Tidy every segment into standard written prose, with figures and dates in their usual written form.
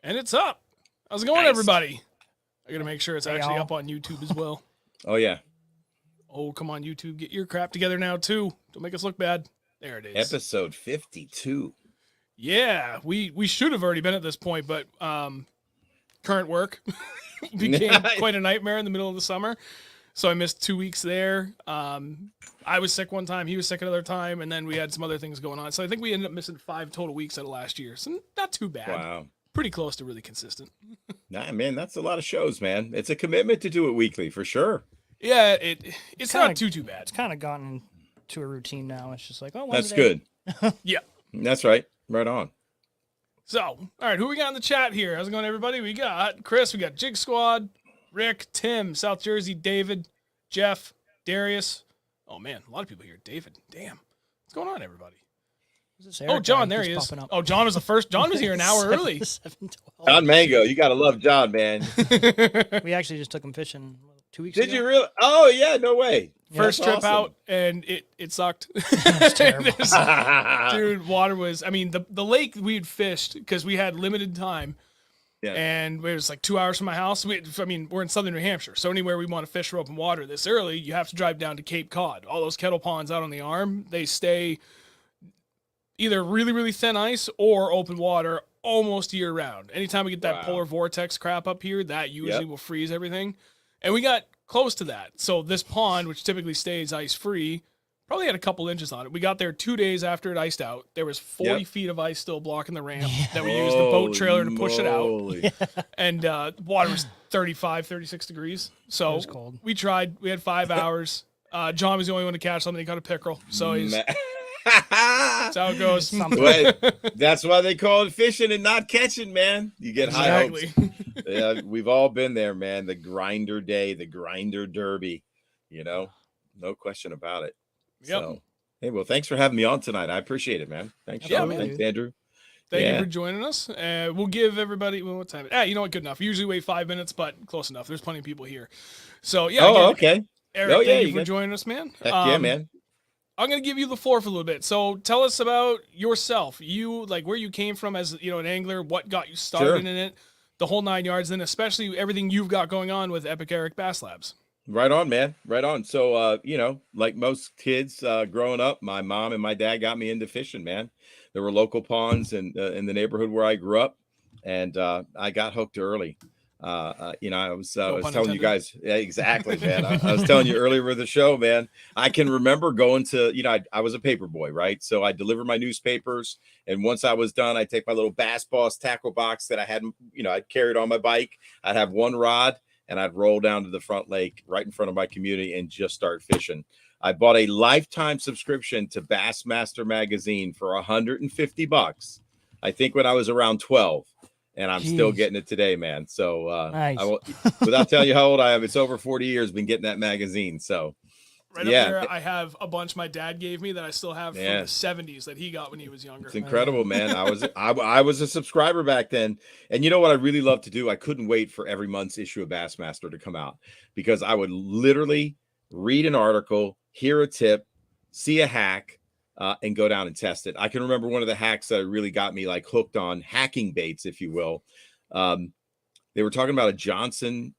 And it's up. How's it going, everybody? I gotta make sure it's actually y'all. up on YouTube as well. Oh, yeah. Oh, come on, YouTube. Get your crap together now, too. Don't make us look bad. There it is. Episode 52. Yeah, we should have already been at this point, but current work became quite a nightmare in the middle of the summer. So I missed 2 weeks there. I was sick one time, he was sick another time, and then we had some other things going on. So I think we ended up missing 5 total weeks out of last year. So not too bad. Wow. Pretty close to really consistent. Nah, man, that's a lot of shows, man. It's a commitment to do it weekly, for sure. Yeah, it's not too bad. It's kind of gotten to a routine now. It's just like, oh, That's good. Yeah. That's right. Right on. So, all right, who we got in the chat here? How's it going, everybody? We got Chris, we got Jig Squad, Rick, Tim, South Jersey, David, Jeff, Darius. Oh, man, a lot of people here. David, damn. What's going on, everybody? Oh, John, there he is. Oh, John was the first. John was here an hour early. 7:12. John Mango, you got to love John, man. We actually just took him fishing 2 weeks Did ago. you really? Oh, yeah, no way. First That's trip awesome. out, and it sucked. It's terrible. Dude, water was, I mean, the lake we had fished, because we had limited time, Yeah. and it was like 2 hours from my house. I mean, we're in southern New Hampshire, so anywhere we want to fish for open water this early, you have to drive down to Cape Cod. All those kettle ponds out on the arm, they stay either really, really thin ice or open water almost year round. Anytime we get that Wow. polar vortex crap up here, that usually will freeze everything. And we got close to that. So this pond, which typically stays ice free, probably had a couple inches on it. We got there 2 days after it iced out. There was 40 feet of ice still blocking the ramp that we used the boat trailer to push it out. And water was 35, 36 degrees. So It was cold. we tried. We had 5 hours. John was the only one to catch something. He caught a pickerel. So he's, that's how it goes. Wait, that's why they call it fishing and not catching, man. You get high hopes. Exactly. Yeah, we've all been there, man. The grinder day, the grinder derby, no question about it. Yep. So, hey, well, thanks for having me on tonight. I appreciate it, man. Thanks, Yeah, Sean. man. Thanks, Andrew. Thank Yeah. you for joining us. We'll give everybody, well, what time? You know what? Good enough. We usually wait 5 minutes, but close enough. There's plenty of people here. So, yeah. Oh, again, okay. Eric, Oh, yeah, thank you you for got- joining us, man. Heck yeah, man. I'm going to give you the floor for a little bit. So tell us about yourself. You, like, where you came from as, an angler, what got you started Sure. in it, the whole 9 yards, and especially everything you've got going on with Epic Eric Bass Labs. Right on, man. Right on. So, like most kids growing up, my mom and my dad got me into fishing, man. There were local ponds in the neighborhood where I grew up, and I got hooked early. I was pun telling you intended. guys, yeah, exactly, man. I was telling you earlier with the show, man. I can remember going to, I was a paper boy, right? So I delivered my newspapers, and once I was done, I'd take my little Bass Boss tackle box that I had, I'd carried on my bike. I'd have one rod, and I'd roll down to the front lake right in front of my community and just start fishing. I bought a lifetime subscription to Bassmaster magazine for $150. I think when I was around 12. And I'm still Jeez. getting it today, man. So Nice. I won't, without telling you how old I am, it's over 40 years been getting that magazine. So Right yeah. up there, I have a bunch my dad gave me that I still have from Yeah. the 70s that he got when he was younger. it's incredible, man. I was a subscriber back then. And you know what I really love to do? I couldn't wait for every month's issue of Bassmaster to come out, because I would literally read an article, hear a tip, see a hack, and go down and test it. I can remember one of the hacks that really got me like hooked on hacking baits, if you will. They were talking about a Johnson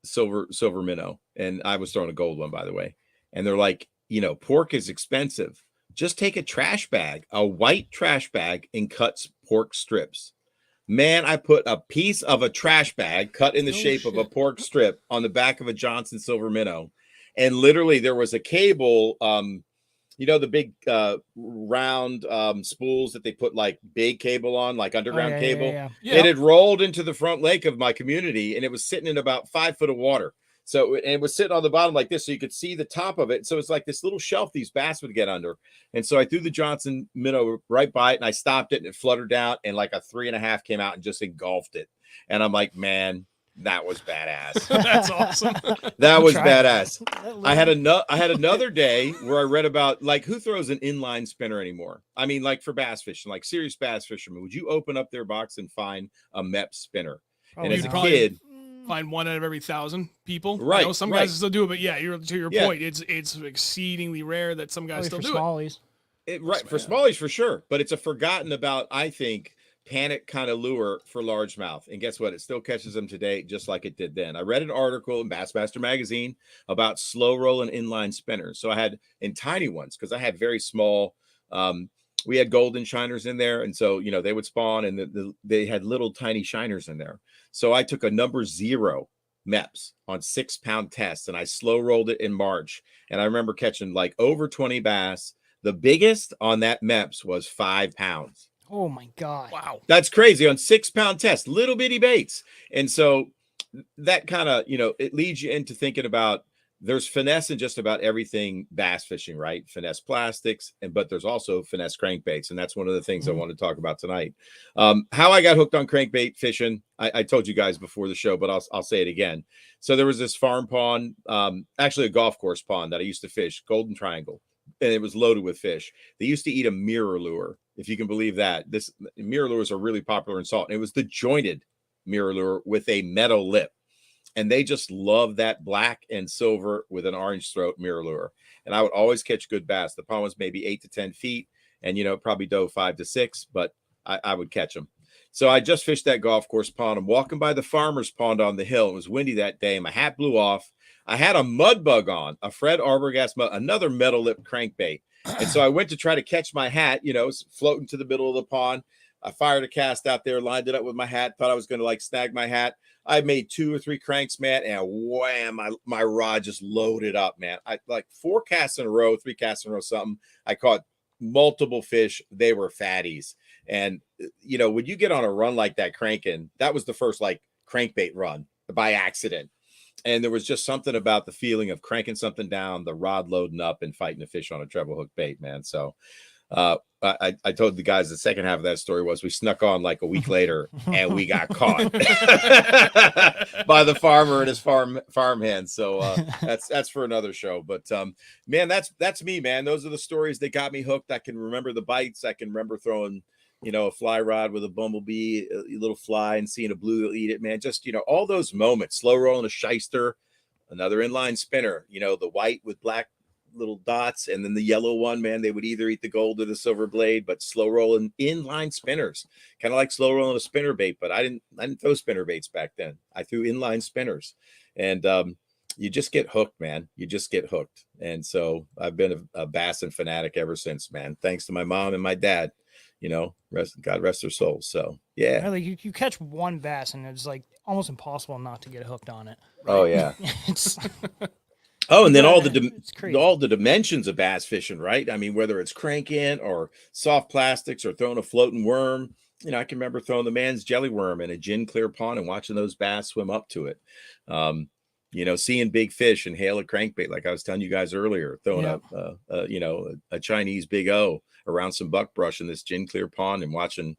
silver minnow, and I was throwing a gold one, by the way. And they're like, pork is expensive. Just take a trash bag, a white trash bag, and cut pork strips. Man, I put a piece of a trash bag cut in the shape of a pork strip on the back of a Johnson silver minnow, and literally there was a cable. The big round spools that they put like big cable on, like underground cable. Yeah. Yeah. It had rolled into the front lake of my community, and it was sitting in about 5 foot of water. So it was sitting on the bottom like this, so you could see the top of it. So it's like this little shelf these bass would get under. And so I threw the Johnson minnow right by it, and I stopped it, and it fluttered down, and like a 3.5 came out and just engulfed it. And I'm like, man, that was badass. That's awesome. That was Try badass. that. I had another day where I read about, like, who throws an inline spinner anymore? I mean, like, for bass fishing, like serious bass fishermen, would you open up their box and find a MEP spinner? Oh, And as you'd a probably kid, Find one out of every 1,000 people. I Right, know some right. guys still do it, but yeah, to your Yeah. point, it's exceedingly rare that some guys Probably still for do it. smallies. right, for smallies for sure, but it's a forgotten about, I think, panic kind of lure for largemouth. And guess what? It still catches them today, just like it did then. I read an article in Bassmaster magazine about slow rolling inline spinners. So I had in tiny ones, because I had very small, we had golden shiners in there. And so, they would spawn, and they had little tiny shiners in there. So I took a number 0 MEPS on 6-pound tests, and I slow rolled it in March. And I remember catching like over 20 bass. The biggest on that MEPS was 5 pounds. Oh my God. Wow. That's crazy on 6-pound test, little bitty baits. And so that kind of, it leads you into thinking about, there's finesse in just about everything bass fishing, right? Finesse plastics, but there's also finesse crankbaits. And that's one of the things I want to talk about tonight. How I got hooked on crankbait fishing. I told you guys before the show, but I'll say it again. So there was this farm pond, actually a golf course pond that I used to fish, Golden Triangle, and it was loaded with fish. They used to eat a mirror lure, if you can believe that. This mirror lures are really popular in salt. And it was the jointed mirror lure with a metal lip. And they just love that black and silver with an orange throat mirror lure. And I would always catch good bass. The pond was maybe 8 to 10 feet, and, probably dove 5 to 6, but I would catch them. So I just fished that golf course pond. I'm walking by the farmer's pond on the hill. It was windy that day. My hat blew off. I had a mud bug on, a Fred Arbogast, another metal lip crankbait. And so I went to try to catch my hat, it's floating to the middle of the pond. I fired a cast out there, lined it up with my hat, thought I was going to snag my hat. I made 2 or 3 cranks, man, and wham, my rod just loaded up, man. I 4 casts in a row, 3 casts in a row, something. I caught multiple fish. They were fatties. And, when you get on a run like that cranking, that was the first crankbait run by accident. And there was just something about the feeling of cranking something down, the rod loading up, and fighting a fish on a treble hook bait, man. So I told the guys the second half of that story was we snuck on a week later, and we got caught by the farmer and his farm hands. So that's for another show. But man, that's me, man. Those are the stories that got me hooked. I can remember the bites. I can remember throwing a fly rod with a bumblebee, a little fly, and seeing a blue eat it, man. Just, all those moments, slow rolling a shyster, another inline spinner, the white with black little dots, and then the yellow one, man, they would either eat the gold or the silver blade, but slow rolling inline spinners, kind of like slow rolling a spinner bait. But I didn't throw spinner baits back then. I threw inline spinners, and you just get hooked, man. You just get hooked. And so I've been a bassin fanatic ever since, man. Thanks to my mom and my dad. God rest their souls. So yeah, really, you catch one bass and it's almost impossible not to get hooked on it. Right? Oh yeah. It's and then all the dimensions of bass fishing, right? I mean, whether it's cranking or soft plastics or throwing a floating worm. I can remember throwing the man's jelly worm in a gin clear pond and watching those bass swim up to it. Seeing big fish and hail a crankbait, like I was telling you guys earlier, throwing a Chinese Big O around some buckbrush in this gin clear pond and watching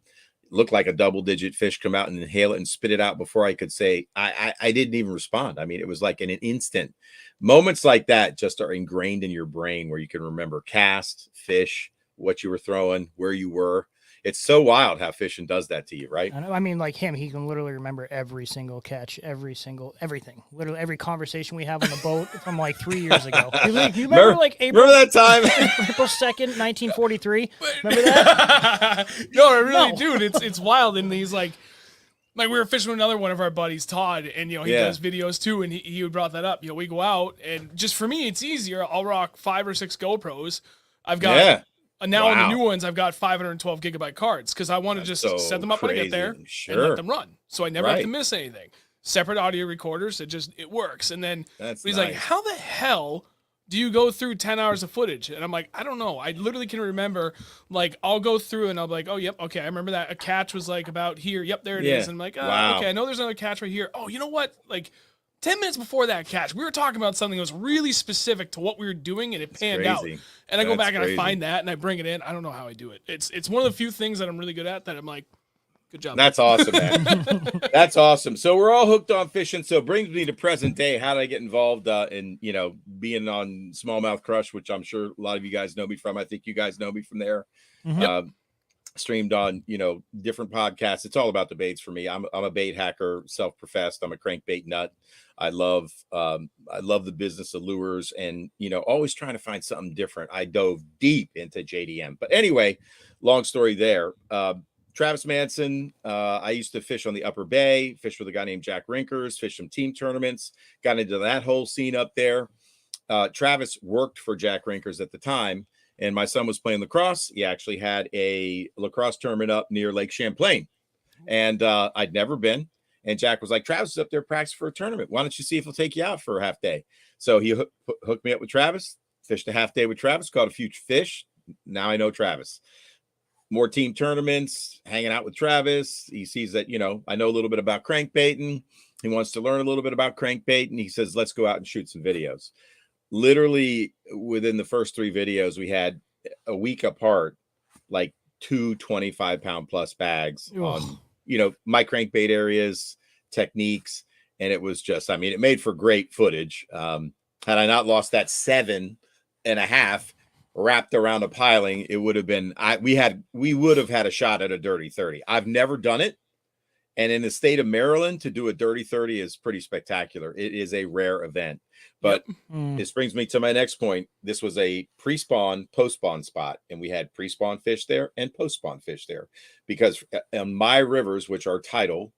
look like a double-digit fish come out and inhale it and spit it out before I could say I didn't even respond. I mean, it was like in an instant. Moments like that just are ingrained in your brain where you can remember cast, fish, what you were throwing, where you were. It's so wild how fishing does that to you, right? I know. I mean, like him, he can literally remember every single catch, everything. Literally every conversation we have on the boat from 3 years ago. You remember April? Remember that time? April 2nd, 1943. Remember that? No, I really do. It's wild. And he's like we were fishing with another one of our buddies, Todd, and he does videos too, and he would brought that up. We go out, and just for me, it's easier. I'll rock 5 or 6 GoPros. I've got. Now on the new ones, I've got 512 gigabyte cards because I want to just set them up when I get there and let them run. So I never have to miss anything. Separate audio recorders, it works. And then he's like, how the hell do you go through 10 hours of footage? And I'm like, I don't know. I literally can remember, I'll go through and I'll be like, oh, yep, okay, I remember that. A catch was about here. Yep, there it is. And I'm like, okay, I know there's another catch right here. Oh, you know what? 10 minutes before that catch, we were talking about something that was really specific to what we were doing, and it panned out. And I go back and I find that, and I bring it in. I don't know how I do it. It's one of the few things that I'm really good at that I'm like, good job. That's awesome, man. That's awesome. So we're all hooked on fishing. So it brings me to present day. How did I get involved in, being on Smallmouth Crush, which I'm sure a lot of you guys know me from. I think you guys know me from there. Mm-hmm. Streamed on, different podcasts. It's all about the baits for me. I'm a bait hacker, self-professed. I'm a crankbait nut. I love the business of lures and, always trying to find something different. I dove deep into JDM. But anyway, long story there. Travis Manson. I used to fish on the Upper Bay, fish with a guy named Jack Rinkers, fish some team tournaments, got into that whole scene up there. Travis worked for Jack Rinkers at the time, and my son was playing lacrosse. He actually had a lacrosse tournament up near Lake Champlain, and I'd never been. And Jack was like, Travis is up there practicing for a tournament. Why don't you see if he'll take you out for a half day? So he hooked me up with Travis, fished a half day with Travis, caught a few fish. Now I know Travis. More team tournaments, hanging out with Travis. He sees that, I know a little bit about crankbaiting. He wants to learn a little bit about crankbait, and he says, let's go out and shoot some videos. Literally within the first 3 videos, we had a week apart, like 2 25-pound plus bags on, my crankbait areas, techniques. And it was just, it made for great footage. Had I not lost that 7.5 wrapped around a piling, it would have been, we would have had a shot at a dirty 30. I've never done it. And in the state of Maryland, to do a dirty 30 is pretty spectacular. It is a rare event. But this brings me to my next point. This was a pre-spawn, post-spawn spot. And we had pre-spawn fish there and post-spawn fish there. Because on my rivers, which are tidal,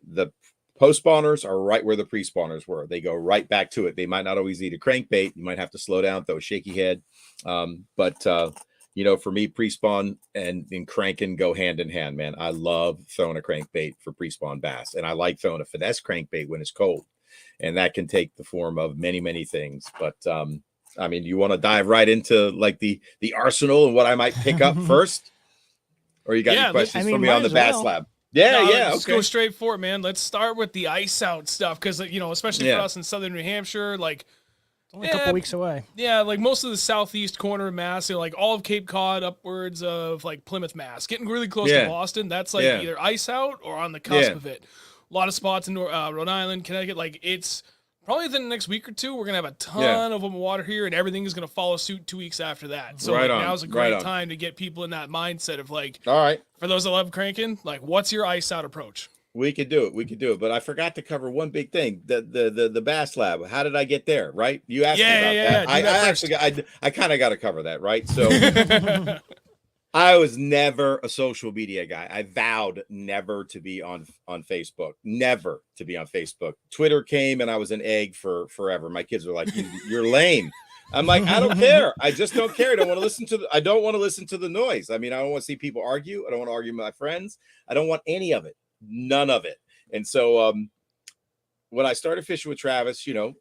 the post-spawners are right where the pre-spawners were. They go right back to it. They might not always eat a crankbait. You might have to slow down, throw a shaky head. For me, pre-spawn and cranking go hand in hand, man. I love throwing a crankbait for pre-spawn bass. And I like throwing a finesse crankbait when it's cold. And that can take the form of many, many things. But, you want to dive right into like the arsenal and what I might pick up first? Or you got any questions for me on the Bass Lab? Let's go straight for it, man. Let's start with the ice out stuff because especially for us in southern New Hampshire, like only a couple weeks away. Yeah, like most of the southeast corner of Mass, like all of Cape Cod, upwards of like Plymouth, Mass, getting really close to Boston. That's like either ice out or on the cusp of it. A lot of spots in Rhode Island, Connecticut. Like it's probably within the next week or two, we're gonna have a ton of water here, and everything is gonna follow suit 2 weeks after that. So now's a great time to get people in that mindset of like, all right, for those that love cranking, like, what's your ice out approach? We could do it. But I forgot to cover one big thing: the Bass Lab. How did I get there? Right? You asked me about that. I kind of got to cover that, right? So I was never a social media guy. I vowed never to be on Facebook. Never to be on Facebook. Twitter came and I was an egg for forever. My kids were like, "You're lame." I'm like, I don't care. I just don't care. I don't want to listen to the noise. I don't want to see people argue. I don't want to argue with my friends. I don't want any of it. None of it. And so when I started fishing with Travis, of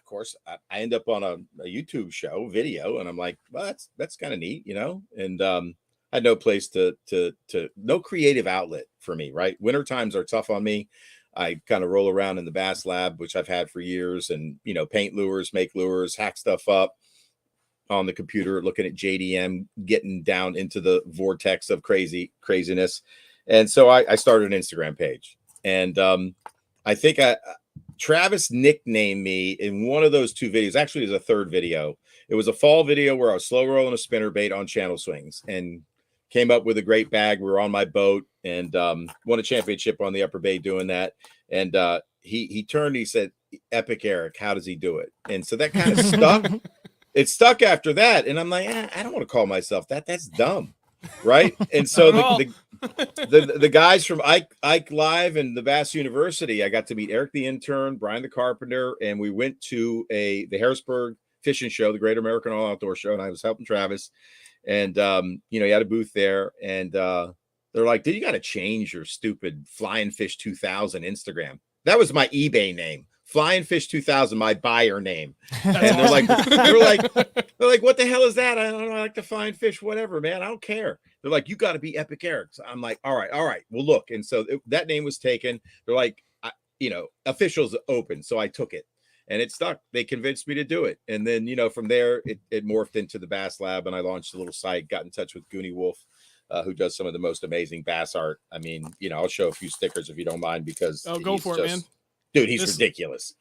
course, I end up on a YouTube show video, and I'm like, well, that's kind of neat, and I had no place to no creative outlet for me, right? Winter times are tough on me. I kind of roll around in the Bass Lab, which I've had for years, and paint lures, make lures, hack stuff up on the computer, looking at JDM, getting down into the vortex of craziness. And so I started an Instagram page, and I think Travis nicknamed me in one of those 2 videos. Actually, there's a third video. It was a fall video where I was slow rolling a spinnerbait on channel swings and came up with a great bag. We were on my boat and won a championship on the Upper Bay doing that. And he turned and he said, "Epic Eric, how does he do it?" And so that kind of stuck. It stuck after that. And I'm like, I don't want to call myself that. That's dumb. Right. And so the guys from Ike Live and the Bass University, I got to meet Eric the intern, Brian the carpenter, and we went to the Harrisburg Fishing Show, the Great American All Outdoor Show, and I was helping Travis. And he had a booth there, and they're like, "Dude, you got to change your stupid Flying Fish 2000 Instagram." That was my eBay name. Flying Fish 2000, my buyer name. And they're like, "What the hell is that?" I don't know. I like to find fish, whatever, man. I don't care. They're like, "You got to be Epic Eric." So I'm like, all right. Well, look. And so that name was taken. They're like, officials open. So I took it, and it stuck. They convinced me to do it. And then, from there, it morphed into the Bass Lab, and I launched a little site, got in touch with Goonie Wolf, who does some of the most amazing bass art. I'll show a few stickers if you don't mind, because go for it, man. Dude, he's ridiculous.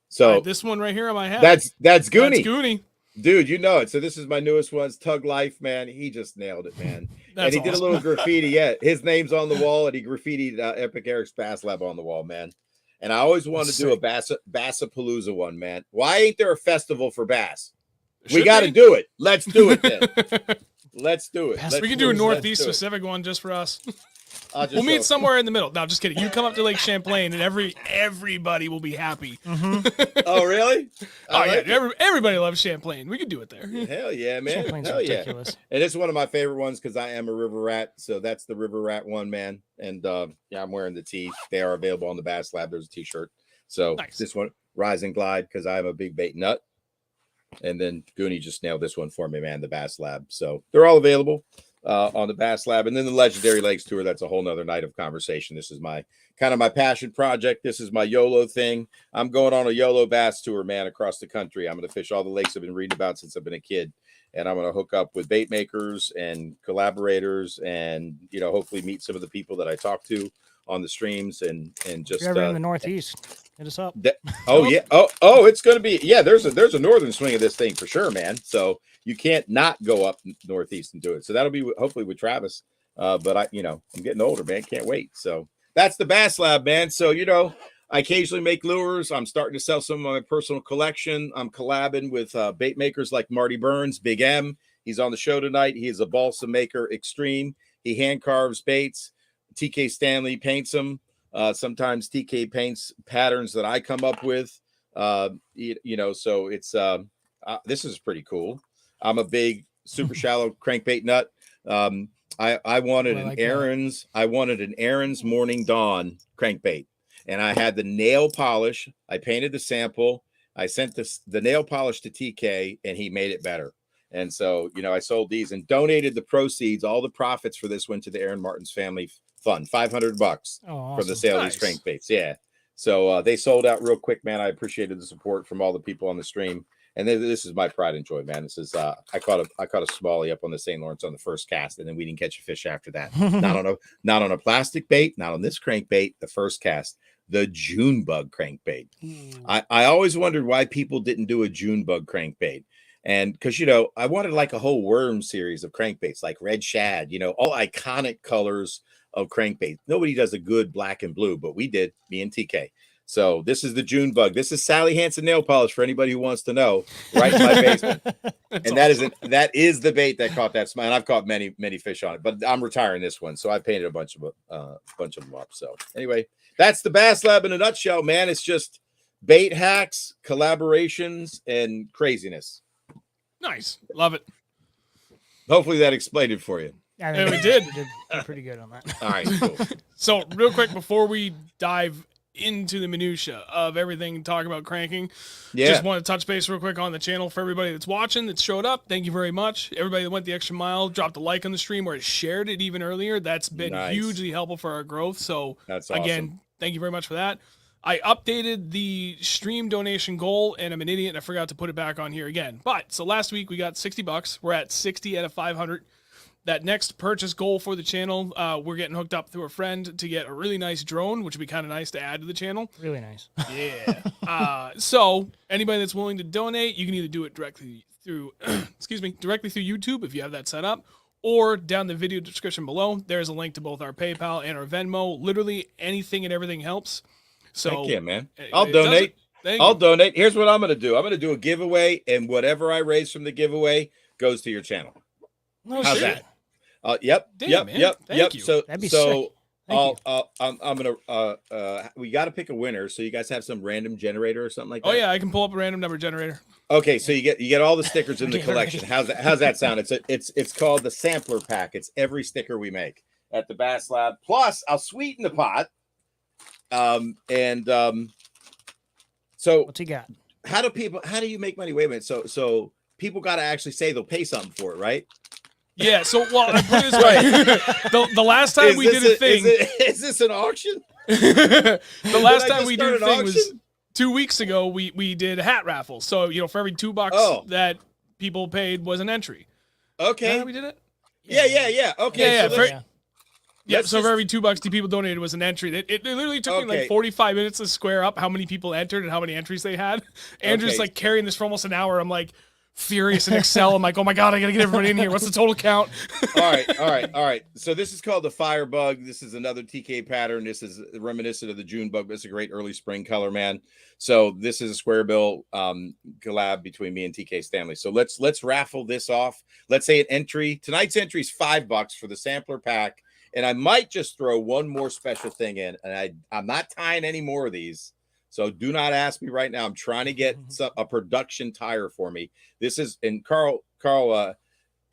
So this one right here on my hat. That's Goonie. That's Goonie. Dude, you know it. So this is my newest one. Tug Life, man. He just nailed it, man. And he did a little graffiti. Yeah, his name's on the wall, and he graffitied Epic Eric's Bass Lab on the wall, man. And I always wanted to do a Bassapalooza one, man. Why ain't there a festival for bass? We got to do it. Let's do it then. Let's do it. We can do a Northeast specific one just for us. We'll meet somewhere in the middle. No, just kidding. You come up to Lake Champlain, and everybody will be happy. Oh, really? Everybody loves Champlain. We could do it there. Hell yeah, man. Champlain's Hell ridiculous. Yeah. And it's one of my favorite ones because I am a river rat. So that's the river rat one, man. And yeah, I'm wearing the tee. They are available on the Bass Lab. There's a t-shirt. So nice. This one, Rise and Glide, because I am a big bait nut. And then Goonie just nailed this one for me, man, the Bass Lab. So they're all available on the Bass Lab. And then the Legendary Lakes Tour, that's a whole nother night of conversation. This is my kind of my passion project. This is my YOLO thing. I'm going on a YOLO bass tour, man, across the country. I'm going to fish all the lakes I've been reading about since I've been a kid. And I'm going to hook up with bait makers and collaborators and, you know, hopefully meet some of the people that I talk to on the streams and just if you're ever in the Northeast, hit us up. Yeah. Oh, it's going to be, yeah, there's a northern swing of this thing for sure, man. So you can't not go up northeast and do it. So that'll be hopefully with Travis. But I'm getting older, man. Can't wait. So that's the Bass Lab, man. So, I occasionally make lures. I'm starting to sell some of my personal collection. I'm collabing with bait makers like Marty Burns, Big M. He's on the show tonight. He is a balsa maker extreme. He hand carves baits. TK Stanley paints them. Sometimes TK paints patterns that I come up with. So it's this is pretty cool. I'm a big super shallow crankbait nut. I wanted an Aaron's Morning Dawn crankbait, and I had the nail polish. I painted the sample. I sent the nail polish to TK, and he made it better. And so, I sold these and donated the proceeds. All the profits for this went to the Aaron Martin's Family Fund, $500 awesome. from the sale of these crankbaits. Yeah. So they sold out real quick, man. I appreciated the support from all the people on the stream. And then this is my pride and joy, man. This is I caught a smallie up on the St. Lawrence on the first cast, and then we didn't catch a fish after that. not on a plastic bait, not on this crankbait. The first cast, the Junebug crankbait. I always wondered why people didn't do a Junebug crankbait. And because, I wanted like a whole worm series of crankbaits, like red shad, all iconic colors of crankbait. Nobody does a good black and blue, but we did, me and TK. So this is the Junebug. This is Sally Hansen nail polish for anybody who wants to know, right in my basement. And awesome. that is the bait that caught that smile. And I've caught many, many fish on it, but I'm retiring this one. So I painted a bunch of them up. So anyway, that's the Bass Lab in a nutshell, man. It's just bait hacks, collaborations, and craziness. Nice. Love it. Hopefully that explained it for you. Yeah, we did. We did pretty good on that. All right, cool. So real quick, before we dive into the minutia of everything and talk about cranking, just want to touch base real quick on the channel for everybody that's watching, that showed up. Thank you very much. Everybody that went the extra mile, dropped a like on the stream, or shared it even earlier. That's been hugely helpful for our growth. So that's awesome. Again, thank you very much for that. I updated the stream donation goal, and I'm an idiot, and I forgot to put it back on here again. But so last week we got $60. We're at 60 out of 500. That next purchase goal for the channel, we're getting hooked up through a friend to get a really nice drone, which would be kind of nice to add to the channel. Really nice. Yeah. So anybody that's willing to donate, you can either do it directly through, directly through YouTube if you have that set up, or down the video description below. There's a link to both our PayPal and our Venmo. Literally anything and everything helps. So thank you, man. I'll donate. Donate. Here's what I'm going to do. I'm going to do a giveaway, and whatever I raise from the giveaway goes to your channel. No How's shit. that? Yep. Thank you. So, that'd be sick. I'm gonna. We got to pick a winner. So you guys have some random generator or something like that. Oh yeah, I can pull up a random number generator. Okay, so you get all the stickers in the collection. How's that sound? It's called the sampler pack. It's every sticker we make at the Bass Lab. Plus, I'll sweeten the pot. So what's he got? How do you make money? Wait a minute. So people got to actually say they'll pay something for it, right? Yeah. So, well, I put it this way. the last time we did a thing. Is this an auction? The last time we did a thing was 2 weeks ago. We did a hat raffle. So, for every $2 that people paid was an entry. Okay. Is that how we did it? Yeah. Okay. Yeah, so for every $2 people donated was an entry. It literally took me like 45 minutes to square up how many people entered and how many entries they had. Andrew's like carrying this for almost an hour. I'm like furious in Excel. I'm like, oh my God, I got to get everybody in here. What's the total count? All right. So this is called the Firebug. This is another TK pattern. This is reminiscent of the Junebug. This is a great early spring color, man. So this is a square bill collab between me and TK Stanley. So let's raffle this off. Let's say an entry. Tonight's entry is $5 for the sampler pack. And I might just throw one more special thing in, and I'm not tying any more of these. So do not ask me right now. I'm trying to get a production tire for me. This is, and Carl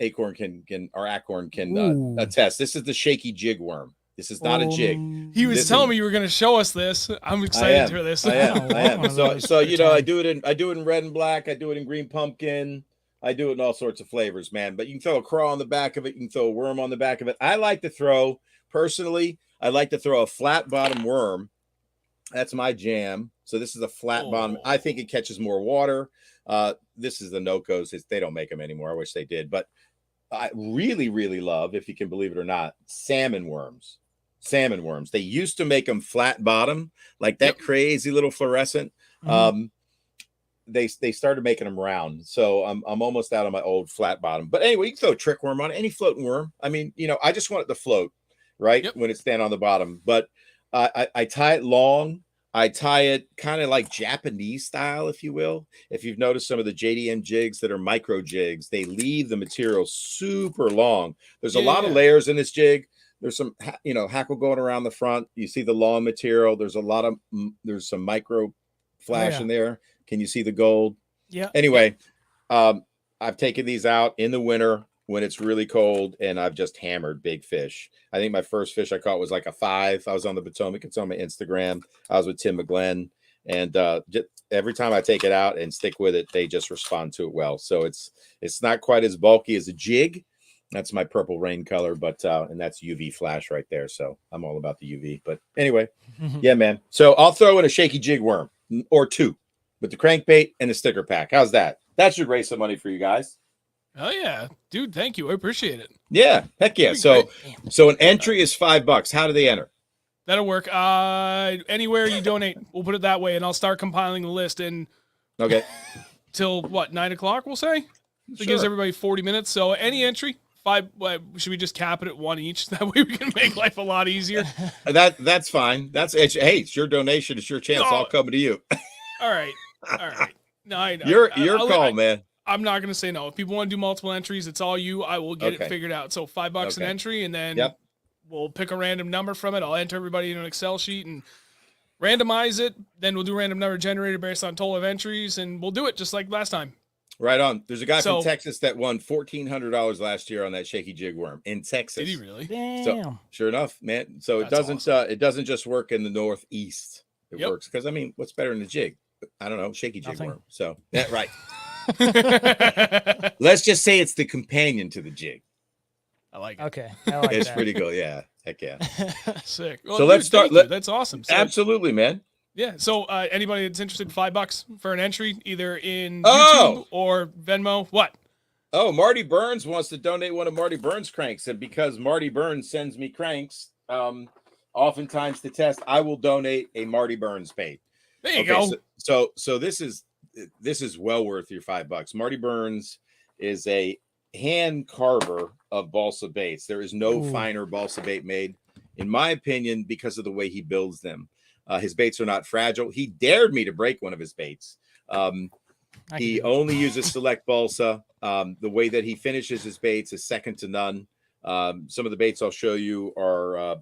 Acorn Acorn can attest. This is the Shaky Jig Worm. This is not a jig. He was telling me you were going to show us this. I'm excited to hear this. I am. So you know, I do it in red and black. I do it in green pumpkin. I do it in all sorts of flavors, man. But you can throw a craw on the back of it. You can throw a worm on the back of it. I like to throw a flat bottom worm. That's my jam. So this is a flat bottom. I think it catches more water. This is the Nocos. They don't make them anymore. I wish they did. But I really, really love, if you can believe it or not, salmon worms. Salmon worms. They used to make them flat bottom, like that crazy little fluorescent. They started making them round. So I'm almost out of my old flat bottom. But anyway, you can throw a trick worm on it, any floating worm. I mean, you know, I just want it to float, right? When it's standing on the bottom. But I tie it long. I tie it kind of like Japanese style, if you will. If you've noticed some of the JDM jigs that are micro jigs, they leave the material super long. There's a lot of layers in this jig. There's some, you know, hackle going around the front. You see the long material. There's some micro flash in there. Can you see the gold? Yeah. Anyway, I've taken these out in the winter when it's really cold, and I've just hammered big fish. I think my first fish I caught was like a 5. I was on the Potomac. It's on my Instagram. I was with Tim McGlenn, and just every time I take it out and stick with it, they just respond to it well. So it's not quite as bulky as a jig. That's my purple rain color, but and that's UV flash right there. So I'm all about the UV. But anyway, yeah, man. So I'll throw in a Shaky Jig Worm or 2 with the crankbait and the sticker pack. How's that? That should raise some money for you guys. Oh yeah, dude. Thank you. I appreciate it. Yeah, heck yeah. So an entry is $5. How do they enter? That'll work. Anywhere you donate, we'll put it that way, and I'll start compiling the list. And till what, 9 o'clock? We'll say. So it gives everybody 40 minutes. So any entry. 5. Should we just cap it at 1 each? That way we can make life a lot easier. That's fine. Hey, it's your donation. It's your chance. I'll come to you. All right. No, I know. Your call, man. I'm not going to say no. If people want to do multiple entries, it's all you. I will get it figured out. So $5 an entry, and then we'll pick a random number from it. I'll enter everybody in an Excel sheet and randomize it. Then we'll do a random number generator based on total of entries, and we'll do it just like last time. Right on. There's a guy from Texas that won $1,400 last year on that Shaky Jig Worm in Texas. Did he really? Damn. So, sure enough, man. So it doesn't just work in the Northeast. It works because, I mean, what's better than a jig? I don't know, Shaky Jig Worm. So yeah, right. Let's just say it's the companion to the jig. I like it. Okay, I like it's pretty cool. Yeah, heck yeah. Sick. Well, so let's start. That's awesome. So, absolutely, man. Yeah. So anybody that's interested, $5 for an entry, either in YouTube or Venmo. What? Oh, Marty Burns wants to donate one of Marty Burns' cranks, and because Marty Burns sends me cranks, oftentimes to test, I will donate a Marty Burns bait. There you go. So this is well worth your $5. Marty Burns is a hand carver of balsa baits. There is no finer balsa bait made, in my opinion, because of the way he builds them. His baits are not fragile. He dared me to break one of his baits. He only uses select balsa. The way that he finishes his baits is second to none. Some of the baits I'll show you are,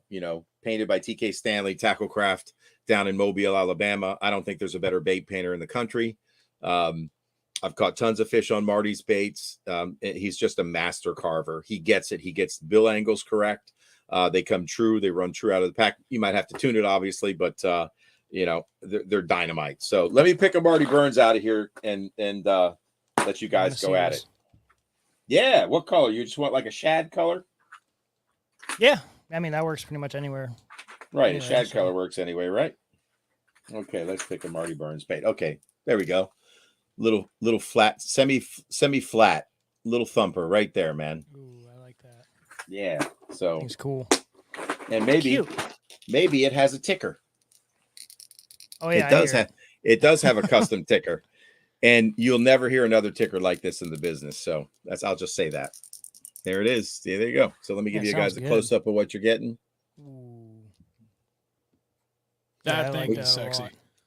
painted by TK Stanley Tacklecraft down in Mobile, Alabama. I don't think there's a better bait painter in the country. I've caught tons of fish on Marty's baits. He's just a master carver. He gets it. He gets the bill angles correct. They come true. They run true out of the pack. You might have to tune it, obviously, but they're dynamite. So let me pick a Marty Burns out of here and let you guys go at it. Yeah. What color? You just want like a shad color? Yeah. I mean, that works pretty much anywhere. Right. Anyway, a shad color works anyway, right? Okay. Let's pick a Marty Burns bait. Okay. There we go. Little flat, semi flat, little thumper right there, man. Ooh, I like that. Yeah. So it's cool. And maybe it has a ticker. Oh yeah, it does have a custom ticker, and you'll never hear another ticker like this in the business. So I'll just say that. There it is. Yeah, there you go. So let me give you guys a close up of what you're getting. Ooh. That thing is sexy.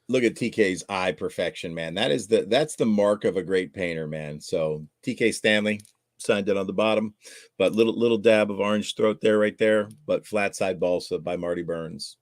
Look at TK's eye perfection, man. That's the mark of a great painter, man. So TK Stanley, signed it on the bottom, but little dab of orange throat there, right there. But flat side balsa by Marty Burns.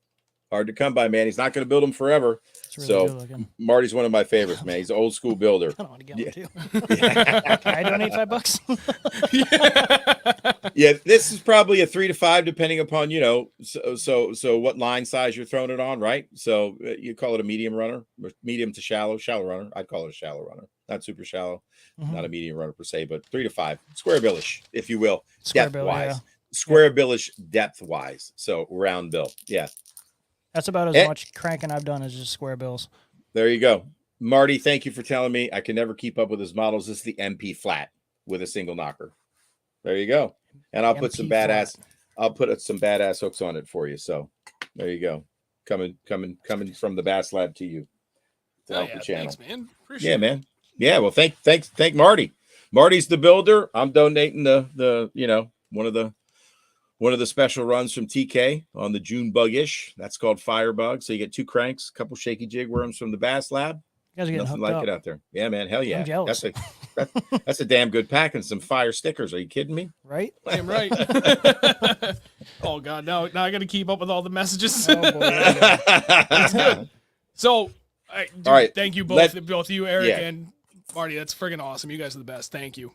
Hard to come by, man. He's not going to build them forever. It's really So good looking. Marty's one of my favorites, man. He's an old school builder. I don't want to get one too. Can I donate $5? Yeah, this is probably a 3 to 5, depending upon, you know, so what line size you're throwing it on, right? So you call it a medium runner, medium to shallow runner. I'd call it a shallow runner, not super shallow, not a medium runner per se, but 3 to 5, square billish, if you will, depth wise, square billish depth wise. So round bill, yeah. That's about as much cranking I've done as just square bills. There you go. Marty, thank you for telling me. I can never keep up with his models. This is the MP flat with a single knocker. There you go. And I'll put some badass, some badass hooks on it for you. So there you go. Coming from the Bass Lab to you. To help the channel. Thanks, man. Appreciate it. Man. Yeah, well, thank Marty. Marty's the builder. I'm donating the you know, one of the special runs from TK on the Junebug-ish. That's called Firebug. So you get 2 cranks, a couple Shaky Jig Worms from the Bass Lab. You guys are getting nothing like up. it out there. Yeah, man. Hell yeah. I'm jealous. That's a damn good pack and some fire stickers. Are you kidding me? Right? Damn right. Oh God, now I got to keep up with all the messages. Oh, boy, It's good. So, all right. Thank you both you, Eric and Marty. That's friggin' awesome. You guys are the best. Thank you.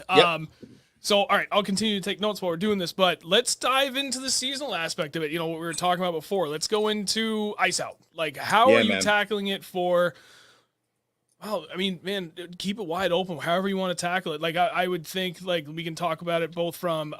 Yep. So, all right, I'll continue to take notes while we're doing this, but let's dive into the seasonal aspect of it. You know, what we were talking about before. Let's go into ice out. Like, how are you tackling it for... Well, I mean, man, keep it wide open, however you want to tackle it. Like, I would think, like, we can talk about it both from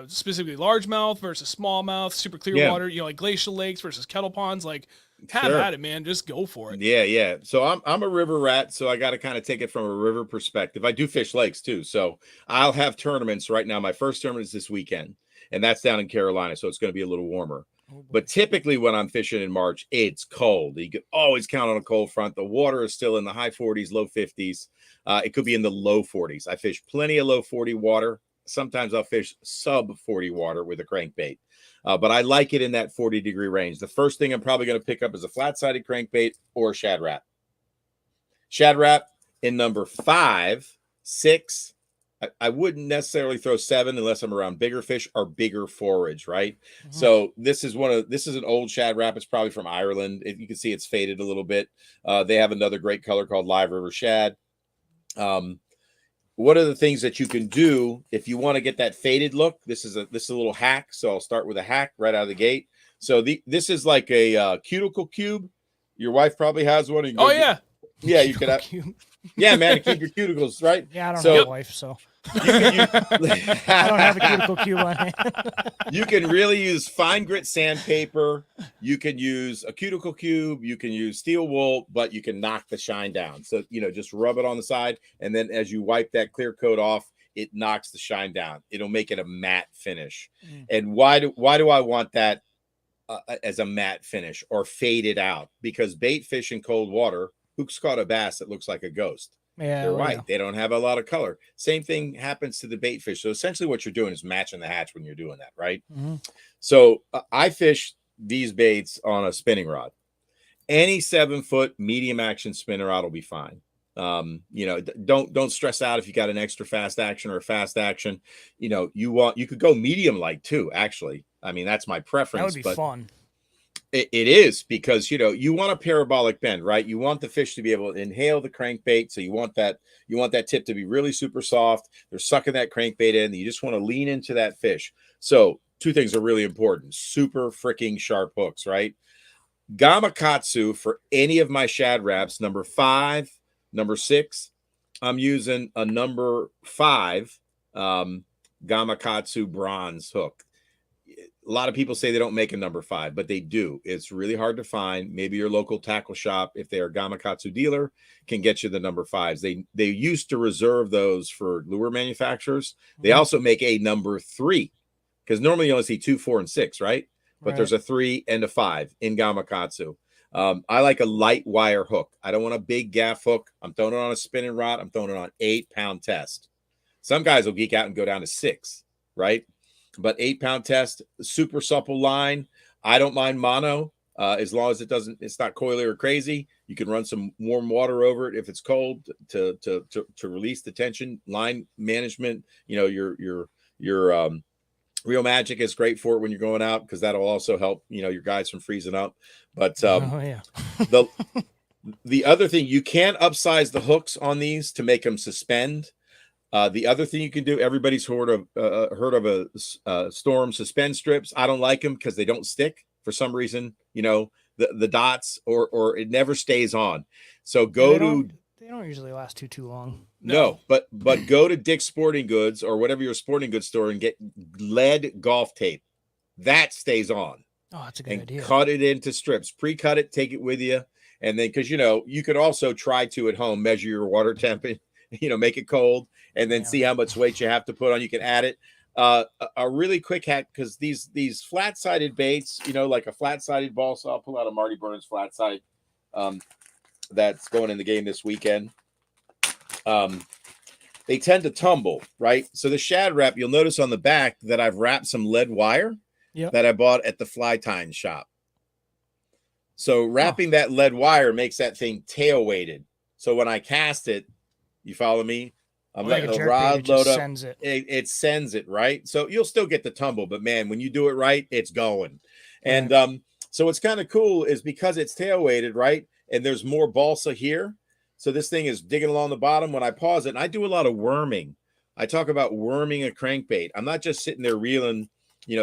specifically largemouth versus smallmouth, super clear water, you know, like glacial lakes versus kettle ponds. Like, have at it, man. Just go for it. Yeah. So I'm a river rat, so I got to kind of take it from a river perspective. I do fish lakes, too. So I'll have tournaments right now. My first tournament is this weekend, and that's down in Carolina, so it's going to be a little warmer. But typically when I'm fishing in March, it's cold. You can always count on a cold front. The water is still in the high 40s, low 50s. It could be in the low 40s. I fish plenty of low 40 water. Sometimes I'll fish sub 40 water with a crankbait. But I like it in that 40-degree range. The first thing I'm probably going to pick up is a flat-sided crankbait or a Shad Wrap. Shad Wrap in number 5, 6. I wouldn't necessarily throw 7 unless I'm around bigger fish or bigger forage, right? So this is an old Shad Wrap. It's probably from Ireland. You can see it's faded a little bit. They have another great color called Live River Shad. One of the things that you can do if you want to get that faded look, this is a little hack. So I'll start with a hack right out of the gate. So this is like a cuticle cube. Your wife probably has one. Yeah, you could have. Yeah, man, to keep your cuticles, right? Yeah, I don't have a wife, so I don't have a cuticle cube on hand. You can really use fine grit sandpaper. You can use a cuticle cube. You can use steel wool, but you can knock the shine down. So, you know, just rub it on the side. And then as you wipe that clear coat off, it knocks the shine down. It'll make it a matte finish. And why do I want that as a matte finish or faded out? Because bait fish in cold water, who's caught a bass that looks like a ghost? Yeah, they're white. They don't have a lot of color. Same thing happens to the bait fish. So essentially what you're doing is matching the hatch when you're doing that, right? So I fish these baits on a spinning rod. Any 7-foot medium action spinning rod will be fine. You know, don't stress out if you got an extra fast action or a fast action. You know, you could go medium light too, actually. I mean, that's my preference. That would be fun. It is because, you know, you want a parabolic bend, right? You want the fish to be able to inhale the crankbait. So you want that tip to be really super soft. They're sucking that crankbait in. You just want to lean into that fish. So 2 things are really important. Super freaking sharp hooks, right? Gamakatsu for any of my Shad Wraps, number 5, number 6. I'm using a number 5 Gamakatsu bronze hook. A lot of people say they don't make a number 5, but they do. It's really hard to find. Maybe your local tackle shop, if they're a Gamakatsu dealer, can get you the number 5s. They used to reserve those for lure manufacturers. They also make a number 3 because normally you only see 2, 4, and 6, right? But there's a 3 and a 5 in Gamakatsu. I like a light wire hook. I don't want a big gaff hook. I'm throwing it on a spinning rod. I'm throwing it on 8-pound test. Some guys will geek out and go down to 6, right? But 8-pound test, super supple line. I don't mind mono. As long as it's not coily or crazy, you can run some warm water over it if it's cold to release the tension. Line management, your Real Magic is great for it when you're going out because that'll also help, your guys from freezing up. But the the other thing, you can upsize the hooks on these to make them suspend. The other thing you can do, everybody's heard of a Storm suspend strips. I don't like them because they don't stick for some reason. The dots or it never stays on. So they don't usually last too long. No, but go to Dick's Sporting Goods or whatever your sporting goods store and get lead golf tape. That stays on. Oh, that's a good idea. Cut it into strips. Pre-cut it, take it with you. And then, because, you could also try to at home measure your water temp, make it cold and then see how much weight you have to put on. You can add it. A really quick hack, because these flat-sided baits, like a flat-sided ball saw, I'll pull out a Marty Burns flat side that's going in the game this weekend. They tend to tumble, right? So the Shad Wrap, you'll notice on the back that I've wrapped some lead wire that I bought at the Fly Tying shop. So wrapping that lead wire makes that thing tail weighted. So when I cast it, you follow me? I'm letting the rod load up. It sends it, right? So you'll still get the tumble, but man, when you do it right, it's going. And so what's kind of cool is because it's tail weighted, right? And there's more balsa here. So this thing is digging along the bottom. When I pause it, and I do a lot of worming. I talk about worming a crankbait. I'm not just sitting there reeling,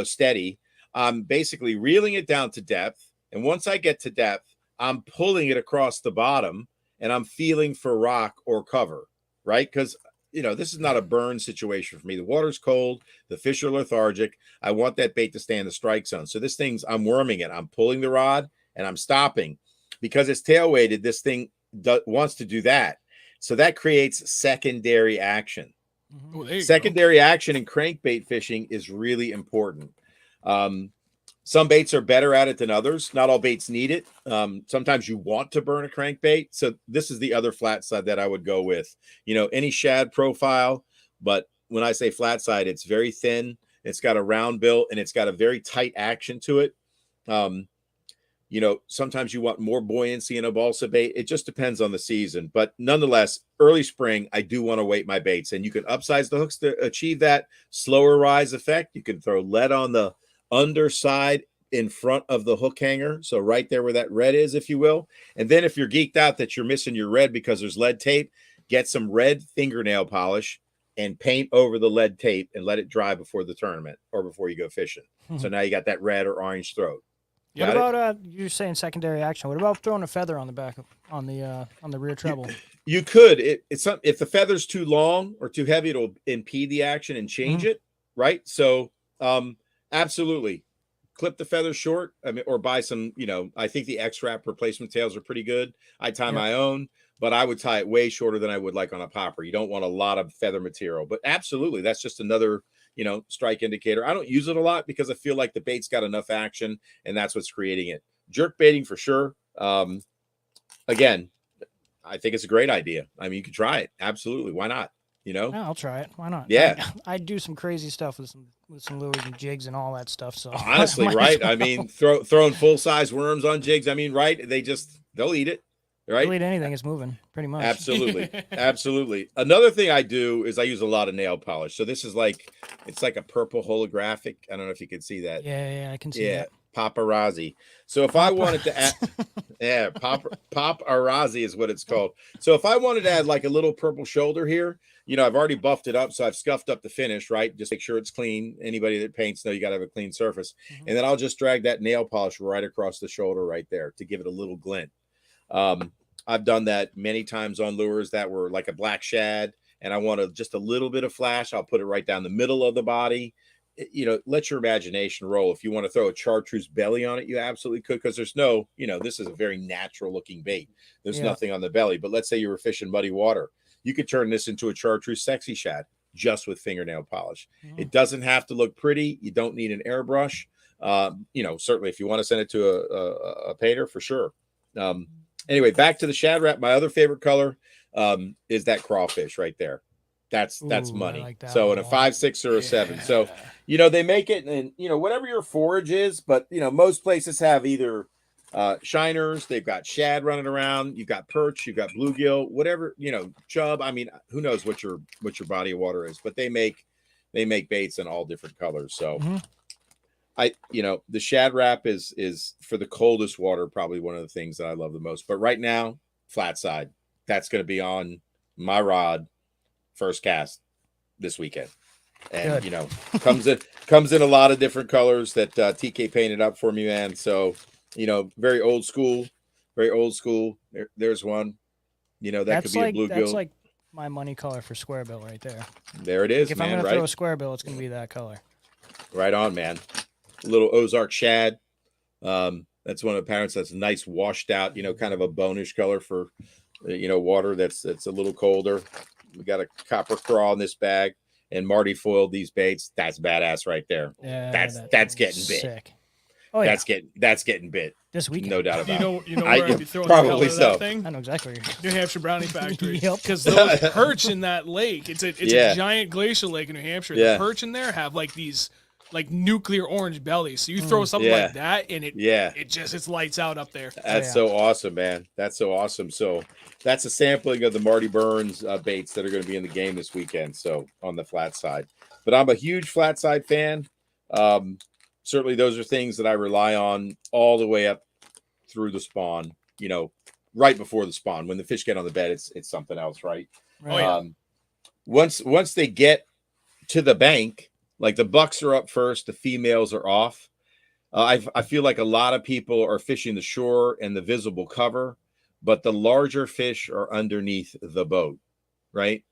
steady. I'm basically reeling it down to depth. And once I get to depth, I'm pulling it across the bottom and I'm feeling for rock or cover, right? Because, this is not a burn situation for me. The water's cold. The fish are lethargic. I want that bait to stay in the strike zone. So I'm worming it. I'm pulling the rod and I'm stopping. Because it's tail weighted, this thing wants to do that. So that creates secondary action. Secondary action in crankbait fishing is really important. Some baits are better at it than others. Not all baits need it. Sometimes you want to burn a crankbait. So this is the other flat side that I would go with. Any shad profile, but when I say flat side, it's very thin. It's got a round bill and it's got a very tight action to it. Sometimes you want more buoyancy in a balsa bait. It just depends on the season. But nonetheless, early spring, I do want to weight my baits. And you can upsize the hooks to achieve that slower rise effect. You can throw lead on the underside in front of the hook hanger. So right there where that red is, if you will. And then if you're geeked out that you're missing your red because there's lead tape, get some red fingernail polish and paint over the lead tape and let it dry before the tournament or before you go fishing. So now you got that red or orange throat. What about you're saying secondary action? What about throwing a feather on the back on the rear treble? You could. If the feather's too long or too heavy, it'll impede the action and change it, right? So absolutely, clip the feathers short. Or buy some. I think the X-Wrap replacement tails are pretty good. I tie my own, but I would tie it way shorter than I would like on a popper. You don't want a lot of feather material, but absolutely, that's just another strike indicator. I don't use it a lot because I feel like the bait's got enough action and that's what's creating it. Jerk baiting for sure. Again, I think it's a great idea. You can try it. Absolutely. Why not? Yeah, I'll try it. Why not? Yeah. I do some crazy stuff with some lures and jigs and all that stuff. So honestly, right. Throwing full-size worms on jigs. Right. They'll eat it. Right. They'll eat anything that's moving pretty much. Absolutely. Absolutely. Another thing I do is I use a lot of nail polish. So this is it's like a purple holographic. I don't know if you can see that. Yeah, I can see that. Paparazzi. So if I wanted to add, paparazzi is what it's called. So if I wanted to add like a little purple shoulder here, I've already buffed it up. So I've scuffed up the finish, right? Just make sure it's clean. Anybody that paints know you got to have a clean surface. And then I'll just drag that nail polish right across the shoulder right there to give it a little glint. I've done that many times on lures that were like a black shad and I want just a little bit of flash. I'll put it right down the middle of the body. Let your imagination roll. If you want to throw a chartreuse belly on it, you absolutely could, because there's no, this is a very natural looking bait. There's nothing on the belly, but let's say you were fishing muddy water. You could turn this into a chartreuse sexy shad just with fingernail polish. It doesn't have to look pretty. You don't need an airbrush. Certainly if you want to send it to a painter, for sure. Anyway, back to the Shad Wrap. My other favorite color is that crawfish right there. That's money. Like that so in a 5, 6, or a 7. So, they make it in, whatever your forage is, but most places have either shiners. They've got shad running around. You've got perch. You've got bluegill. Whatever, chub. I mean, who knows what your body of water is? But they make baits in all different colors. So. The Shad Wrap is for the coldest water, probably one of the things that I love the most. But right now, flat side, that's going to be on my rod first cast this weekend. And, comes in a lot of different colors that TK painted up for me, man. So, very old school, very old school. There's one, that could be a bluegill. That's like my money color for square bill right there. There it is, if man. I'm going to throw a square bill, it's going to be that color. Right on, man. Little Ozark shad. That's one of the patterns that's nice washed out, kind of a bonish color for water that's a little colder. We got a copper craw in this bag, and Marty foiled these baits. That's badass right there. Yeah, that's getting bit. Sick. Oh yeah, that's getting bit this weekend. No doubt about it. You know where I'd be throwing probably the hell out of so. that thing? I know exactly where you're New Hampshire Brownie Factory. Yep. Because those perch in that lake, it's a giant glacial lake in New Hampshire. The perch in there have like these nuclear orange bellies. So you throw something like that and it's lights out up there. That's so awesome, man. That's so awesome. So that's a sampling of the Marty Burns baits that are going to be in the game this weekend. So on the flat side, but I'm a huge flat side fan. Certainly those are things that I rely on all the way up through the spawn, right before the spawn. When the fish get on the bed, it's something else, right? Once they get to the bank, like the bucks are up first, the females are off. I feel like a lot of people are fishing the shore and the visible cover, but the larger fish are underneath the boat, right?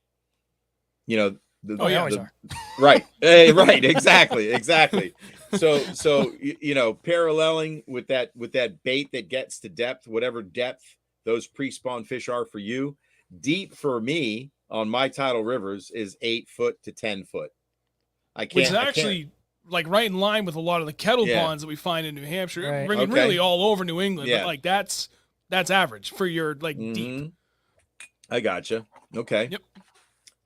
Right. Hey, right. Exactly. So paralleling with that bait that gets to depth, whatever depth those pre-spawn fish are for you, deep for me on my tidal rivers is 8 foot to 10 foot. Which is actually like right in line with a lot of the kettle ponds that we find in New Hampshire, really all over New England. Yeah. But like that's average for your deep. I gotcha. Okay. Yep.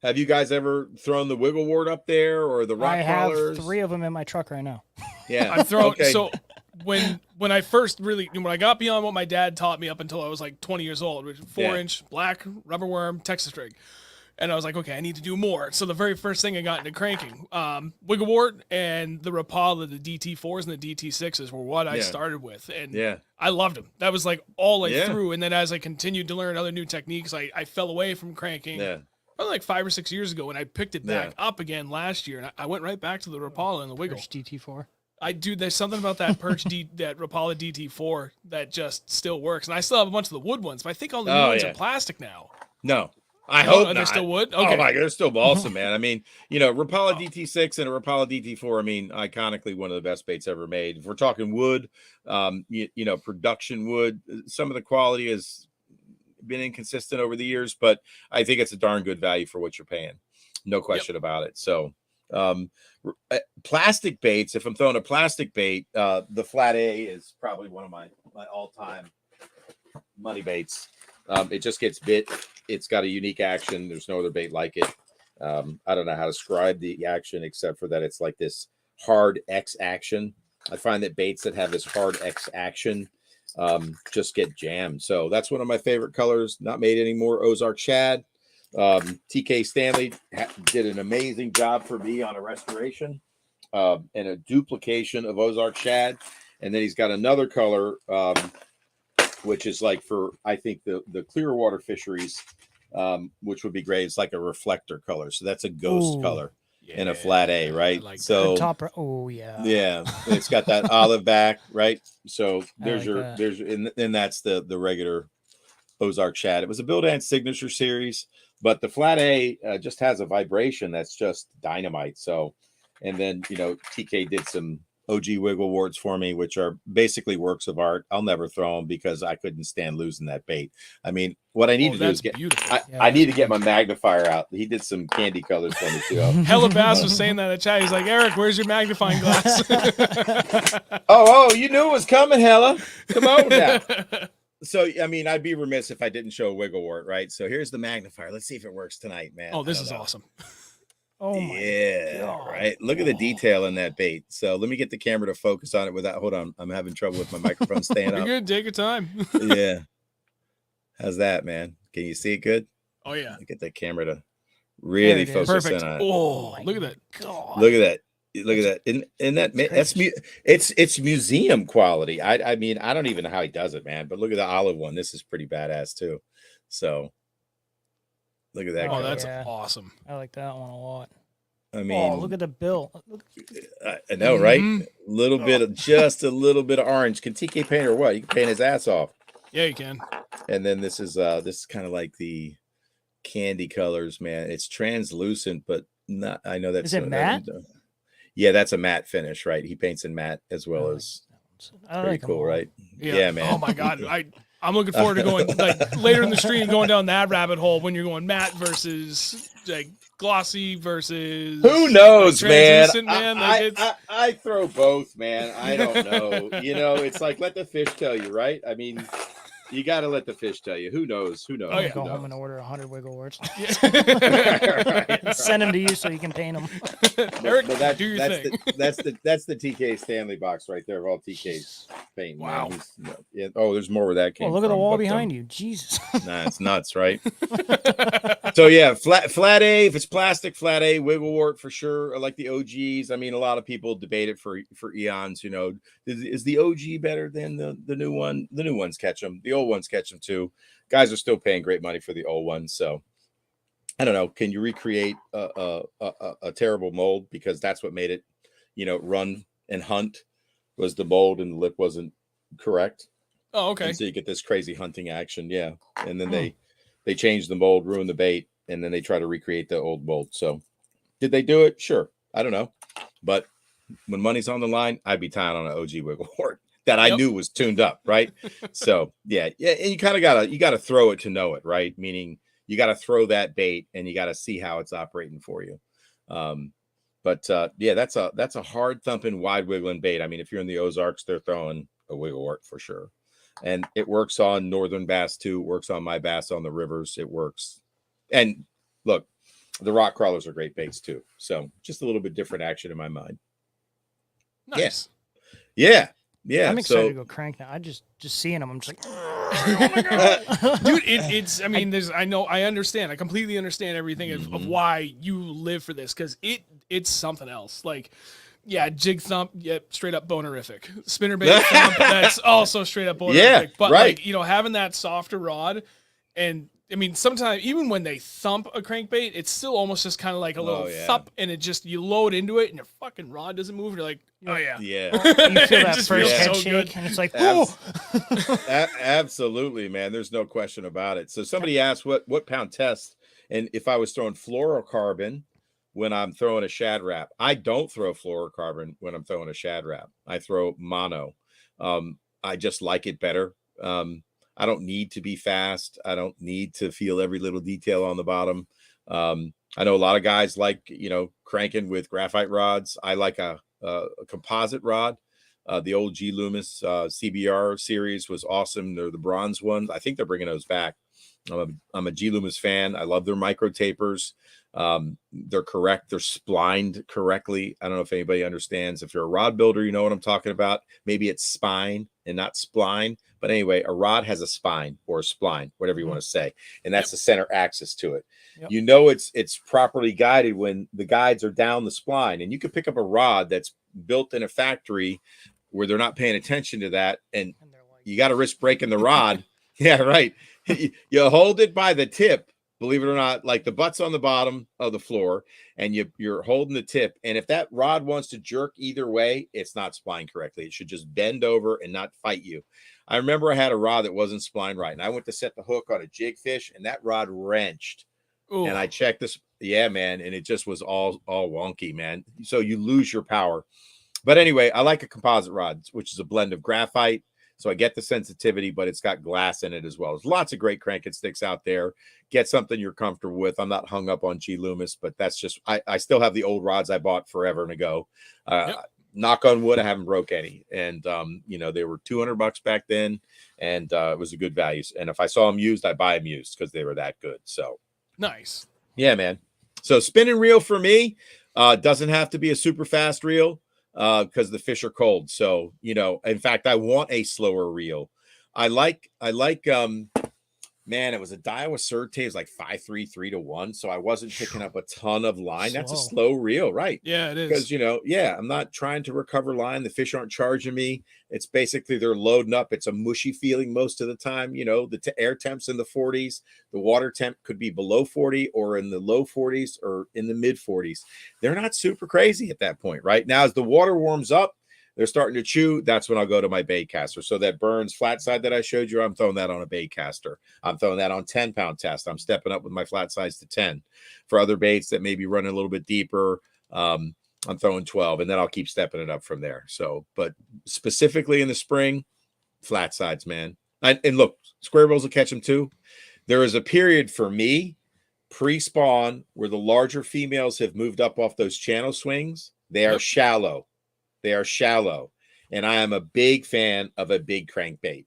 Have you guys ever thrown the wiggle wart up there or the rock crawlers? I have 3 of them in my truck right now. Yeah. I've thrown so when I first when I got beyond what my dad taught me up until I was like 20 years old, which 4-inch black rubber worm Texas rig. And I was like, okay, I need to do more. So the very first thing I got into cranking, wiggle wart and the Rapala, the DT4s and the DT6s were what I started with. And I loved them. That was like all I threw. And then as I continued to learn other new techniques, I fell away from cranking. Probably like 5 or 6 years ago, and I picked it back up again last year. And I went right back to the Rapala and the wiggle. Perch DT4. There's something about that perch that Rapala DT4 that just still works. And I still have a bunch of the wood ones, but I think all the new ones are plastic now. No. I hope not. They're still wood? Okay. Oh my God, they're still awesome, man. I mean, Rapala DT6 and a Rapala DT4, I mean, iconically one of the best baits ever made. If we're talking wood, production wood, some of the quality has been inconsistent over the years, but I think it's a darn good value for what you're paying. No question about it. So, plastic baits, if I'm throwing a plastic bait, the Flat A is probably one of my all-time money baits. It just gets bit. It's got a unique action. There's no other bait like it. I don't know how to describe the action except for that it's like this hard X action. I find that baits that have this hard X action just get jammed. So that's one of my favorite colors. Not made anymore. Ozark Shad. TK Stanley did an amazing job for me on a restoration and a duplication of Ozark Shad. And then he's got another color, which is like for, I think, the clear water fisheries, which would be great. It's like a reflector color. So that's a ghost color in a Flat A, right? Like so yeah, it's got that olive back, right? So there's and that's the regular Ozark Shad. It was a Bill Dance signature series, but the Flat A just has a vibration that's just dynamite. So, and then TK did some OG wiggle warts for me, which are basically works of art. I'll never throw them because I couldn't stand losing that bait. I mean, what I need to do is I need to get my magnifier out. He did some candy colors for me too. Hella Bass was saying that in the chat. He's like, Eric, where's your magnifying glass? oh, you knew it was coming, Hella. Come on now. So, I mean, I'd be remiss if I didn't show a wiggle wart, right? So here's the magnifier. Let's see if it works tonight, man. Oh, this is awesome. Oh my God. Right. Look at the detail in that bait. So let me get the camera to focus on it without. Hold on, I'm having trouble with my microphone staying You're up. good. Take your time. Yeah. How's that, man? Can you see it good? Oh yeah. Get the camera to really it is. focus Perfect. in on it. Oh, my look at that. God. Look at that. Look at that. And that that's it's museum quality. I mean, I don't even know how he does it, man. But look at the olive one. This is pretty badass too. So look at that. Oh, color. that's awesome. I like that one a lot. I mean, look at the bill. I know, right? A little bit of just a little bit of orange. Can TK paint or what? You can paint his ass off. Yeah, you can. And then this is kind of like the candy colors, man. It's translucent, but not. I know that's. Is it matte? Yeah, that's a matte finish, right? He paints in matte as well as. I Pretty like cool, right? Yeah, man. Oh my God, I'm looking forward to going like later in the stream, going down that rabbit hole when you're going matte versus like glossy versus. Who knows, like, man? I throw both, man. I don't know. It's like let the fish tell you, right? I mean, you got to let the fish tell you. Who knows? Who knows? Oh, yeah. Go home and order 100 wiggle words. right. Send them to you so you can paint them. Eric, but do your thing. That's the TK Stanley box right there of all TK's paint. Wow. There's more where that came from. Look at the wall behind you. Jesus. Nah, it's nuts, right? So yeah, flat A. If it's plastic, flat A, wiggle wart for sure. I like the OGs. I mean, a lot of people debate it for eons. Is the OG better than the new one? The new ones catch them. The old ones catch them too. Guys are still paying great money for the old ones. So I don't know. Can you recreate a terrible mold? Because that's what made it, run and hunt was the mold and the lip wasn't correct. Oh, okay. And so you get this crazy hunting action. Yeah. And then they change the mold, ruin the bait, and then they try to recreate the old mold. So did they do it? Sure. I don't know. But when money's on the line, I'd be tying on an OG wiggle wart that I knew was tuned up, right? So yeah, and you kind of gotta throw it to know it, right? Meaning you gotta throw that bait and you gotta see how it's operating for you. But that's a hard thumping, wide wiggling bait. I mean, if you're in the Ozarks, they're throwing a wiggle wart for sure. And it works on northern bass too. It works on my bass on the rivers. It works. And look, the rock crawlers are great baits too. So just a little bit different action in my mind. Nice. Yeah. I'm excited to go crank now. I just seeing them, I'm just like, oh my God. Dude, it's. I mean, I understand. I completely understand everything of why you live for this because it's something else. Like, yeah, jig thump, straight up bonerific. Spinnerbait thump, that's also straight up bonerific. Yeah, but right. like, having that softer rod, and I mean, sometimes even when they thump a crankbait, it's still almost just kind of like a little thump, and you load into it, and your fucking rod doesn't move. And you're like, oh yeah. You feel that first head shake, good. and it's like, oh. Absolutely, man. There's no question about it. So somebody asked what pound test, and if I was throwing fluorocarbon when I'm throwing a Shad Wrap. I don't throw fluorocarbon when I'm throwing a Shad Wrap. I throw mono. I just like it better. I don't need to be fast. I don't need to feel every little detail on the bottom. I know a lot of guys like, cranking with graphite rods. I like a composite rod. The old G Loomis CBR series was awesome. They're the bronze ones. I think they're bringing those back. I'm a G Loomis fan. I love their micro tapers. They're correct. They're splined correctly. I don't know if anybody understands. If you're a rod builder, you know what I'm talking about. Maybe it's spine and not spline. But anyway, a rod has a spine or a spline, whatever you want to say. And that's the center axis to it. Yep. It's properly guided when the guides are down the spline. And you can pick up a rod that's built in a factory where they're not paying attention to that. And you got to risk breaking the rod. Yeah, right. You hold it by the tip, believe it or not, like the butt's on the bottom of the floor, and you're holding the tip. And if that rod wants to jerk either way, it's not splined correctly. It should just bend over and not fight you. I remember I had a rod that wasn't splined right, and I went to set the hook on a jig fish, and that rod wrenched. Ooh. And I checked this. Yeah, man. And it just was all wonky, man. So you lose your power. But anyway, I like a composite rod, which is a blend of graphite. So I get the sensitivity, but it's got glass in it as well. There's lots of great cranking sticks out there. Get something you're comfortable with. I'm not hung up on G Loomis, but that's just, I still have the old rods I bought forever ago. Knock on wood, I haven't broke any. And, they were $200 back then, and it was a good value. And if I saw them used, I buy them used because they were that good. So nice. Yeah, man. So spinning reel for me doesn't have to be a super fast reel because the fish are cold. So, you know, in fact, I want a slower reel. I like man, it was a Daiwa Surte. It was like 5.3, 3-1. So I wasn't picking up a ton of line. That's a slow reel, right? Yeah, it is. Because, you know, yeah, I'm not trying to recover line. The fish aren't charging me. It's basically they're loading up. It's a mushy feeling most of the time. You know, the air temps in the 40s. The water temp could be below 40 or in the low 40s or in the mid 40s. They're not super crazy at that point, right? Now, as the water warms up, they're starting to chew. That's when I'll go to my bait caster. So that Burns flat side that I showed you, I'm throwing that on a bait caster. I'm throwing that on 10-pound test. I'm stepping up with my flat size to 10. For other baits that may be running a little bit deeper, I'm throwing 12, and then I'll keep stepping it up from there. So, but specifically in the spring, flat sides, man. And look, square bills will catch them too. There is a period for me pre-spawn where the larger females have moved up off those channel swings. They are shallow. They are shallow. And I am a big fan of a big crankbait.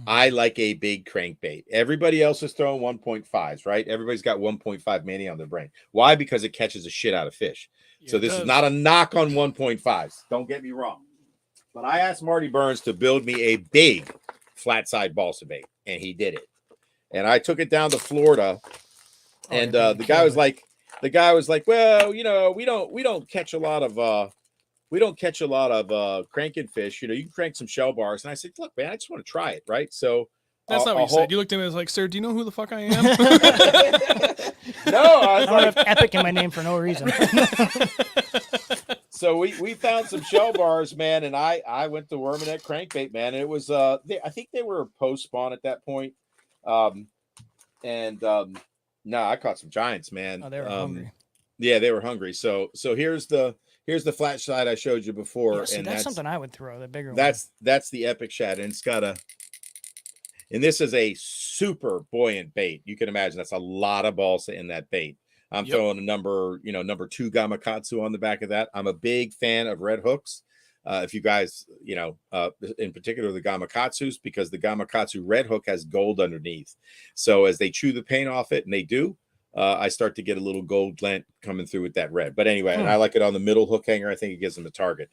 I like a big crankbait. Everybody else is throwing 1.5s, right? Everybody's got 1.5 mini on their brain. Why? Because it catches a shit out of fish. Yeah, so this is not a knock on 1.5s. Don't get me wrong. But I asked Marty Burns to build me a big flat side balsa bait, and he did it. And I took it down to Florida, and the guy was like, well, you know, we don't catch a lot of cranking fish. You know, you can crank some shell bars. And I said, look, man, I just want to try it, right? So that's not what you said. You looked at me and was like, sir, do you know who the fuck I am? No, I don't have Epic in my name for no reason. So we found some shell bars, man, and I went to worming that crankbait, man. And it was I think they were post spawn at that point. No, I caught some giants, man. Oh, they were hungry. Yeah, they were hungry. So here's the flat side I showed you before. Yeah, see, and that's something I would throw, the bigger one. That's the Epic Shad, and it's got and this is a super buoyant bait. You can imagine that's a lot of balsa in that bait. I'm throwing a number 2 Gamakatsu on the back of that. I'm a big fan of red hooks. If you guys, in particular the Gamakatsus, because the Gamakatsu red hook has gold underneath. So as they chew the paint off it, and they do, I start to get a little gold glint coming through with that red. But anyway, and I like it on the middle hook hanger. I think it gives them a target.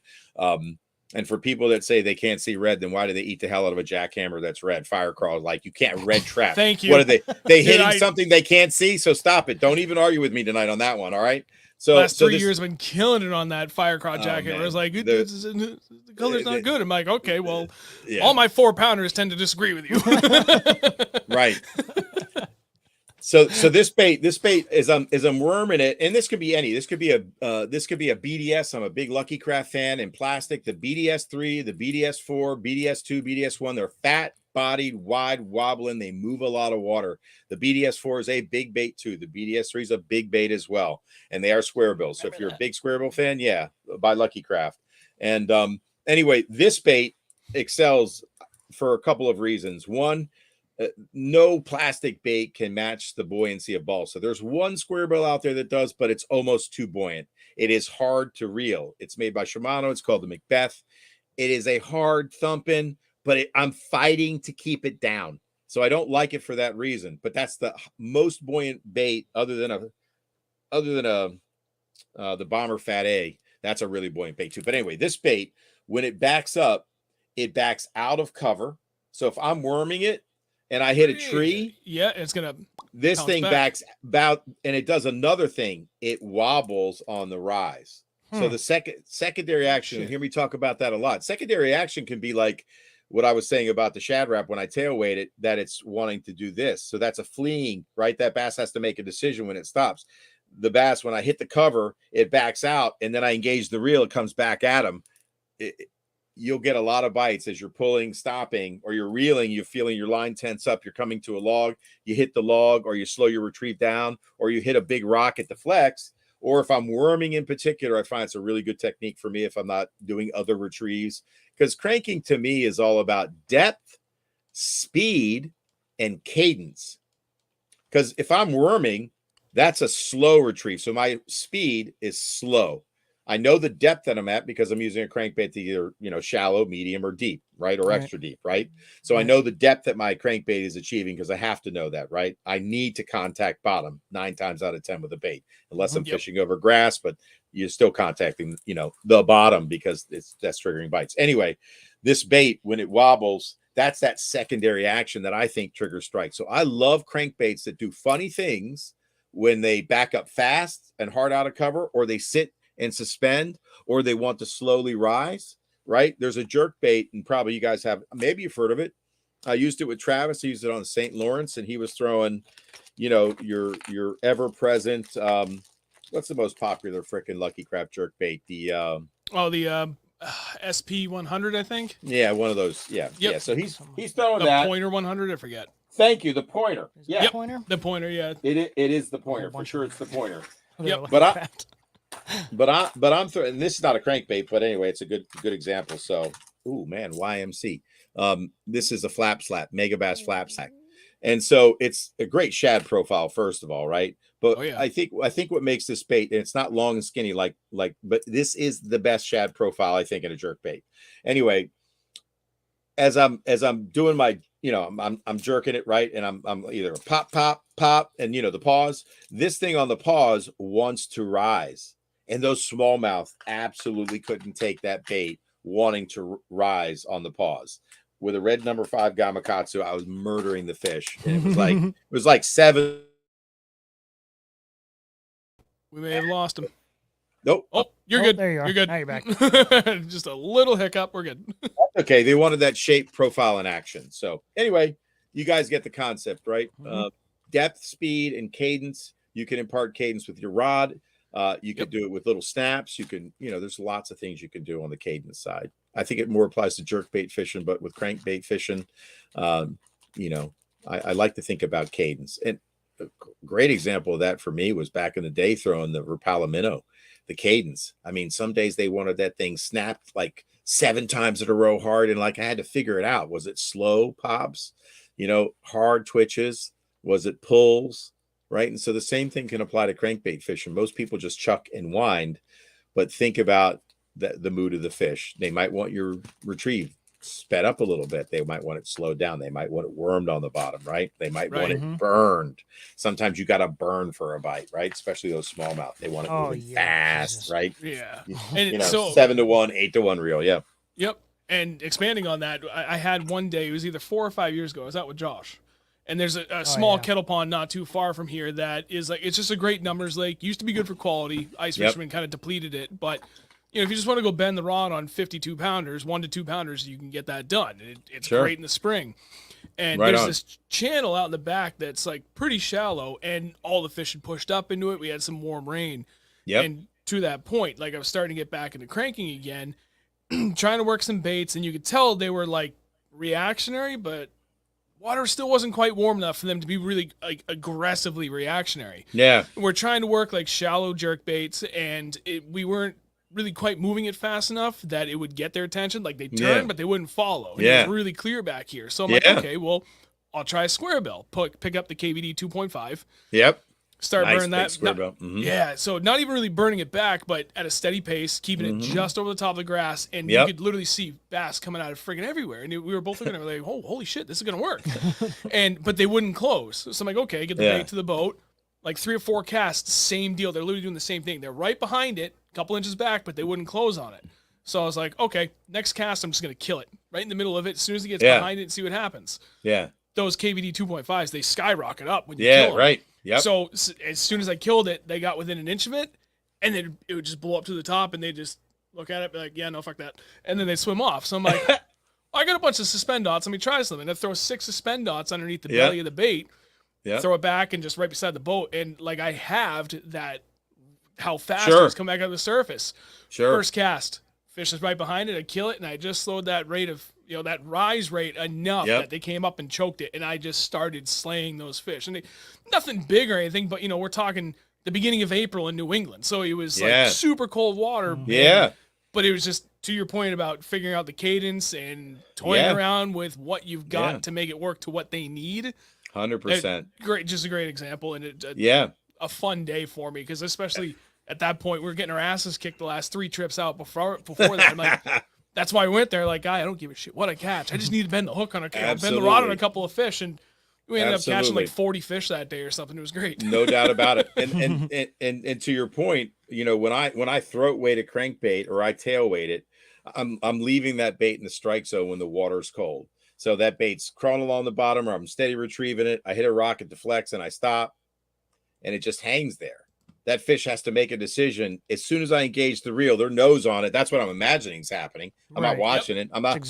And for people that say they can't see red, then why do they eat the hell out of a jackhammer that's red? Fire crawl, like you can't red trap. Thank you. What are they? They hitting something they can't see? So stop it. Don't even argue with me tonight on that one. All right. So last 3 years I've been killing it on that fire crawl jackhammer. I was like, the color's not good. I'm like, okay, well, all my 4-pounders tend to disagree with you. Right. So this bait is I'm worming it, and this could be any. This could be a BDS. I'm a big Lucky Craft fan in plastic. The BDS 3, the BDS 4, BDS 2, BDS 1. They're fat bodied, wide, wobbling. They move a lot of water. The BDS 4 is a big bait too. The BDS 3 is a big bait as well, and they are square bills. So if you're a big square bill fan, yeah, buy Lucky Craft. And anyway, this bait excels for a couple of reasons. One, no plastic bait can match the buoyancy of balsa. There's one square bill out there that does, but it's almost too buoyant. It is hard to reel. It's made by Shimano. It's called the Macbeth. It is a hard thumping, but I'm fighting to keep it down. So I don't like it for that reason. But that's the most buoyant bait other than the Bomber Fat A. That's a really buoyant bait too. But anyway, this bait, when it backs up, it backs out of cover. So if I'm worming it, and I hit a tree, it's gonna. This thing backs about, and it does another thing. It wobbles on the rise. So the secondary action. And hear me talk about that a lot. Secondary action can be like what I was saying about the Shad Wrap when I tail weight it. That it's wanting to do this. So that's a fleeing, right? That bass has to make a decision when it stops. The bass, when I hit the cover, it backs out, and then I engage the reel. It comes back at him. You'll get a lot of bites as you're pulling, stopping, or you're reeling. You're feeling your line tense up. You're coming to a log. You hit the log, or you slow your retrieve down, or you hit a big rock at the flex. Or if I'm worming in particular, I find it's a really good technique for me if I'm not doing other retrieves. Because cranking to me is all about depth, speed, and cadence. Because if I'm worming, that's a slow retrieve. So my speed is slow. I know the depth that I'm at because I'm using a crankbait to either, shallow, medium, or deep, right? Or Right. extra deep, right? So I know the depth that my crankbait is achieving because I have to know that, right? I need to contact bottom 9 times out of 10 with a bait, unless I'm fishing over grass, but you're still contacting, the bottom because that's triggering bites. Anyway, this bait, when it wobbles, that's that secondary action that I think triggers strikes. So I love crankbaits that do funny things when they back up fast and hard out of cover, or they sit and suspend, or they want to slowly rise, right? There's a jerk bait, and probably you guys have, maybe you've heard of it. I used it with Travis. I used it on St. Lawrence, and he was throwing, your ever-present, what's the most popular freaking Lucky Crap jerk bait? The SP 100, I think. Yeah, one of those. Yeah. Yep. Yeah. So he's throwing the that pointer 100. I forget. Thank you. The pointer. Yeah. Yep. Pointer? The pointer. Yeah. It is the pointer for sure. It's the pointer. Yep. But I'm throwing. And this is not a crankbait, but anyway, it's a good example. So, ooh man, YMC. This is a flap slap, Mega Bass flap slack, and so it's a great shad profile. First of all, right? But I think what makes this bait, and it's not long and skinny but this is the best shad profile I think in a jerk bait. Anyway, as I'm doing my, I'm jerking it, right, and I'm either pop, and the pause. This thing on the pause wants to rise, and those smallmouth absolutely couldn't take that bait wanting to rise on the pause. With a red number 5 Gamakatsu, I was murdering the fish, and it was like 7. We may have lost him. Nope. Oh, you're good. There you are. You're good. Now you're back. Just a little hiccup. We're good. Okay, they wanted that shape, profile, and action. So anyway, you guys get the concept, right? Depth, speed, and cadence. You can impart cadence with your rod. You can do it with little snaps. You can, there's lots of things you can do on the cadence side. I think it more applies to jerkbait fishing, but with crankbait fishing, I like to think about cadence. And a great example of that for me was back in the day throwing the Rapala minnow, the cadence. I mean, some days they wanted that thing snapped like 7 times in a row hard, and I had to figure it out. Was it slow pops, hard twitches? Was it pulls, right? And so the same thing can apply to crankbait fishing. Most people just chuck and wind, but think about the mood of the fish. They might want your retrieve sped up a little bit. They might want it slowed down. They might want it wormed on the bottom, right? They might want it burned. Sometimes you got to burn for a bite, right? Especially those smallmouth. They want it moving fast, right? Yeah. And so 7-to-1, 8-to-1 reel. Yeah. Yep. And expanding on that, I had one day, it was either 4 or 5 years ago. I was out with Josh. And there's a small kettle pond not too far from here that is it's just a great numbers lake. Used to be good for quality. Ice fishermen kind of depleted it. But, if you just want to go bend the rod on 52 pounders, 1 to 2 pounders, you can get that done. It's great in the spring. And there's this channel out in the back that's pretty shallow, and all the fish had pushed up into it. We had some warm rain. Yep. And to that point, I was starting to get back into cranking again, trying to work some baits, and you could tell they were reactionary, but water still wasn't quite warm enough for them to be really aggressively reactionary. Yeah. We're trying to work shallow jerk baits, and we weren't really quite moving it fast enough that it would get their attention. They'd turn, but they wouldn't follow. And it was really clear back here. So I'm okay, well, I'll try a square bill. Pick up the KVD 2.5. Yep. Start burning that. Square bill. Yeah, so not even really burning it back, but at a steady pace, keeping it just over the top of the grass, and you could literally see bass coming out of friggin' everywhere. And we were both looking at it oh, holy shit, this is gonna work. But they wouldn't close. So I'm okay, get the bait to the boat. 3 or 4 casts, same deal. They're literally doing the same thing. They're right behind it, a couple inches back, but they wouldn't close on it. So I was okay, next cast, I'm just going to kill it right in the middle of it. As soon as it gets behind it and see what happens. Yeah. Those KVD 2.5s, they skyrocket up when you kill them. Yeah, right. Yep. So as soon as I killed it, they got within an inch of it, and then it would just blow up to the top, and they just look at it, be yeah, no, fuck that. And then they swim off. So I'm I got a bunch of suspend dots. Let me try something. I throw 6 suspend dots underneath the belly of the bait. Yeah. Throw it back and just right beside the boat, and I halved that how fast it was coming back out of the surface. First cast, fish is right behind it. I kill it, and I just slowed that rate of that rise rate enough that they came up and choked it, and I just started slaying those fish. And nothing big or anything, but we're talking the beginning of April in New England, so it was super cold water. Yeah, but it was just to your point about figuring out the cadence and toying around with what you've got to make it work to what they need. 100%. Great, just a great example, and a fun day for me because especially at that point, we were getting our asses kicked the last 3 trips out before that. I'm like, that's why I went there. Like, I don't give a shit what I catch. I just need to bend the hook on bend the rod on a couple of fish, and we ended up catching like 40 fish that day or something. It was great. No doubt about it. And to your point, you know, when I throat weight a crankbait or I tail weight it, I'm leaving that bait in the strike zone when the water's cold. So that bait's crawling along the bottom, or I'm steady retrieving it. I hit a rock, it deflects, and I stop, and it just hangs there. That fish has to make a decision as soon as I engage the reel. Their nose on it. That's what I'm imagining is happening. I'm not watching it. I'm not a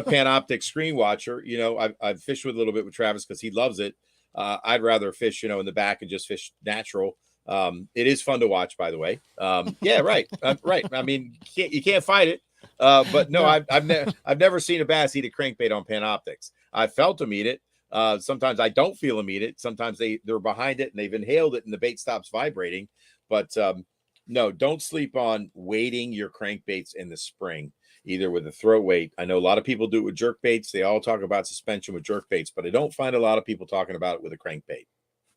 panoptic screen watcher. You know, I've fished with a little bit with Travis because he loves it. I'd rather fish, you know, in the back and just fish natural. It is fun to watch, by the way. Yeah, right, right. I mean, you can't fight it. But no, I've never seen a bass eat a crankbait on panoptics. I've felt them eat it. Sometimes I don't feel them eat it. Sometimes they're behind it and they've inhaled it and the bait stops vibrating. But no, don't sleep on weighting your crankbaits in the spring, either with a throat weight. I know a lot of people do it with jerk baits. They all talk about suspension with jerk baits, but I don't find a lot of people talking about it with a crankbait.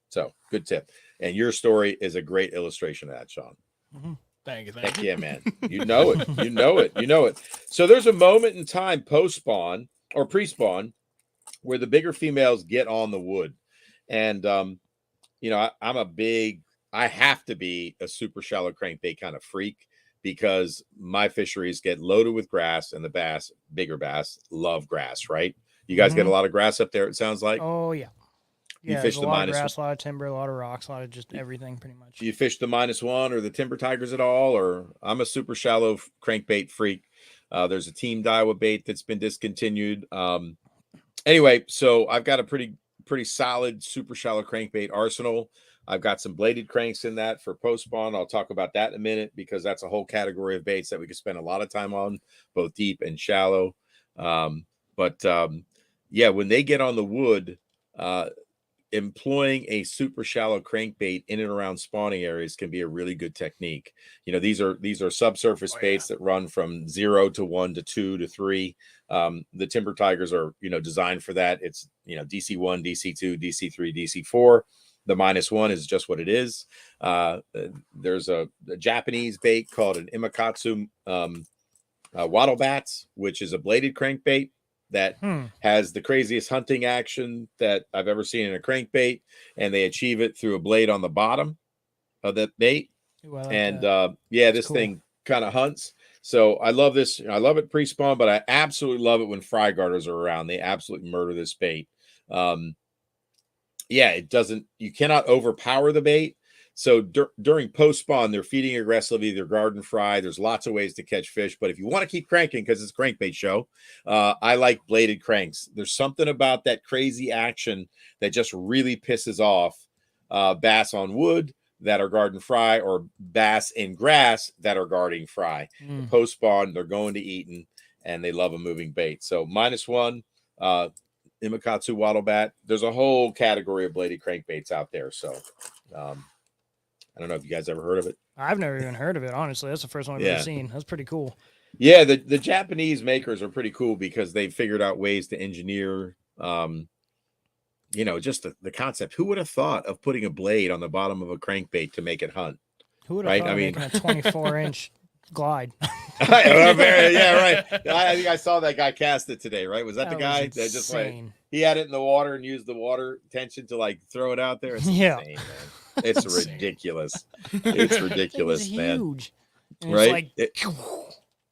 So good tip. And your story is a great illustration of that, Sean. Mm-hmm. Thank you. Heck yeah, man. You know it. You know it. You know it. So there's a moment in time post-spawn or pre-spawn where the bigger females get on the wood. And, you know, I have to be a super shallow crankbait kind of freak because my fisheries get loaded with grass and the bigger bass love grass, right? You guys get a lot of grass up there, it sounds like? Oh, yeah. You fish the a lot of grass, a lot of timber, a lot of rocks, a lot of just everything pretty much. You fish the -1 or the timber tigers at all? Or I'm a super shallow crankbait freak. There's a Team Daiwa bait that's been discontinued. Anyway, so I've got a pretty solid super shallow crankbait arsenal. I've got some bladed cranks in that for post spawn. I'll talk about that in a minute because that's a whole category of baits that we could spend a lot of time on, both deep and shallow. Yeah, when they get on the wood, employing a super shallow crankbait in and around spawning areas can be a really good technique. You know, these are subsurface baits that run from 0 to 1 to 2 to 3. The timber tigers are, you know, designed for that. It's, you know, DC1, DC2, DC3, DC4. The -1 is just what it is. There's a Japanese bait called an Imakatsu wattle bats, which is a bladed crankbait that has the craziest hunting action that I've ever seen in a crankbait, and they achieve it through a blade on the bottom of the bait. Ooh, I like that. Yeah, this thing kind of hunts. So I love this. I love it pre-spawn, but I absolutely love it when fry garters are around. They absolutely murder this bait. Yeah, you cannot overpower the bait. So during post-spawn, they're feeding aggressively. They're garden fry. There's lots of ways to catch fish. But if you want to keep cranking, because it's a crankbait show, I like bladed cranks. There's something about that crazy action that just really pisses off bass on wood that are garden fry or bass in grass that are guarding fry. Post-spawn, they're going to eating, and they love a moving bait. So -1, Imakatsu wattle bat. There's a whole category of bladed crankbaits out there. So I don't know if you guys ever heard of it. I've never even heard of it, honestly. That's the first one I've ever seen. That's pretty cool. Yeah, the Japanese makers are pretty cool because they've figured out ways to engineer, you know, just the concept. Who would have thought of putting a blade on the bottom of a crankbait to make it hunt? Who would have thought of making a 24-inch glide? Yeah, right. I think I saw that guy cast it today, right? Was that the guy that just like he had it in the water and used the water tension to like throw it out there? It's insane, man. It's ridiculous. It's ridiculous, man. Huge. Right?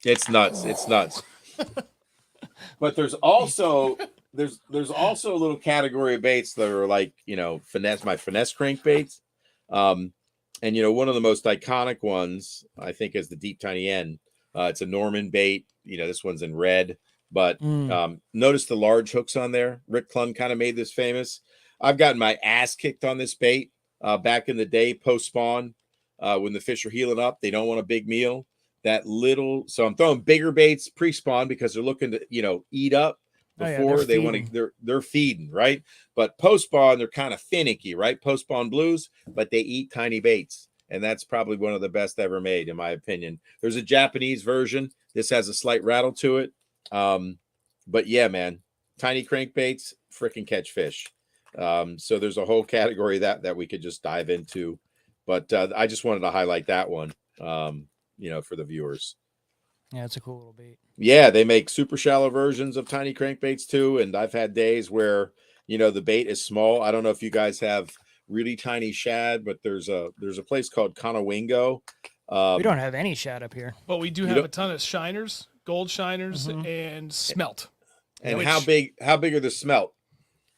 It's nuts. It's nuts. But there's also a little category of baits that are like, you know, finesse crankbaits. And you know, one of the most iconic ones, I think, is the deep tiny end. It's a Norman bait. You know, this one's in red. But notice the large hooks on there. Rick Clunn kind of made this famous. I've gotten my ass kicked on this bait back in the day, post-spawn, when the fish are healing up. They don't want a big meal. So I'm throwing bigger baits pre-spawn because they're looking to, you know, eat up before they want to. They're feeding, right? But post-spawn, they're kind of finicky, right? Post-spawn blues, but they eat tiny baits. And that's probably one of the best ever made, in my opinion. There's a Japanese version. This has a slight rattle to it. But yeah, man, tiny crankbaits freaking catch fish. So there's a whole category that we could just dive into. But I just wanted to highlight that one, you know, for the viewers. Yeah, it's a cool little bait. Yeah, they make super shallow versions of tiny crankbaits too. And I've had days where, you know, the bait is small. I don't know if you guys have really tiny shad, but there's a place called Conowingo. We don't have any shad up here. But we do have a ton of shiners, gold shiners, and smelt. And how big are the smelt?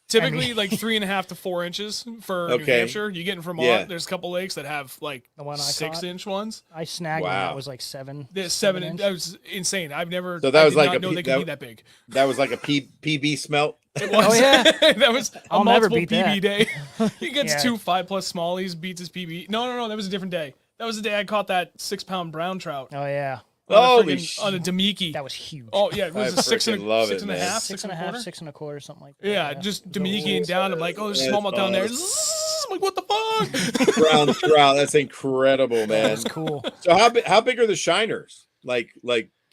Typically, like 3.5 to 4 inches for New Hampshire. You get in Vermont. There's a couple lakes that have like the one 6-inch ones. I snagged one that was like 7. There's 7 inch. That was insane. I've never. So that was like not know they could be that big. That was like a PB smelt. It was. Oh yeah, that was I'll a never multiple beat PB that. day. He gets 2 5+ smallies, beats his PB. No. That was a different day. That was the day I caught that 6-pound brown trout. Oh yeah. Holy on a Demiki. That was huge. Oh yeah, it was a 6 and a, 6 and a man. half, 6 and a half, 6 and a quarter, something like that. Yeah, just Demiki and down. I'm like, oh, there's a smallmouth down there. I'm like, what the fuck? Brown trout. That's incredible, man. That's cool. So how big are the shiners? Like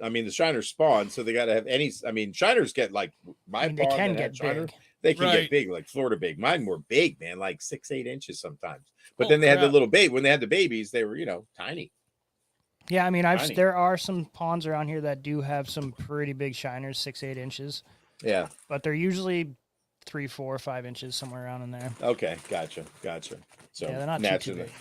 I mean, the shiners spawn, so they got to have any. I mean, shiners get like my they pond can that get had shiner, big. They can Right. get big, like Florida big. Mine were big, man, like 6-8 inches sometimes. But Oh, then they had the crap. little baby. When they had the babies, they were, you know, tiny. Yeah, I mean, Tiny. there are some ponds around here that do have some pretty big shiners, 6-8 inches, Yeah. but they're usually 3, 4, 5 inches, somewhere around in there. Okay. Gotcha. So Yeah, they're not too naturally. big.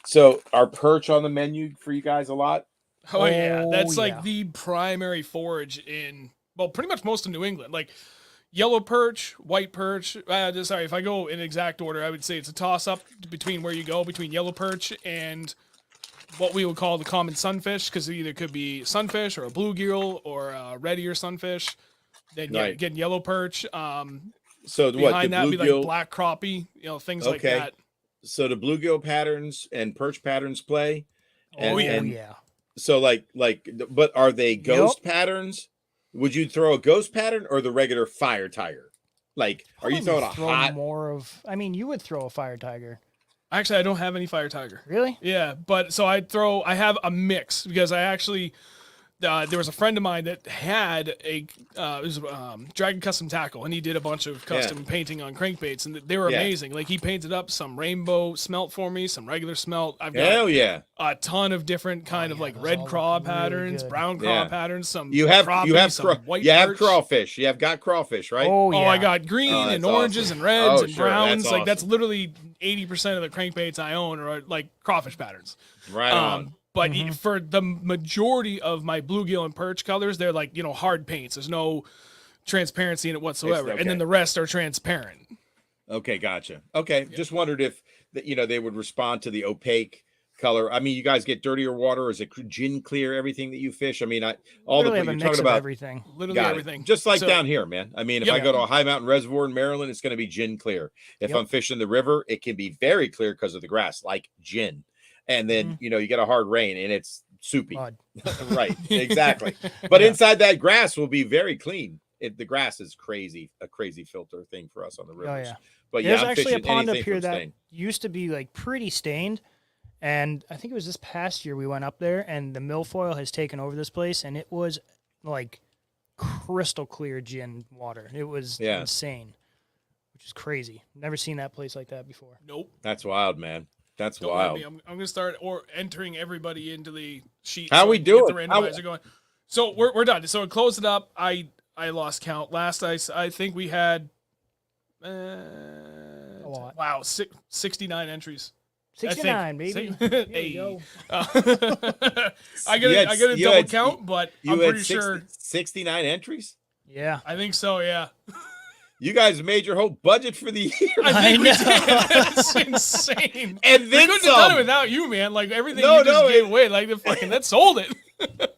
So are perch on the menu for you guys a lot? Oh yeah, that's Oh, like yeah. the primary forage in pretty much most of New England. Like yellow perch, white perch. Sorry, if I go in exact order, I would say it's a toss up between where you go between yellow perch and what we would call the common sunfish, because it either could be sunfish or a bluegill or a red ear sunfish. Then Right. getting yellow perch. So what? The Behind that would be like bluegill. black crappie, things like Okay. that. So the bluegill patterns and perch patterns play. Oh, yeah. Yeah. So but are they ghost patterns? Would you throw a ghost pattern or the regular fire tiger? Like, are you throwing a hot? more of? I mean, you would throw a fire tiger. Actually, I don't have any fire tiger. Really? Yeah, but so I have a mix because I actually, there was a friend of mine that had it was Dragon Custom Tackle, and he did a bunch of custom painting on crankbaits, and they were amazing. Like he painted up some rainbow smelt for me, some regular smelt. I've got Hell yeah! a ton of different kind of like red all craw look really patterns, good. brown craw Yeah. patterns, some You have crappie, some white perch. crawfish. You have got crawfish, right? Oh yeah. Oh, I got green Oh, and that's oranges awesome. and reds Oh, and sure, browns. that's Like that's awesome. literally 80% of the crankbaits I own are like crawfish patterns. Right on. But for the majority of my bluegill and perch colors, they're like, hard paints. There's no transparency in it whatsoever. Okay. And then the rest are transparent. Okay, gotcha. Okay, just wondered if they would respond to the opaque color. I mean, you guys get dirtier water, or is it gin clear everything that you fish? I mean, all Literally the have a you're mix talking of about everything. Literally got everything. it. Just like So- down here, man. I mean, if Yep. I go to a high mountain reservoir in Maryland, it's going to be gin clear. If Yep. I'm fishing the river, it can be very clear because of the grass, like gin. And then you get a hard rain and it's soupy. Mud. Right, exactly. But inside that grass will be very clean. The grass is a crazy filter thing for us on the rivers. Oh yeah. But There's I'm actually a fishing pond up anything here from that stain. used to be like pretty stained, and I think it was this past year we went up there, and the milfoil has taken over this place, and it was like crystal clear gin water. It was insane, which is crazy. Never seen that place like that before. Nope. That's wild, man. That's Don't wild. let me. I'm going to start entering everybody into the sheet. How so we I can get doing? The randomizer going. So we're done. So it closed it up. I lost count. Last I think we had A lot. Wow, 69 entries. 69, baby. Hey. There you go. I You had- got to you double had- count, but You I'm had pretty sure. 69 entries. Yeah. I think so. Yeah. You guys made your whole budget for the year. I think we know. did. That's insane. And We then couldn't have done it some. without you, man. Like everything No, you just no, gave away, like the fucking that sold it.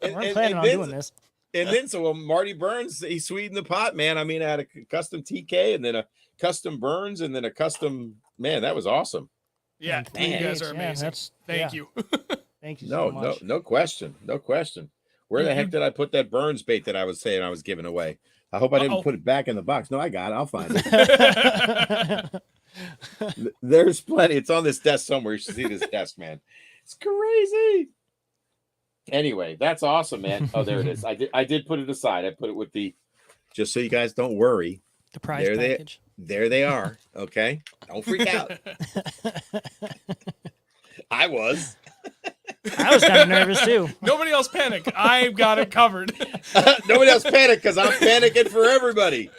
We weren't planning on doing this. And then so Marty Burns, he sweetened the pot, man. I mean, I had a custom TK and then a custom Burns and then a custom, man, that was awesome. Yeah, Man, you guys are yeah, amazing. Thank you. Thank you No, so much. no question. No question. Where the heck did I put that Burns bait that I was saying I was giving away? I hope I didn't put it back in the box. No, I got it. I'll find it. There's plenty. It's on this desk somewhere. You should see this desk, man. It's crazy. Anyway, that's awesome, man. Oh, there it is. I did put it aside. I put it with the, just so you guys don't worry. The prize package. There they are. Okay. Don't freak out. I was kind of nervous too. Nobody else panic. I've got it covered. Nobody else panic because I'm panicking for everybody.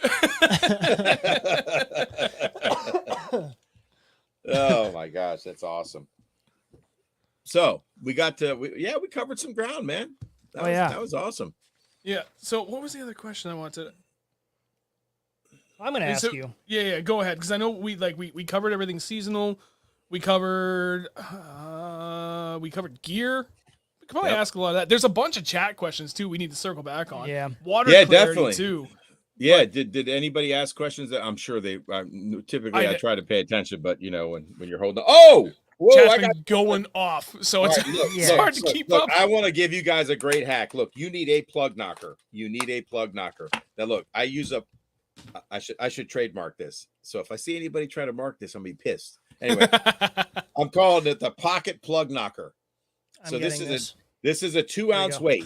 Oh my gosh, that's awesome. So we covered some ground, man. That was awesome. Yeah. So what was the other question I wanted? I'm gonna ask you. Yeah, go ahead, because I know we covered everything seasonal. We covered gear. We could probably ask a lot of that. There's a bunch of chat questions too. We need to circle back on. Yeah. Water clarity definitely too. Yeah. Did anybody ask questions? That I'm sure they typically I try to pay attention, but you know when you're holding. Oh, whoa! Chat's I been got going off, so it's, right, look, it's hard to keep up. I want to give you guys a great hack. Look, you need a plug knocker. Now look, I use I should trademark this. So if I see anybody try to mark this, I'm gonna be pissed. Anyway, I'm calling it the pocket plug knocker. So this is a 2 ounce weight.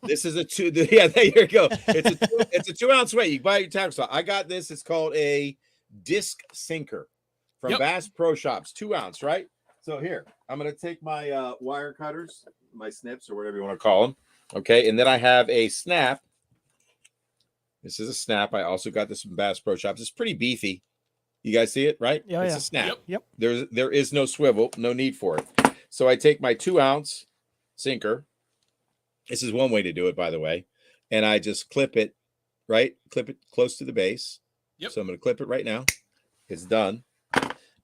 This is a there you go. It's a 2 ounce weight. You buy your tackle store. I got this. It's called a disc sinker from Bass Pro Shops. 2 ounce, right? So here, I'm gonna take my wire cutters, my snips, or whatever you want to call them. Okay, and then I have a snap. This is a snap. I also got this from Bass Pro Shops. It's pretty beefy. You guys see it, right? Yeah, it's a snap. Yep. There is no swivel, no need for it. So I take my 2 ounce sinker. This is one way to do it, by the way. And I just clip it, right? Clip it close to the base. Yep. So I'm going to clip it right now. It's done.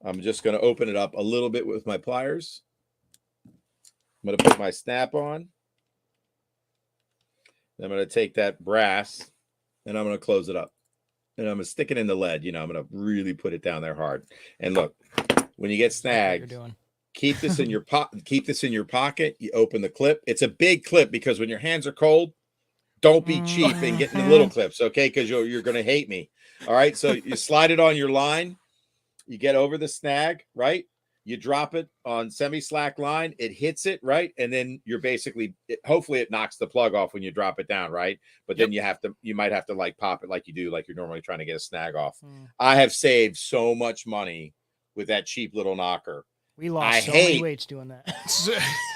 I'm just going to open it up a little bit with my pliers. I'm going to put my snap on. I'm going to take that brass and I'm going to close it up. And I'm going to stick it in the lead. You know, I'm going to really put it down there hard. And look, when you get snagged, keep this in your pocket. You open the clip. It's a big clip because when your hands are cold, don't be cheap and get in the little clips, okay? Because you're going to hate me. All right. So you slide it on your line. You get over the snag, right? You drop it on semi-slack line. It hits it, right? And then you're basically, hopefully it knocks the plug off when you drop it down, right? But then you might have to like pop it like you do, like you're normally trying to get a snag off. I have saved so much money with that cheap little knocker. We lost so many weights doing that.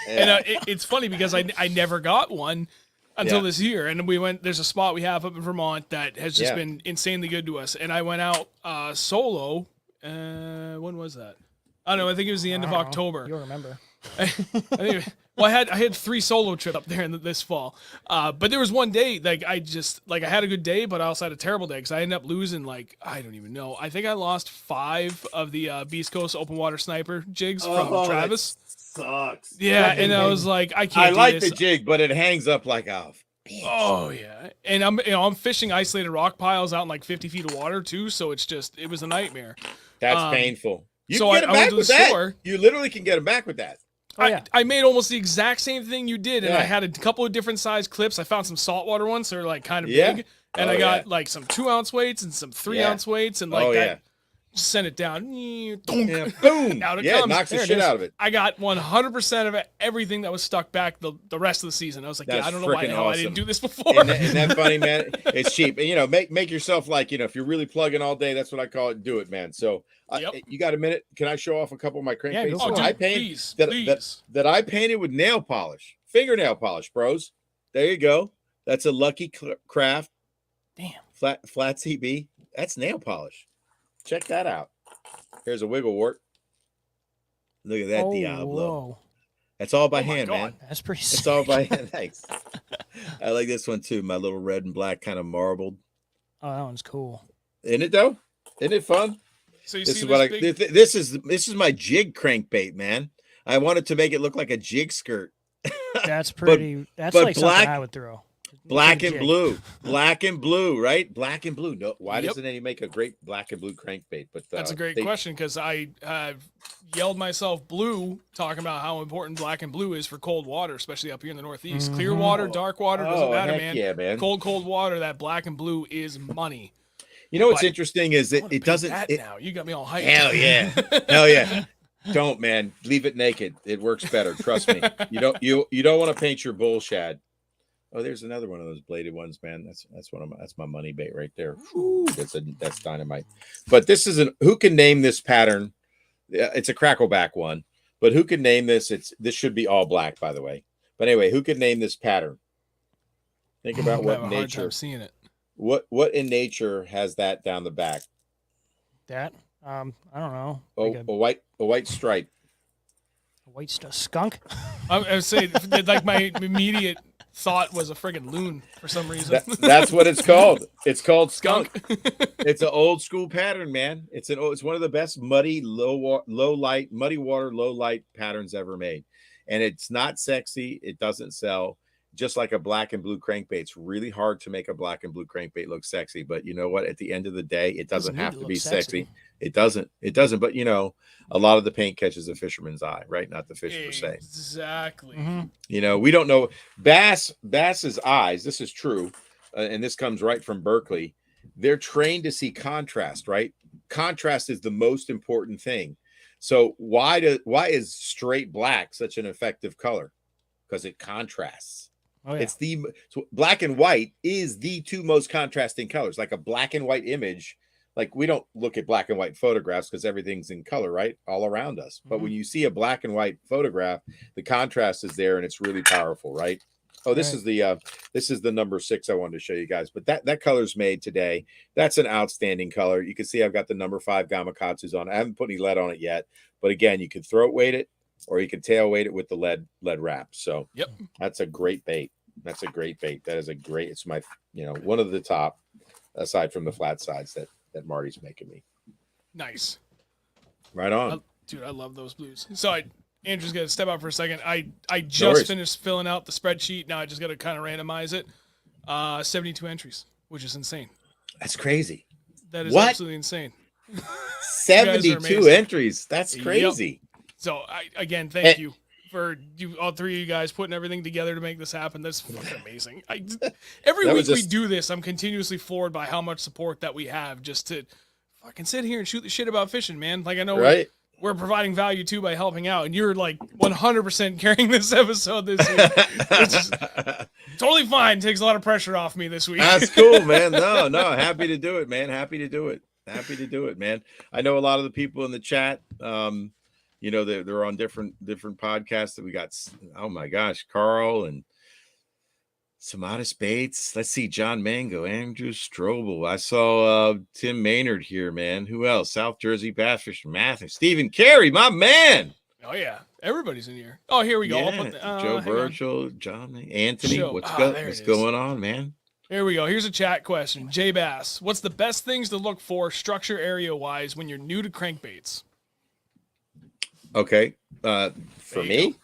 And it's funny because I never got one until this year. And there's a spot we have up in Vermont that has just been insanely good to us. And I went out solo. When was that? I don't know. I think it was the end of October. You'll remember. I had 3 solo trips up there this fall. But there was one day I had a good day, but I also had a terrible day because I ended up losing I don't even know. I think I lost 5 of the Beast Coast open water sniper jigs from Travis. Sucks. Yeah, and I was like, I can't. I like the jig, but it hangs up like a bitch. Oh yeah, and I'm fishing isolated rock piles out in 50 feet of water too, so it was a nightmare. That's painful. I went to the store. You literally can get them back with that. I made almost the exact same thing you did, and I had a couple of different size clips. I found some saltwater ones, so they're kind of big, and I got some 2 ounce weights and some 3 ounce weights, and just send it down. Boom! Out it comes. It knocks the shit out of it. I got 100% of everything that was stuck back the rest of the season. I was like, I don't know why I didn't do this before. Isn't that funny, man? It's cheap, and make yourself if you're really plugging all day, that's what I call it. Do it, man. So. You got a minute? Can I show off a couple of my crankbaits that I painted with nail polish, fingernail polish, bros? There you go. That's a Lucky Craft. Damn. Flat CB. That's nail polish. Check that out. Here's a wiggle wart. Look at that Diablo. Whoa. That's all by hand, man. That's pretty sick. It's all by hand. Thanks. I like this one too. My little red and black kind of marbled. Oh, that one's cool. Isn't it though? Isn't it fun? So this is my jig crankbait, man. I wanted to make it look like a jig skirt. That's pretty. That's something I would throw. Black and blue, right? Black and blue. No, why doesn't any make a great black and blue crankbait? But that's a great question because I yelled myself blue talking about how important black and blue is for cold water, especially up here in the Northeast. Clear water, dark water doesn't matter, man. Yeah, man. Cold water. That black and blue is money. You know what's interesting is it doesn't. Now you got me all hyped. Hell yeah, hell yeah! Don't, man, leave it naked. It works better. Trust me. You don't want to paint your bull, Shad. Oh, there's another one of those bladed ones, man. That's my money bait right there. Ooh. That's dynamite. But this is who can name this pattern? It's a crackleback one, but who can name this? This should be all black, by the way. But anyway, who can name this pattern? Think about what I have a hard nature. time seeing it. What in nature has that down the back? That I don't know. Oh, Like a white stripe. a white skunk. I would say like my immediate thought was a friggin' loon for some reason. That's what it's called. It's called skunk. Skunk. It's an old school pattern, man. It's one of the best muddy, low light, muddy water, low light patterns ever made. And it's not sexy. It doesn't sell. Just like a black and blue crankbait. It's really hard to make a black and blue crankbait look sexy. But you know what? At the end of the day, it doesn't have to be sexy. It doesn't. But you know, a lot of the paint catches the fisherman's eye, right? Not the fish per se. Exactly. Mm-hmm. You know, we don't know. Bass's eyes, this is true. And this comes right from Berkeley. They're trained to see contrast, right? Contrast is the most important thing. So why is straight black such an effective color? Because it contrasts. Oh, yeah. So black and white is the two most contrasting colors. Like a black and white image, like we don't look at black and white photographs because everything's in color, right? All around us. But when you see a black and white photograph, the contrast is there and it's really powerful, right? Oh, this is the number 6 I wanted to show you guys. But that color's made today. That's an outstanding color. You can see I've got the number 5 Gamakatsus on. I haven't put any lead on it yet. But again, you can throat weight it, or you can tail weight it with the lead wrap. So yep, that's a great bait. That's a great bait. That is a great. It's my, one of the top, aside from the flat sides that Marty's making me. Nice. Right on, dude. I love those blues. So Andrew's got to step out for a second. I just finished filling out the spreadsheet. Now I just got to kind of randomize it. 72 entries, which is insane. That's crazy. That is absolutely insane. 72 entries. That's crazy. Yep. So again, thank you for all 3 of you guys putting everything together to make this happen. That's fucking amazing. Every week we do this, I'm continuously floored by how much support that we have just to fucking sit here and shoot the shit about fishing, man. Like I know we're providing value too by helping out, and you're like 100% carrying this episode this week. It's totally fine. Takes a lot of pressure off me this week. That's cool, man. No, happy to do it, man. Happy to do it, man. I know a lot of the people in the chat. They're on different podcasts that we got. Oh my gosh, Carl and some Modest Baits. Let's see, John Mango, Andrew Strobel. I saw Tim Maynard here, man. Who else? South Jersey Bass Fisher Matthew, Stephen Carey, my man. Oh yeah, everybody's in here. Oh, here we go. Yeah. Joe Virgil, John, Anthony. What's going on, man? Here we go. Here's a chat question. Jay Bass, what's the best things to look for structure area wise when you're new to crankbaits? Okay. For me,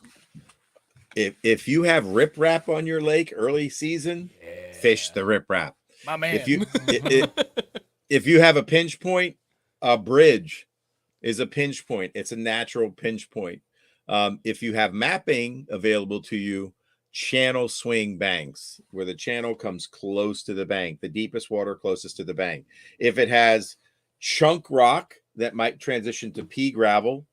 if you have riprap on your lake early season, fish the riprap. My man. If you have a pinch point, a bridge is a pinch point. It's a natural pinch point. If you have mapping available to you, channel swing banks where the channel comes close to the bank, the deepest water closest to the bank. If it has chunk rock that might transition to pea gravel,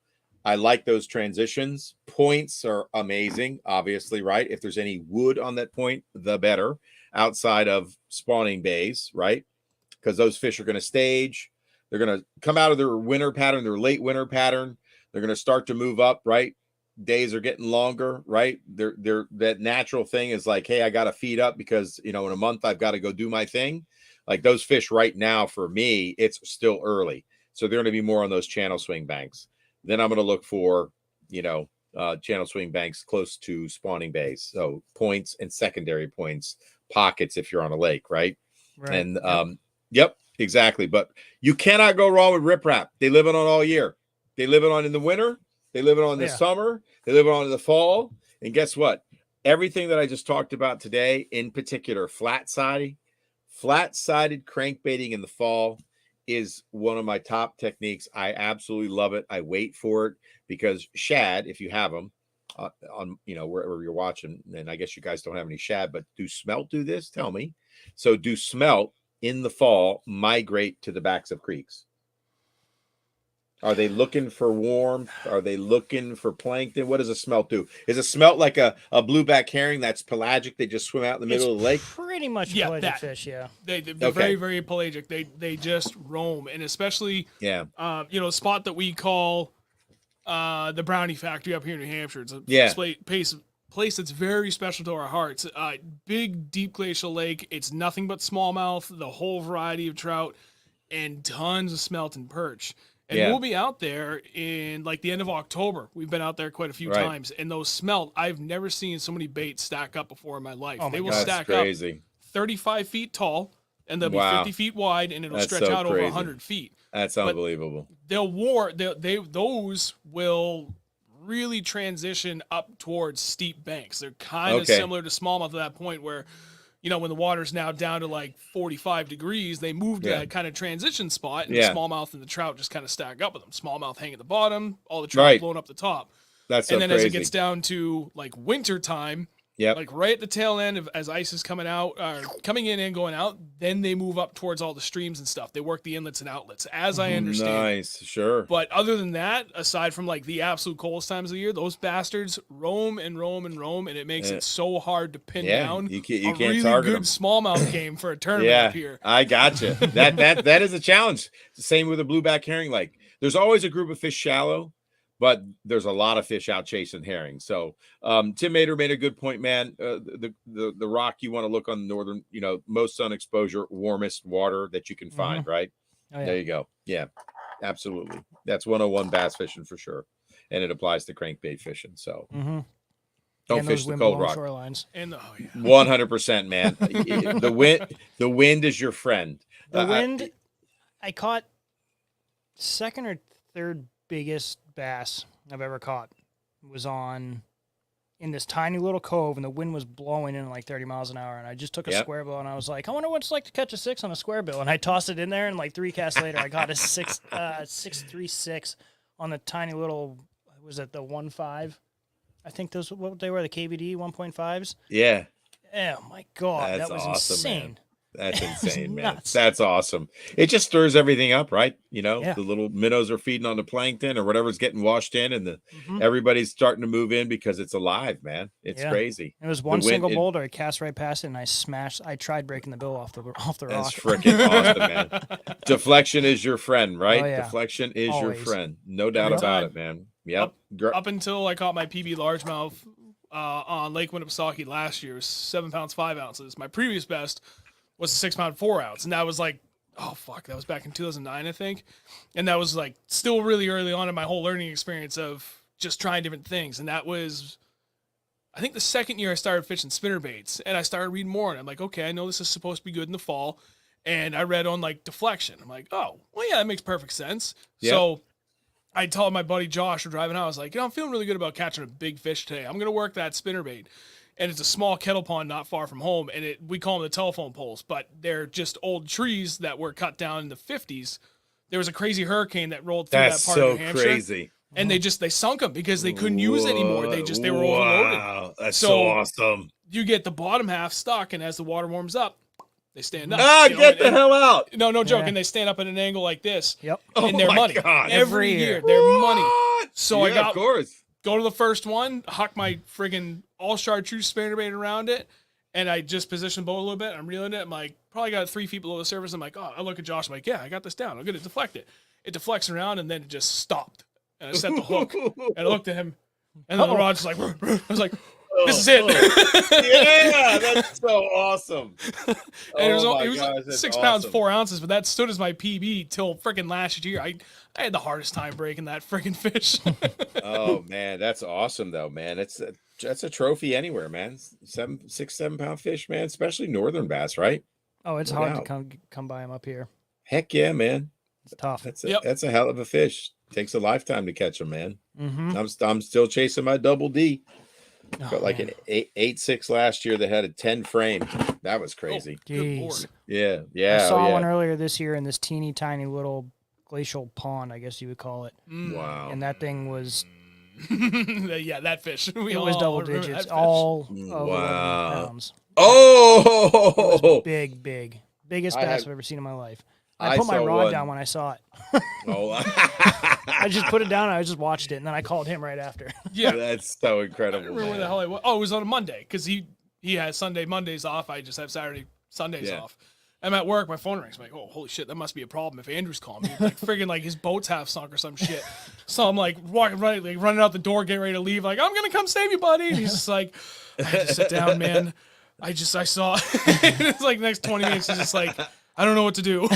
I like those transitions. Points are amazing, obviously, right? If there's any wood on that point, the better, outside of spawning bays, right? Because those fish are going to stage. They're going to come out of their winter pattern, their late winter pattern. They're going to start to move up, right? Days are getting longer, right? They're that natural thing is like, hey, I got to feed up because, in a month I've got to go do my thing. Like those fish right now, for me, it's still early. So they're going to be more on those channel swing banks. Then I'm going to look for, channel swing banks close to spawning bays. So points and secondary points, pockets if you're on a lake, right? And yep, exactly. But you cannot go wrong with riprap. They live it on all year. They live it on in the winter. They live it on in the summer. They live it on in the fall. And guess what? Everything that I just talked about today, in particular, flat-sided crankbaiting in the fall is one of my top techniques. I absolutely love it. I wait for it because shad, if you have them on, wherever you're watching, and I guess you guys don't have any shad, but do smelt do this? Tell me. So do smelt in the fall migrate to the backs of creeks? Are they looking for warmth? Are they looking for plankton? What does a smelt do? Is a smelt like a blueback herring that's pelagic? They just swim out in the middle of the lake? Pretty much a Yeah, pelagic that. fish, yeah. They're Okay. very, very pelagic. They just roam, and especially a spot that we call the Brownie Factory up here in New Hampshire. It's a place that's very special to our hearts. Big, deep glacial lake. It's nothing but smallmouth, the whole variety of trout, and tons of smelt and perch. And we'll be out there in like the end of October. We've been out there quite a few times, and those smelt, I've never seen so many baits stack up before in my life. Oh my they will God. stack up 35 feet tall, and they'll be 50 feet wide, and it'll stretch out over 100 feet. That's unbelievable. Those will really transition up towards steep banks. They're kind of similar to smallmouth at that point where, when the water's now down to like 45 degrees, they move to that kind of transition spot, and the smallmouth and the trout just kind of stack up with them. Smallmouth hang at the bottom, all the trout blowing up the top. That's so and then crazy. as it gets down to like winter time, like right at the tail end of as ice is coming in and going out, then they move up towards all the streams and stuff. They work the inlets and outlets, as I understand. Nice, sure. But other than that, aside from like the absolute coldest times of the year, those bastards roam and roam and roam, and it makes it so hard to pin down you can't a really target good them. Smallmouth game for a tournament up here. I gotcha. That is a challenge. Same with a blueback herring lake. There's always a group of fish shallow, but there's a lot of fish out chasing herring. So Tim Mater made a good point, man. The rock you want to look on the northern, most sun exposure, warmest water that you can find, right? Oh, yeah. There you go. Yeah, absolutely. That's 101 bass fishing for sure. And it applies to crankbait fishing. So don't fish the cold rock. Shorelines. And 100%, man. The wind is your friend. The wind, I caught second or third biggest bass I've ever caught. Was in this tiny little cove, and the wind was blowing in like 30 miles an hour, and I just took a square bill, and I was like, I wonder what it's like to catch a 6 on a square bill, and I tossed it in there, and like 3 casts later, I got a 6.36 on the tiny little, was it the 1.5? I think those what they were, the KVD 1.5s. Yeah. Oh my God, That's that was awesome, insane. Man. That's insane, man. Nuts. That's awesome. It just stirs everything up, right? The little minnows are feeding on the plankton or whatever's getting washed in, and everybody's starting to move in because it's alive, man. It's crazy. It was one single boulder. I cast right past it, and I tried breaking the bill off the rock. That's freaking awesome, man. Deflection is your friend, right? Oh, yeah. Deflection is your friend. No doubt about it, man. Yep. Up until I caught my PB largemouth on Lake Winnipesaukee last year, 7 pounds 5 ounces. My previous best was a 6 pound 4 ounce, and that was like, that was back in 2009, I think, and that was like still really early on in my whole learning experience of just trying different things. And that was, I think, the second year I started fishing spinnerbaits, and I started reading more, and I'm like, okay, I know this is supposed to be good in the fall, and I read on like deflection. I'm like, oh, well, yeah, that makes perfect sense. So I told my buddy Josh, we're driving out, I was like, I'm feeling really good about catching a big fish today. I'm gonna work that spinnerbait. And it's a small kettle pond not far from home, and we call them the telephone poles, but they're just old trees that were cut down in the 50s. There was a crazy hurricane that rolled through that part of New Hampshire. That's so crazy. And they sunk them because they couldn't use anymore. They were overloaded. Wow, that's so awesome. You get the bottom half stuck, and as the water warms up, they stand up. Get the hell out. No joke. And they stand up at an angle like this. Yep. And they're money. God. Every year. They're money. So I got, of course. Go to the first one, huck my friggin' all chartreuse spinnerbait around it, and I just position the boat a little bit. I'm reeling it. I'm like, probably got 3 feet below the surface. I'm like, I look at Josh. I'm like, yeah, I got this down. I'm going to deflect it. It deflects around, and then it just stopped. And I set the hook, and I looked at him, and then the rod's like, I was like, this is it. Yeah, that's so awesome. And it was 6 pounds 4 ounces, but that stood as my PB till freaking last year. I had the hardest time breaking that freaking fish. Oh man, that's awesome though, man. That's a trophy anywhere, man. 7 pound fish, man, especially northern bass, right? Oh, it's hard to come by them up here. Heck yeah, man. It's tough. That's a hell of a fish. Takes a lifetime to catch them, man. I'm still chasing my double D. Got like an 8.6 last year that had a 10 frame. That was crazy. Jeez. Yeah. I saw one earlier this year in this teeny tiny little glacial pond, I guess you would call it. Wow. And that thing was that fish. It was double digits, all of 11 pounds. Oh, Big. Biggest bass I've ever seen in my life. I put my saw rod one. down when I saw it. Oh, I just put it down and I just watched it, and then I called him right after. Yeah, that's so I incredible. don't remember where the man. hell I was. Oh, it was on a Monday because he has Mondays off. I just have Saturday, Sundays Yeah. off. I'm at work. My phone rings. I'm like, oh, holy shit, that must be a problem if Andrew's calling me. Like, friggin' like his boat's half sunk or some shit. So I'm like running out the door, getting ready to leave. Like, I'm gonna come save you, buddy. And he's just like, I had to sit down, man. I saw. It's like the next 20 minutes. He's just like, I don't know what to do.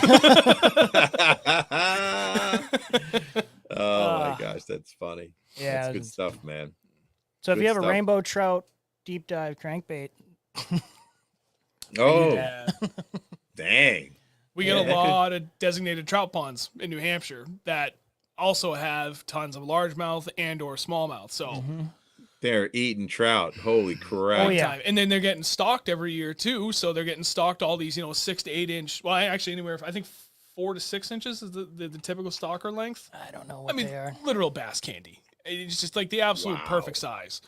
Oh my gosh, that's funny. Yeah. That's good stuff, man. So if Good you have stuff. a rainbow trout deep dive crankbait, Oh, Yeah. dang. We get Yeah, a that lot of designated trout ponds in New Hampshire that also have tons of largemouth and or smallmouth. So They're eating trout. Holy crap. Oh, yeah. time. And then they're getting stocked every year too. So they're getting stocked all these, 6 to 8 inch. Well, actually anywhere, I think 4 to 6 inches is the typical stalker length. I don't know what I mean, they are. literal bass candy. It's just like the absolute Wow. perfect size.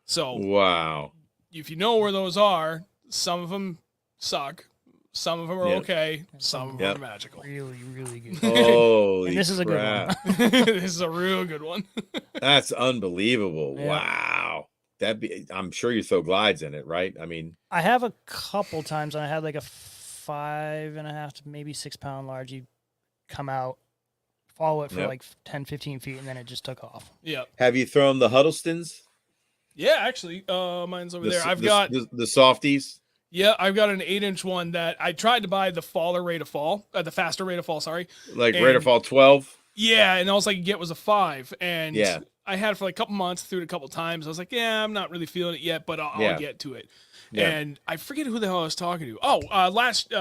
So Wow. if you know where those are, some of them suck. Some of them are Yep. okay. Some of them Yep. are magical. Really, really good. Holy And this is a good one. crap. This is a real good one. That's unbelievable. Yeah. Wow. I'm sure you throw glides in it, right? I mean, I have a couple times, and I had like a 5.5 to maybe 6 pound largie come out, follow it for Yep. like 10, 15 feet, and then it just took off. Yeah. have you thrown the Huddlestons? Yeah, actually, mine's over The there. s- I've the, got the softies. I've got an 8-inch one that I tried to buy the the faster rate of fall, sorry. Like And- Raider Fall 12. Yeah, and all I could get was a 5. And Yeah. I had it for like a couple months, threw it a couple times. I was like, yeah, I'm not really feeling it yet, but I'll Yeah. get to it. Yeah. And I forget who the hell I was talking to. Oh, last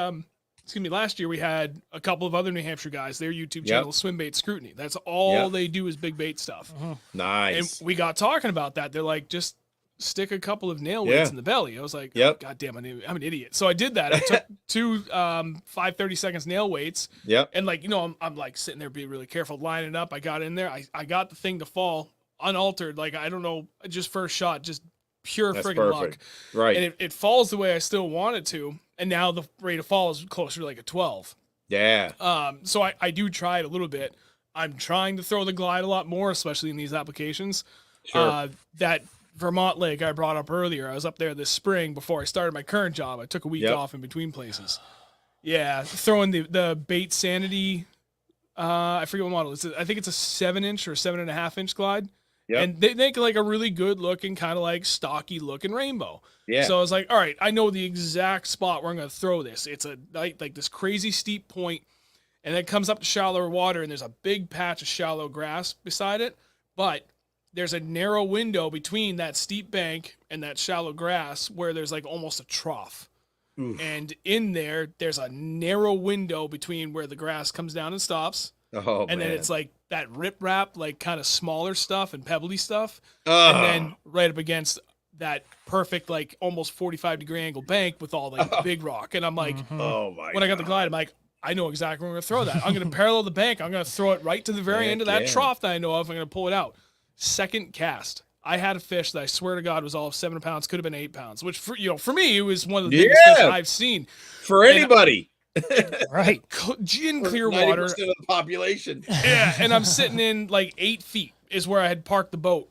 year we had a couple of other New Hampshire guys, their YouTube channel, Swim Bait Scrutiny. That's all Yep. they do is big bait stuff. Nice. And we got talking about that. They're like, just stick a couple of nail weights Yeah. in the belly. I was like, Yep. God damn, I'm an idiot. So I did that. I took two 5 30-second nail weights. Yep. And like, I'm like sitting there being really careful, lining up. I got in there. I got the thing to fall unaltered. Like, I don't know, just first shot, just pure That's friggin' luck. perfect. Right. And it falls the way I still want it to. And now the rate of fall is closer to like a 12. Yeah. So I do try it a little bit. I'm trying to throw the glide a lot more, especially in these applications. Sure. That Vermont lake I brought up earlier, I was up there this spring before I started my current job. I took a week Yep. off in between places. Yeah, throwing the bait sanity. I forget what model it is. I think it's a 7-inch or 7.5-inch glide. Yep. And they make like a really good looking, kind of like stocky looking rainbow. Yeah. So I was like, all right, I know the exact spot where I'm going to throw this. It's a like this crazy steep point, and then it comes up to shallower water, and there's a big patch of shallow grass beside it. But there's a narrow window between that steep bank and that shallow grass where there's like almost a trough. Oof. And in there's a narrow window between where the grass comes down and stops. Oh, And man. then it's like that rip wrap, like kind of smaller stuff and pebbly stuff. Ugh. And then right up against that perfect, like almost 45-degree angle bank with all like the big rock. And I'm like, Oh, my when I got the God. glide, I'm like, I know exactly where I'm going to throw that. I'm going to parallel the bank. I'm going to throw it right to the very Heck end of that yeah. trough that I know of. I'm going to pull it out. Second cast, I had a fish that I swear to God was all of 7 pounds, could have been 8 pounds, which for me, it was one of the biggest fish Yeah. I've seen. For anybody. Right. In For clear 90% water. of the population. Yeah, and I'm sitting in like 8 feet is where I had parked the boat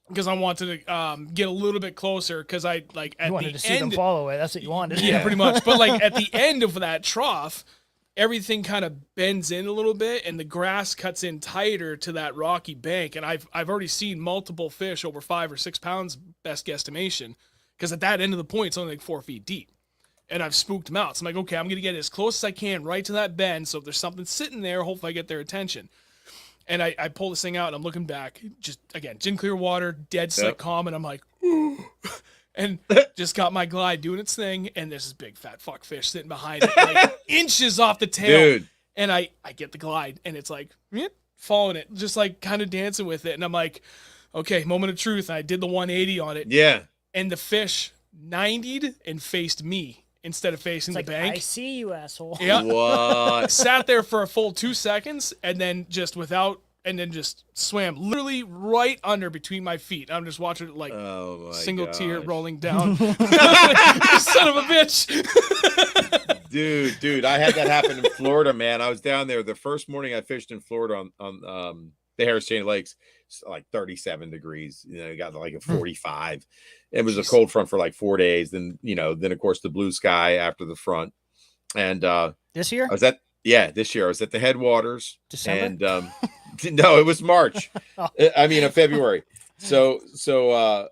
because I wanted to get a little bit closer because I like at You wanted the to see them end. follow it. That's what you wanted. Yeah, pretty much. But like at the end of that trough, everything kind of bends in a little bit, and the grass cuts in tighter to that rocky bank. And I've already seen multiple fish over 5 or 6 pounds, best guesstimation, because at that end of the point, it's only like 4 feet deep. And I've spooked them out. So I'm like, okay, I'm going to get as close as I can right to that bend. So if there's something sitting there, hopefully I get their attention. And I pull this thing out, and I'm looking back, just, again, gin clear water, dead slick Yep. calm, and I'm like, ooh. And just got my glide doing its thing, and there's this big fat fuck fish sitting behind it, like inches off the tail. Dude. And I get the glide, and it's like, following it, just like kind of dancing with it. And I'm like, okay, moment of truth. And I did the 180 on it, Yeah. and the fish 90'd and faced me instead of facing It's the like, bank. I see you, asshole. Yeah. What? Sat there for a full 2 seconds, and then just swam literally right under between my feet. I'm just watching it like Oh, my single tear gosh. rolling down. Son of a bitch. Dude, I had that happen in Florida, man. I was down there the first morning I fished in Florida on the Harris Chain Lakes, like 37 degrees. You know, it got like a 45. It was a cold front for like 4 days. Then, then of course the blue sky after the front. And this year? this year I was at the headwaters. December? And no, it was March. I mean, February. So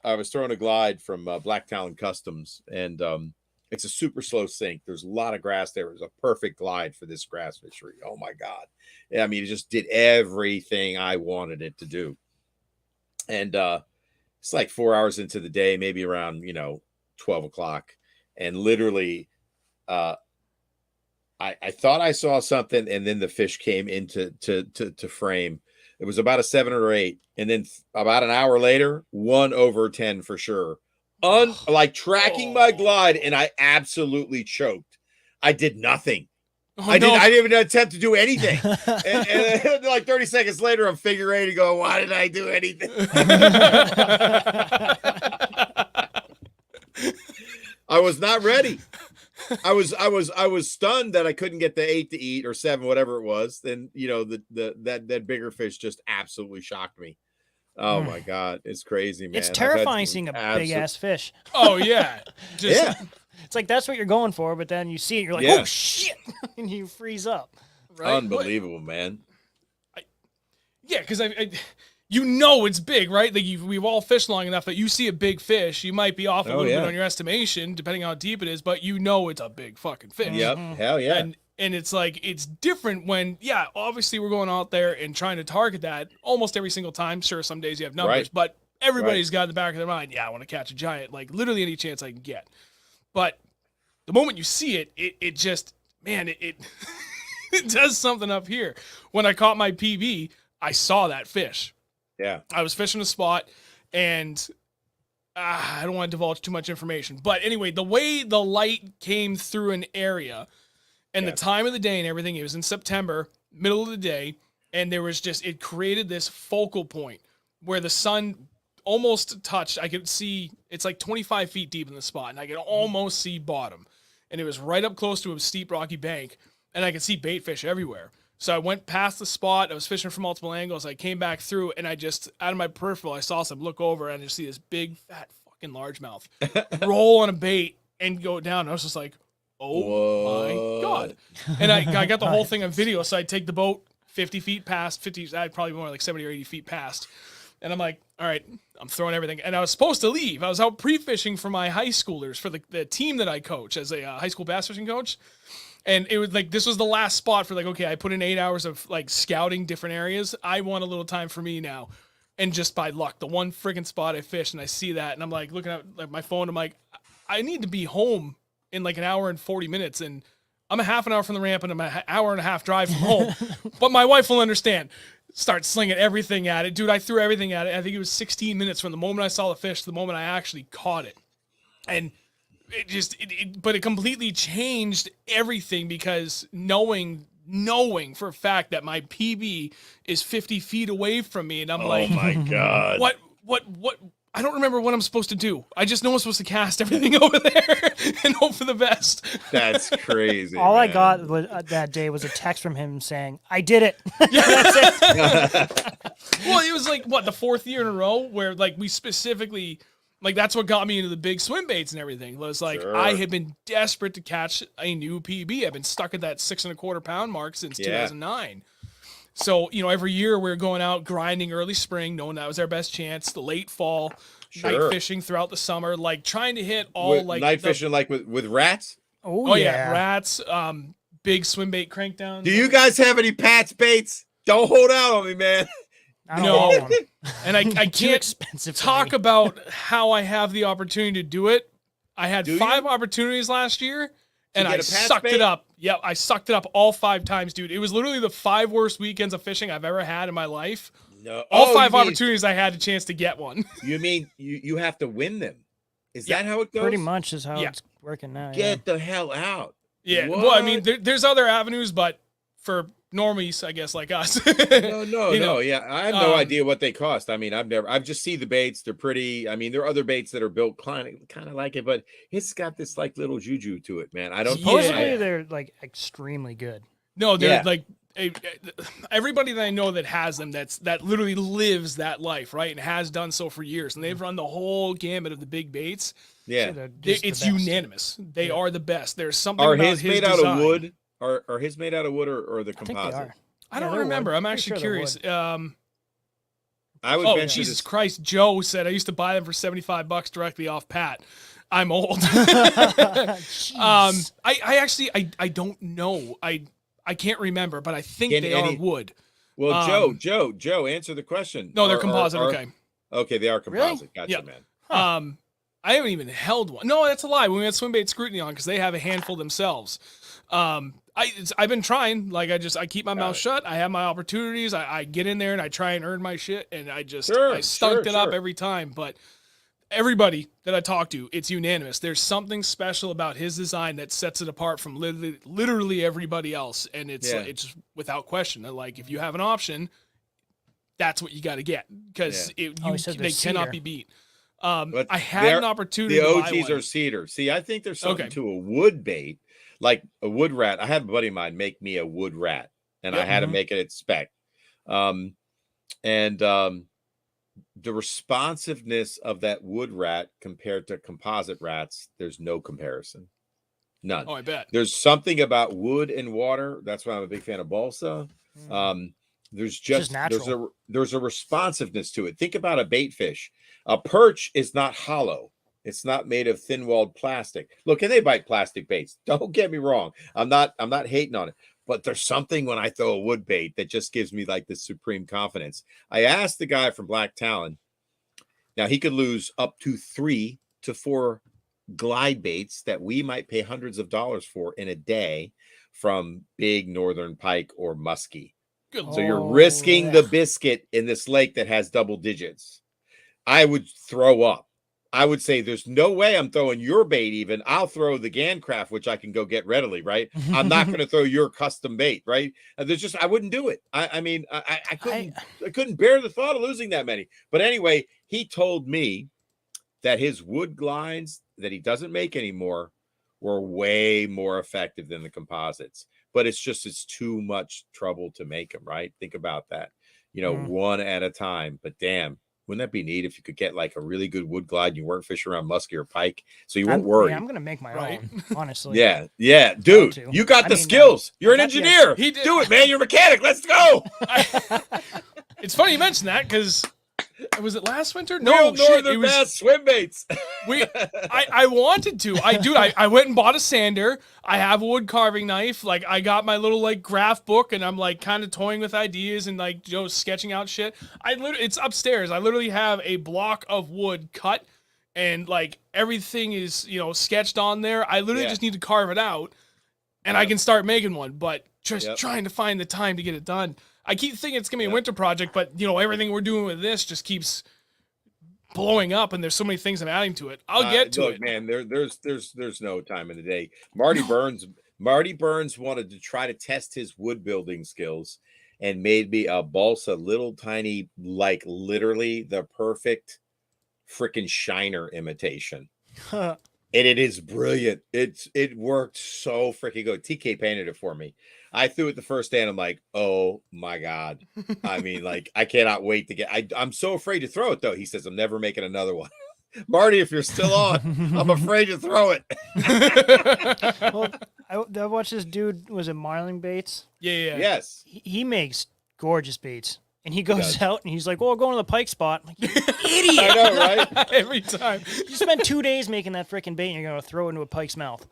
I was throwing a glide from Black Talon Customs, and it's a super slow sink. There's a lot of grass there. It was a perfect glide for this grass fishery. Oh my God. I mean, it just did everything I wanted it to do. And it's like 4 hours into the day, maybe around, 12 o'clock. And literally, I thought I saw something, and then the fish came into to frame. It was about a 7 or 8. And then about an hour later, 1 over 10 for sure. Like tracking my glide, and I absolutely choked. I did nothing. I didn't even attempt to do anything. and like 30 seconds later, I'm figure eight and go, why did I do anything? I was not ready. I was stunned that I couldn't get the 8 to eat, or 7, whatever it was. Then, that bigger fish just absolutely shocked me. Oh my God. It's crazy, man. It's terrifying seeing a big ass fish. Oh yeah. It's like, that's what you're going for, but then you see it, you're like, oh shit, and you freeze up. Right? Unbelievable, man. Because it's big, right? Like we've all fished long enough that you see a big fish, you might be off a little bit on your estimation, depending on how deep it is, but it's a big fucking fish. Yep. Hell yeah. And it's like, it's different when, obviously we're going out there and trying to target that almost every single time. Sure, some days you have numbers, but everybody's got in the back of their mind, I want to catch a giant, like literally any chance I can get. But the moment you see it, it just, man, it does something up here. When I caught my PB, I saw that fish. Yeah. I was fishing a spot, and I don't want to divulge too much information. But anyway, the way the light came through an area and the time of the day and everything, it was in September, middle of the day, and there was it created this focal point where the sun almost touched. I could see, it's like 25 feet deep in the spot, and I could almost see bottom. And it was right up close to a steep rocky bank, and I could see bait fish everywhere. So I went past the spot. I was fishing from multiple angles. I came back through, and I just, out of my peripheral, I saw some, look over, and I just see this big, fat fucking largemouth roll on a bait and go down. I was just like, oh my God. And I got the whole thing on video. So I take the boat 50 feet past, probably more like 70 or 80 feet past. And I'm like, all right, I'm throwing everything. And I was supposed to leave. I was out pre-fishing for my high schoolers, for the team that I coach as a high school bass fishing coach. And it was like, this was the last spot for okay, I put in 8 hours of scouting different areas. I want a little time for me now. And just by luck, the one friggin' spot I fished, and I see that, and I'm like looking at my phone. I'm like, I need to be home in an hour and 40 minutes. And I'm a half an hour from the ramp, and I'm an hour and a half drive from home. But my wife will understand. Start slinging everything at it. Dude, I threw everything at it. I think it was 16 minutes from the moment I saw the fish to the moment I actually caught it. And but it completely changed everything, because knowing for a fact that my PB is 50 feet away from me, and I'm like, oh my God. What? I don't remember what I'm supposed to do. I just know I'm supposed to cast everything over there and hope for the best. That's crazy. All I got that day was a text from him saying, I did it. That's it. Well, it was the 4th year in a row where we specifically, that's what got me into the big swim baits and everything. It was I had been desperate to catch a new PB. I've been stuck at that 6.25 pound mark since 2009. So, every year we're going out grinding early spring, knowing that was our best chance, the late fall, night fishing throughout the summer, trying to hit all night fishing with rats. Oh yeah, rats, big swim bait crankdowns. Do you guys have any Pat's baits? Don't hold out on me, man. No, and I can't talk about how I have the opportunity to do it. I had 5 opportunities last year, and I sucked it up. Yep, I sucked it up all 5 times, dude. It was literally the 5 worst weekends of fishing I've ever had in my life. No, all 5 opportunities I had a chance to get one. You mean you have to win them? Is that how it goes? Pretty much is how it's working now. Get the hell out. Yeah. What? Well, I mean, there's other avenues, but for normies, I guess, like us. No. Yeah, I have no um, idea what they cost. I mean, I've just see the baits. They're pretty. I mean, there are other baits that are built kind of like it, but it's got this like little juju to it, man. I don't. Supposedly Yeah. they're like extremely good. No, they're Yeah. like everybody that I know that has them. That literally lives that life, right, and has done so for years. And they've run the whole gamut of the big baits. Yeah. So they're just the It's best. unanimous. They are the best. There's something Are about his his made design. out of wood? Are his made out of wood or the I think composite? they are. I Yeah, don't they're remember. wood. I'm Pretty actually sure they're curious. wood. I would Oh, venture Jesus to Christ. Joe said I used to buy them for $75 directly off Pat. I'm old. Jeez. I actually I don't know. I can't remember, but I think Can they any- are wood. Well, Joe, answer the question. No, they're composite. Okay. Okay, they are Really? composite. Gotcha, Yeah. man. Huh. I haven't even held one. No, that's a lie. We had swim bait scrutiny on because they have a handful themselves. I've been trying. Like I keep my mouth shut. I have my opportunities. I get in there and I try and earn my shit, and I stunked it up every time. But everybody that I talk to, it's unanimous. There's something special about his design that sets it apart from literally everybody else, and it's it's without question. Like if you have an option, that's what you got to get because he said they there's cannot cedar. be beat. But I had an opportunity. The to buy OGs one. are cedar. See, I think there's something Okay. to a wood bait, like a wood rat. I had a buddy of mine make me a wood rat, and I had to make it at spec. The responsiveness of that wood rat compared to composite rats, there's no comparison. None. Oh, I bet. There's something about wood and water. That's why I'm a big fan of balsa. There's just natural. there's a responsiveness to it. Think about a bait fish. A perch is not hollow. It's not made of thin-walled plastic. Look, and they bite plastic baits. Don't get me wrong. I'm not hating on it. But there's something when I throw a wood bait that just gives me like this supreme confidence. I asked the guy from Black Talon. Now he could lose up to 3 to 4 glide baits that we might pay hundreds of dollars for in a day from big northern pike or muskie. Good. So you're risking the biscuit in this lake that has double digits. I would throw up. I would say there's no way I'm throwing your bait even. I'll throw the Gancraft, which I can go get readily, right? I'm not going to throw your custom bait, right? There's just, I wouldn't do it. I mean, I couldn't bear the thought of losing that many. But anyway, he told me that his wood glides that he doesn't make anymore were way more effective than the composites. But it's too much trouble to make them, right? Think about that, one at a time. But damn, wouldn't that be neat if you could get like a really good wood glide and you weren't fishing around muskie or pike, so you won't worry. Yeah, I'm gonna make my own, honestly. Yeah, dude, you got the skills. You're an engineer. Do it, man. You're a mechanic. Let's go. It's funny you mentioned that because was it last winter? No, northern bass swim baits. I wanted to. I went and bought a sander. I have a wood carving knife. Like I got my little like graph book, and I'm like kind of toying with ideas and like sketching out shit. It's upstairs. I literally have a block of wood cut, and like everything is sketched on there. I literally just need to carve it out, and I can start making one. But just trying to find the time to get it done. I keep thinking it's gonna be a winter project, but everything we're doing with this just keeps blowing up, and there's so many things I'm adding to it. I'll get to it, man. There's no time in the day. Marty Burns wanted to try to test his wood building skills, and made me a balsa, little tiny, like literally the perfect freaking shiner imitation. And it is brilliant. It worked so freaking good. TK painted it for me. I threw it the first day and I'm like, oh my God. I mean, like, I cannot wait to I'm so afraid to throw it though. He says, I'm never making another one. Marty, if you're still on, I'm afraid to throw it. Well, I watched this dude, was it Marlin Baits? Yeah. Yes. He makes gorgeous baits. And he goes out and he's like, "Oh, going to the pike spot." I'm like, you idiot. I know, right? Every time. You spend 2 days making that freaking bait and you're going to throw it into a pike's mouth.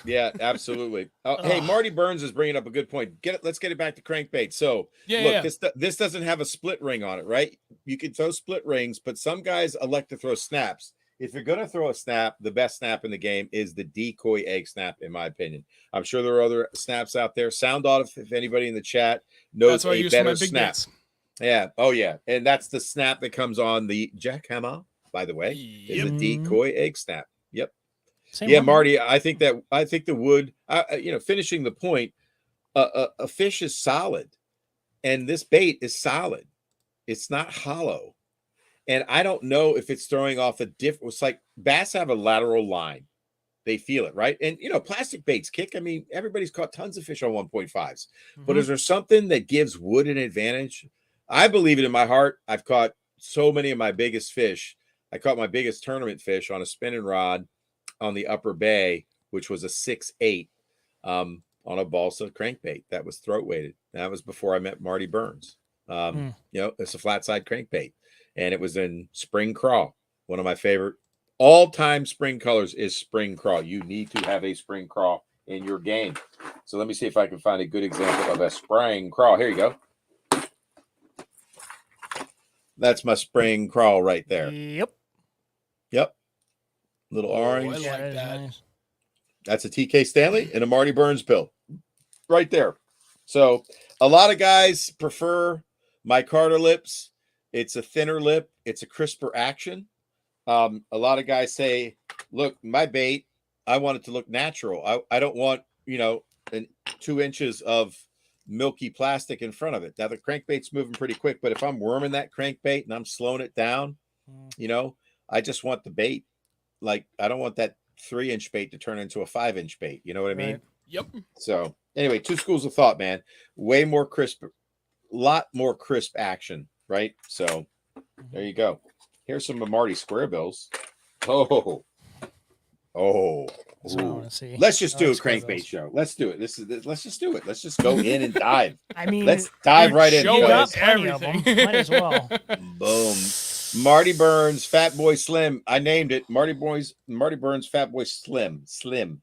Yeah, absolutely. Hey, Marty Burns is bringing up a good point. Let's get it back to crankbait. So, this doesn't have a split ring on it, right? You can throw split rings, but some guys elect to throw snaps. If you're going to throw a snap, the best snap in the game is the decoy egg snap, in my opinion. I'm sure there are other snaps out there. Sound off if anybody in the chat knows a better snap. Bits. Yeah. Oh, yeah. And that's the snap that comes on the jackhammer, by the way, is a decoy egg snap. Yep. Same one. Marty, I think the wood, finishing the point, a fish is solid, and this bait is solid. It's not hollow. And I don't know if it's throwing off a different. It's like bass have a lateral line. They feel it, right? And plastic baits kick. I mean, everybody's caught tons of fish on 1.5s. But is there something that gives wood an advantage? I believe it in my heart. I've caught so many of my biggest fish. I caught my biggest tournament fish on a spinning rod on the Upper Bay, which was a 6.8 on a balsa crankbait that was throat weighted. That was before I met Marty Burns. It's a flat side crankbait, and it was in spring crawl. One of my favorite all-time spring colors is spring crawl. You need to have a spring crawl in your game. So let me see if I can find a good example of a spring crawl. Here you go. That's my spring crawl right there. Yep. Little orange. I like that. Nice. That's a TK Stanley and a Marty Burns bill right there. So a lot of guys prefer my Carter lips. It's a thinner lip. It's a crisper action. A lot of guys say, look, my bait, I want it to look natural. I don't want, 2 inches of milky plastic in front of it. Now the crankbait's moving pretty quick, but if I'm worming that crankbait and I'm slowing it down, I just want the bait. Like, I don't want that 3-inch bait to turn into a 5-inch bait. You know what I mean? Yep. So anyway, 2 schools of thought, man. Way more crisp, lot more crisp action, right? So there you go. Here's some of Marty's square bills. Oh. That's what I want to see. Let's just do a crankbait show. Let's do it. Let's just do it. Let's just go in and dive. I mean, let's dive right in. Show got us plenty of them. everything. Might as well. Boom. Marty Burns, Fat Boy Slim. I named it Marty Burns, Fat Boy Slim.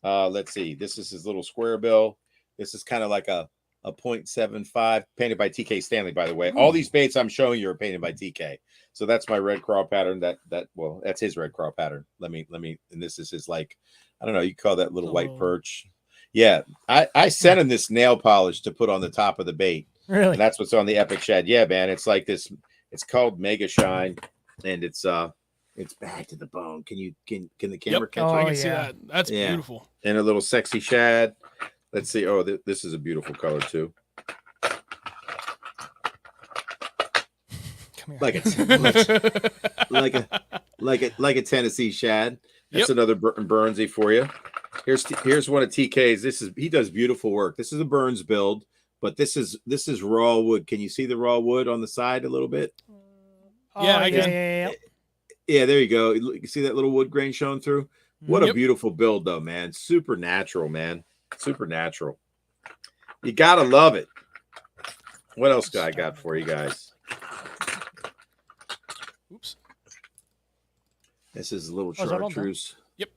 Let's see. This is his little square bill. This is kind of like a 0.75, painted by TK Stanley, by the way. All these baits I'm showing you are painted by TK. So that's my red crawl pattern. That's his red crawl pattern. Let me, and this is his, like, I don't know, you call that little white perch. Yeah. I sent him this nail polish to put on the top of the bait. Really? And that's what's on the Epic Shad. Yeah, man. It's like this. It's called Mega Shine, and it's bad to the bone. Can the camera catch I it? can see that. That's beautiful. And a little sexy shad. Let's see. Oh, this is a beautiful color too. Come here. like a Tennessee shad. That's another Burnsy for you. Here's one of TK's. He does beautiful work. This is a Burns build, but this is raw wood. Can you see the raw wood on the side a little bit? Yeah, I can. Yeah, there you go. You see that little wood grain showing through? What a beautiful build, though, man. Super natural, man. Super natural. You gotta love it. What else I got for you guys? Oops. This is a little is that all done? chartreuse. Yep.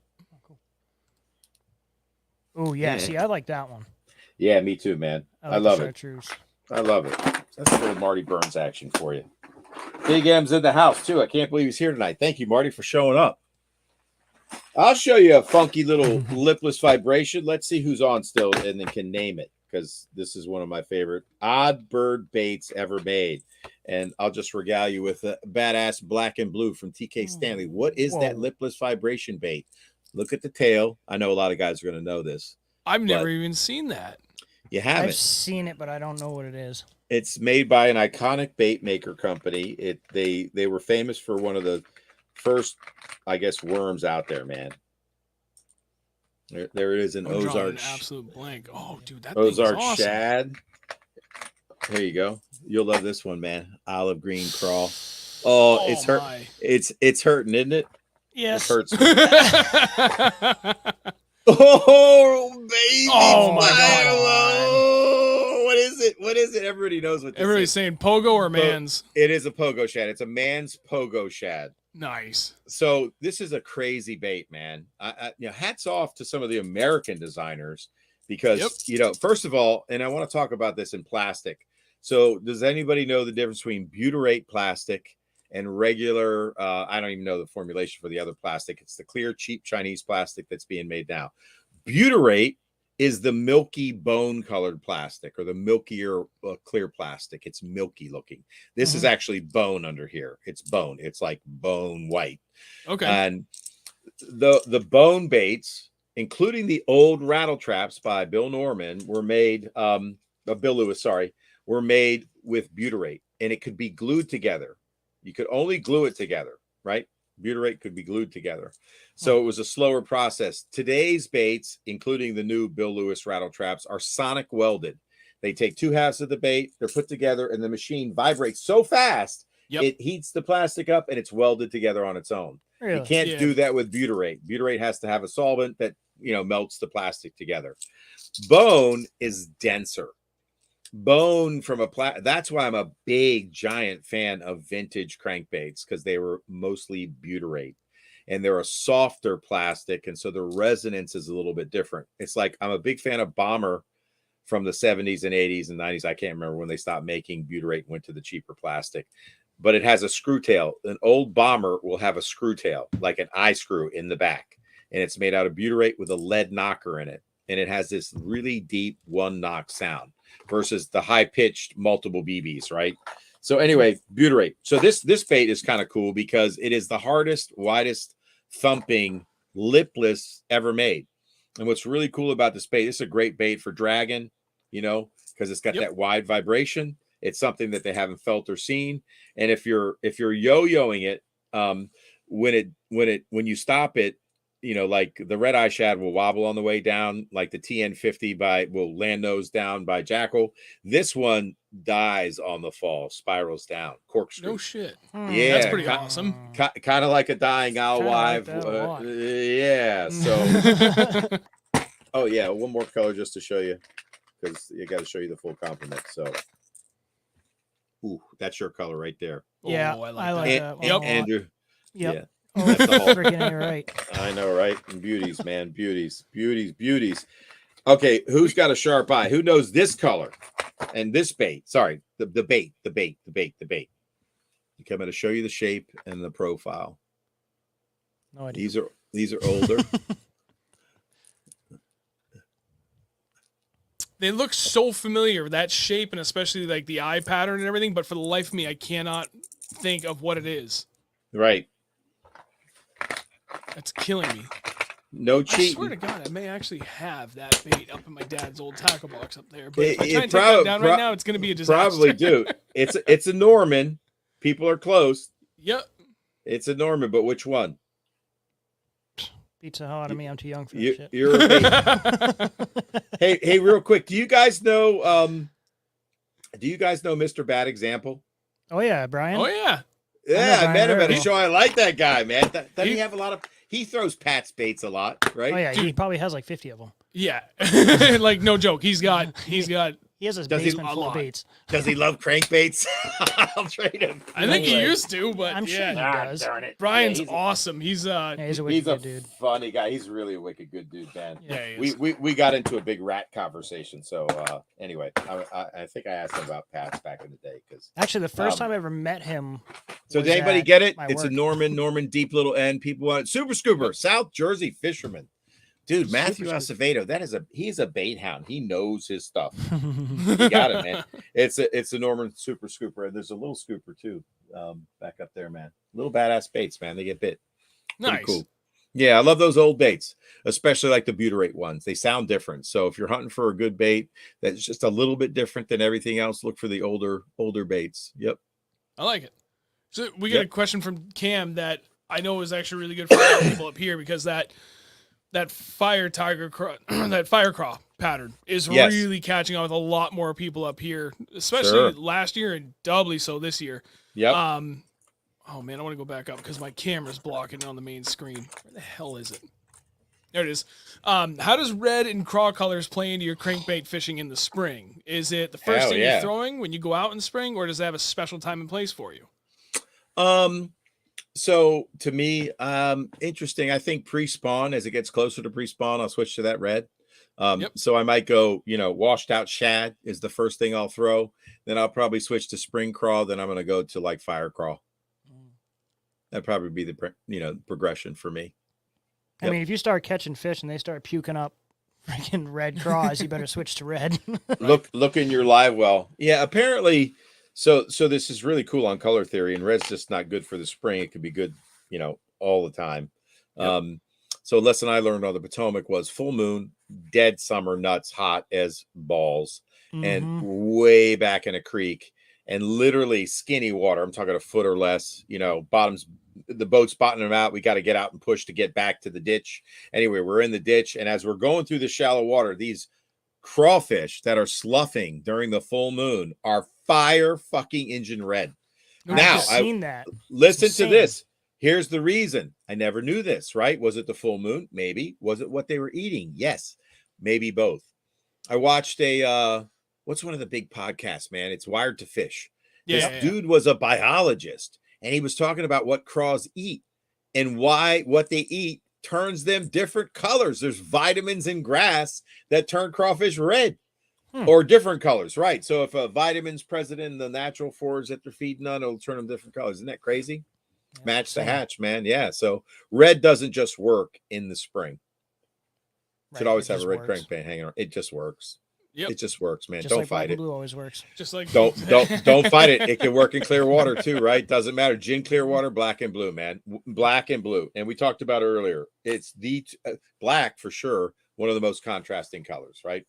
Oh yeah. See, I like that one. Yeah, me too, man. I like love the it. chartreuse. I love it. That's a little Marty Burns action for you. Big M's in the house, too. I can't believe he's here tonight. Thank you, Marty, for showing up. I'll show you a funky little lipless vibration. Let's see who's on still and then can name it, because this is one of my favorite odd bird baits ever made. And I'll just regale you with a badass black and blue from TK Stanley. What is that lipless vibration bait? Look at the tail. I know a lot of guys are going to know this. I've never even seen that. You haven't? I've seen it, but I don't know what it is. It's made by an iconic bait maker company. They were famous for one of the first, I guess, worms out there, man. There it is, an Ozark. An absolute blank. Oh, dude, that Ozark thing's awesome. shad. Here you go. You'll love this one, man. Olive green crawl. Oh, it's hurt. My. It's hurting, isn't it? Yes. It hurts. Oh, baby. Oh, my God. Oh, what is it? What is it? Everybody knows what this Everybody's is. saying pogo or man's. It is a pogo shad. It's a man's pogo shad. Nice. So this is a crazy bait, man. Hats off to some of the American designers because, first of all, and I want to talk about this in plastic. So does anybody know the difference between butyrate plastic and regular? I don't even know the formulation for the other plastic. It's the clear, cheap Chinese plastic that's being made now. Butyrate is the milky bone colored plastic, or the milkier clear plastic. It's milky looking. This is actually bone under here. It's bone. It's like bone white. Okay. And the bone baits including the old rattle traps by Bill Norman, were made, Bill Lewis, sorry, were made with butyrate, and it could be glued together. You could only glue it together, right? Butyrate could be glued together. So it was a slower process. Today's baits, including the new Bill Lewis rattle traps, are sonic welded. They take two halves of the bait, they're put together, and the machine vibrates so fast, it heats the plastic up, and it's welded together on its own. Really? You can't do that with butyrate. Butyrate has to have a solvent that, melts the plastic together. Bone is denser. Bone from that's why I'm a big giant fan of vintage crankbaits, because they were mostly butyrate, and they're a softer plastic, and so the resonance is a little bit different. It's like I'm a big fan of Bomber from the 70s and 80s and 90s. I can't remember when they stopped making butyrate and went to the cheaper plastic, but it has a screw tail. An old Bomber will have a screw tail, like an eye screw in the back, and it's made out of butyrate with a lead knocker in it, and it has this really deep one knock sound versus the high-pitched multiple BBs, right? So anyway, butyrate. So this bait is kind of cool because it is the hardest, widest thumping lipless ever made. And what's really cool about this bait, this is a great bait for dragging, because it's got that wide vibration. It's something that they haven't felt or seen. And if you're yo-yoing it, when you stop it, like the red eye shad will wobble on the way down, like the TN50 will land nose down by Jackal. This one dies on the fall, spirals down, corkscrew. No shit. Yeah, that's pretty awesome. Kind of like a dying alewife. Yeah. So, oh yeah, one more color just to show you, because you got to show you the full complement. So, ooh, that's your color right there. Yeah, I like that. Yep, Andrew. Yep. Yeah. Oh, That's the whole- freaking A, right. I know, right? And beauties, man. Beauties. Okay, who's got a sharp eye? Who knows this color and this bait? Sorry, the bait. I'm going to show you the shape and the profile. No idea. These are older. They look so familiar, that shape, and especially like the eye pattern and everything, but for the life of me, I cannot think of what it is. Right. That's killing me. No cheating. I swear to God, I may actually have that bait up in my dad's old tackle box up there. But if I try and take that down right now, it's going to be a disaster. Probably do. It's a Norman. People are close. Yep. It's a Norman, but which one? Beats the hell out of me. I'm too young for that shit. You're a bait. hey, real quick. Do you guys know Mr. Bad Example? Oh yeah, Brian. Oh yeah. Yeah, I met him at a Brian. show. I like that guy, man. Doesn't he have a lot of? He throws Pat's baits a lot, right? Oh yeah, he probably has like 50 of them. Yeah. Like no joke. He has his basement full of baits. Does he love crankbaits? I'll trade him. I think he used to, but I'm sure he does. Darn it. Brian's Yeah, awesome. He's He's a wicked good dude. funny guy. He's really a wicked good dude, man. Yeah, we got into a big rat conversation. So anyway, I think I asked him about Pat's back in the day because actually the first time I ever met him. So did anybody get it? It's a Norman deep little end. People want it. Super Scooper, South Jersey fisherman. Dude, Matthew Acevedo, he's a bait hound. He knows his stuff. He got it, man. It's a Norman Super Scooper, and there's a little scooper too, back up there, man. Little badass baits, man. They get bit. Pretty nice. Cool. Yeah, I love those old baits, especially like the butyrate ones. They sound different. So if you're hunting for a good bait that's just a little bit different than everything else, look for the older baits. Yep. I like it. So we got a question from Cam that I know is actually really good for a lot of people up here, because that fire craw pattern is really catching on with a lot more people up here, especially last year and doubly so this year. Yep. Oh man, I want to go back up because my camera's blocking it on the main screen. Where the hell is it? There it is. How does red and craw colors play into your crankbait fishing in the spring? Is it the first thing you're throwing when you go out in the spring, or does it have a special time and place for you? So to me, interesting. I think pre-spawn, as it gets closer to pre-spawn, I'll switch to that red. So I might go, washed out shad is the first thing I'll throw. Then I'll probably switch to spring craw. Then I'm going to go to like fire craw. That'd probably be the, progression for me. I mean, if you start catching fish and they start puking up freaking red craws, you better switch to red. Look in your live well. Yeah, apparently. So this is really cool on color theory, and red's just not good for the spring. It could be good, all the time. So So a lesson I learned on the Potomac was full moon, dead summer, nuts, hot as balls, and way back in a creek, and literally skinny water. I'm talking a foot or less, bottoms, the boat's bottoming them out. We got to get out and push to get back to the ditch. Anyway, we're in the ditch. And as we're going through the shallow water, these crawfish that are sloughing during the full moon are fire fucking engine red. Now, I've seen that. Listen to this. Here's the reason. I never knew this, right? Was it the full moon? Maybe. Was it what they were eating? Yes. Maybe both. I watched what's one of the big podcasts, man? It's Wired to Fish. This dude was a biologist, and he was talking about what craws eat and why what they eat turns them different colors. There's vitamins in grass that turn crawfish red or different colors, right? So if a vitamin's present in the natural forage that they're feeding on, it'll turn them different colors. Isn't that crazy? Yeah, match the hatch, man. Yeah. So red doesn't just work in the spring. Should always have a red crankbait hanging on. It just works. Yep. It just works, man. Don't fight it. Blue always works. Just like don't fight it. It can work in clear water too, right? Doesn't matter. Gin clear water, black and blue, man. Black and blue. And we talked about earlier. It's the black for sure. One of the most contrasting colors, right?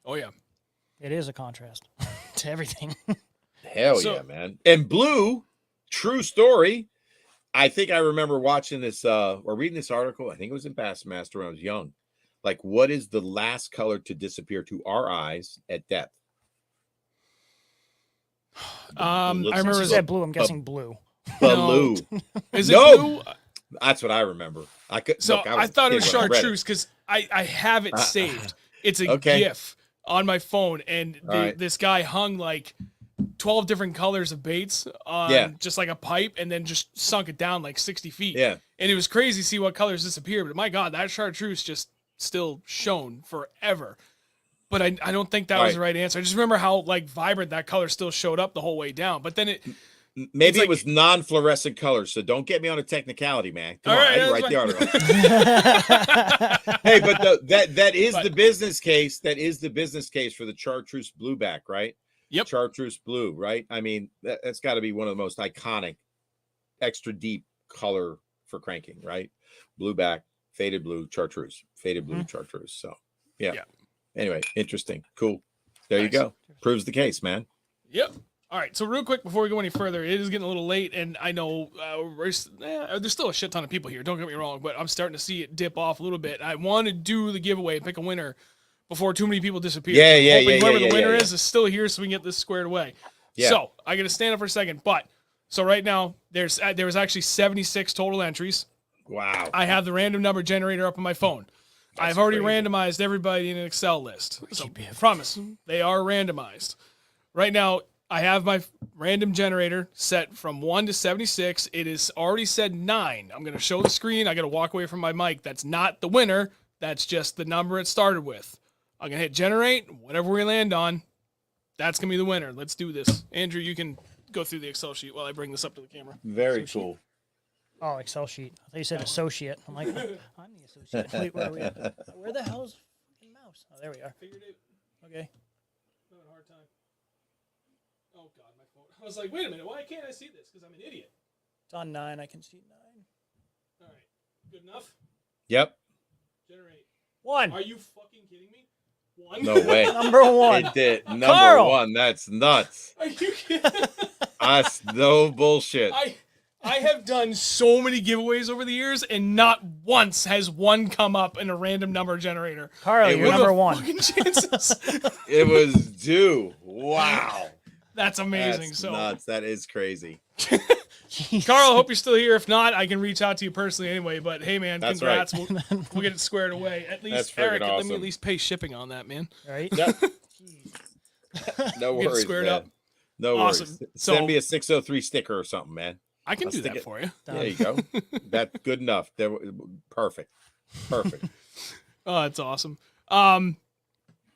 Oh yeah, it is a contrast to everything. Hell yeah, man. And blue, true story. I think I remember watching this or reading this article. I think it was in Bassmaster when I was young. Like, what is the last color to disappear to our eyes at depth? I remember that blue. I'm guessing blue. Blue. Is it blue? That's what I remember. I thought it was chartreuse because I have it saved. It's a GIF on my phone, and this guy hung like 12 different colors of baits on just like a pipe, and then just sunk it down like 60 feet. Yeah, and it was crazy to see what colors disappeared. But my God, that chartreuse just still shone forever. But I don't think that was the right answer. I just remember how like vibrant that color still showed up the whole way down. But then it was non-fluorescent colors. So don't get me on a technicality, man. Come on, I didn't write the article. Hey, but that is the business case. That is the business case for the chartreuse blueback, right? Yep. Chartreuse blue, right? I mean, that's got to be one of the most iconic, extra deep color for cranking, right? Blueback. Faded blue, chartreuse. Faded blue, chartreuse. So, yeah. Anyway, interesting. Cool. There you go. Proves the case, man. Yep. All right. So real quick, before we go any further, it is getting a little late, and I know there's still a shit ton of people here. Don't get me wrong, but I'm starting to see it dip off a little bit. I want to do the giveaway and pick a winner before too many people disappear. Whoever the winner is still here, so we can get this squared away. Yeah. So I got to stand up for a second, but so right now there was actually 76 total entries. Wow. I have the random number generator up on my phone. I've already randomized everybody in an Excel list. So I promise they are randomized. Right now, I have my random generator set from 1 to 76. It is already said 9. I'm going to show the screen. I got to walk away from my mic. That's not the winner. That's just the number it started with. I'm going to hit generate. Whatever we land on, that's going to be the winner. Let's do this. Andrew, you can go through the Excel sheet while I bring this up to the camera. Very cool. Oh, Excel sheet. I thought you said associate. I'm like, I'm the associate. Wait, where are we at? Where the hell is the mouse? Oh, there we are. Figured it. Okay. I'm having a hard time. Oh, God, my phone. I was like, wait a minute. Why can't I see this? Because I'm an idiot. It's on 9. I can see 9. All right. Good enough? Yep. Generate. 1. Are you fucking kidding me? 1? No way. Number 1. It did. Number Carl. 1. That's nuts. Are you kidding? That's no bullshit. I have done so many giveaways over the years, and not once has one come up in a random number generator. Carl, you're number 1. Fucking chances. It was due. Wow. That's amazing. That's so nuts. That is crazy. Carl, I hope you're still here. If not, I can reach out to you personally anyway. But hey, man, That's congrats. right. We'll get it squared away. At least, Eric, let me at least pay shipping on that, man. Right? Yep. No We'll get it worries, squared man. up. No Awesome. worries. So- Send me a 603 sticker or something, man. I can I'll do stick that it- for you. There you go. That's good enough. Perfect. Perfect. Oh, that's awesome. All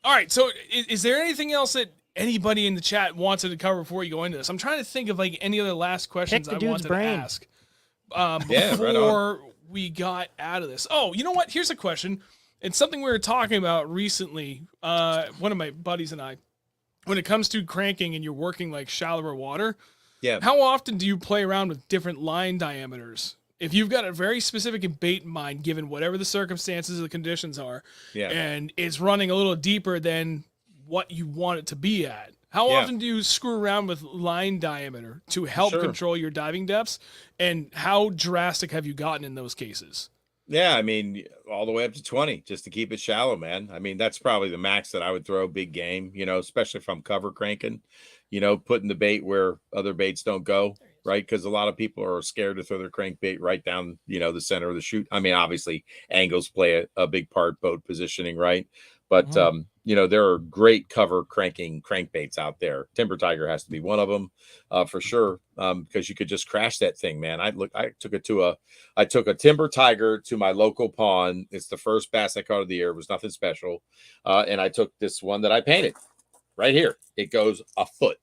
right. So, is there anything else that anybody in the chat wanted to cover before you go into this? I'm trying to think of like any other last questions I wanted to ask before we got out of this. Oh, you know what? Here's a question. It's something we were talking about recently. One of my buddies and I, when it comes to cranking and you're working like shallower water. Yeah. How often do you play around with different line diameters If you've got a very specific bait in mind, given whatever the circumstances or the conditions are, and it's running a little deeper than what you want it to be at, how often do you screw around with line diameter to help control your diving depths? And how drastic have you gotten in those cases? Yeah, I mean, all the way up to 20 just to keep it shallow, man. I mean, that's probably the max that I would throw big game, especially if I'm cover cranking, putting the bait where other baits don't go, right? Because a lot of people are scared to throw their crankbait right down, the center of the chute. I mean, obviously, angles play a big part, boat positioning, right? But, there are great cover cranking crankbaits out there. Timber Tiger has to be one of them for sure, because you could just crash that thing, man. I took a Timber Tiger to my local pond. It's the first bass I caught of the year. It was nothing special. And I took this one that I painted right here. It goes a foot.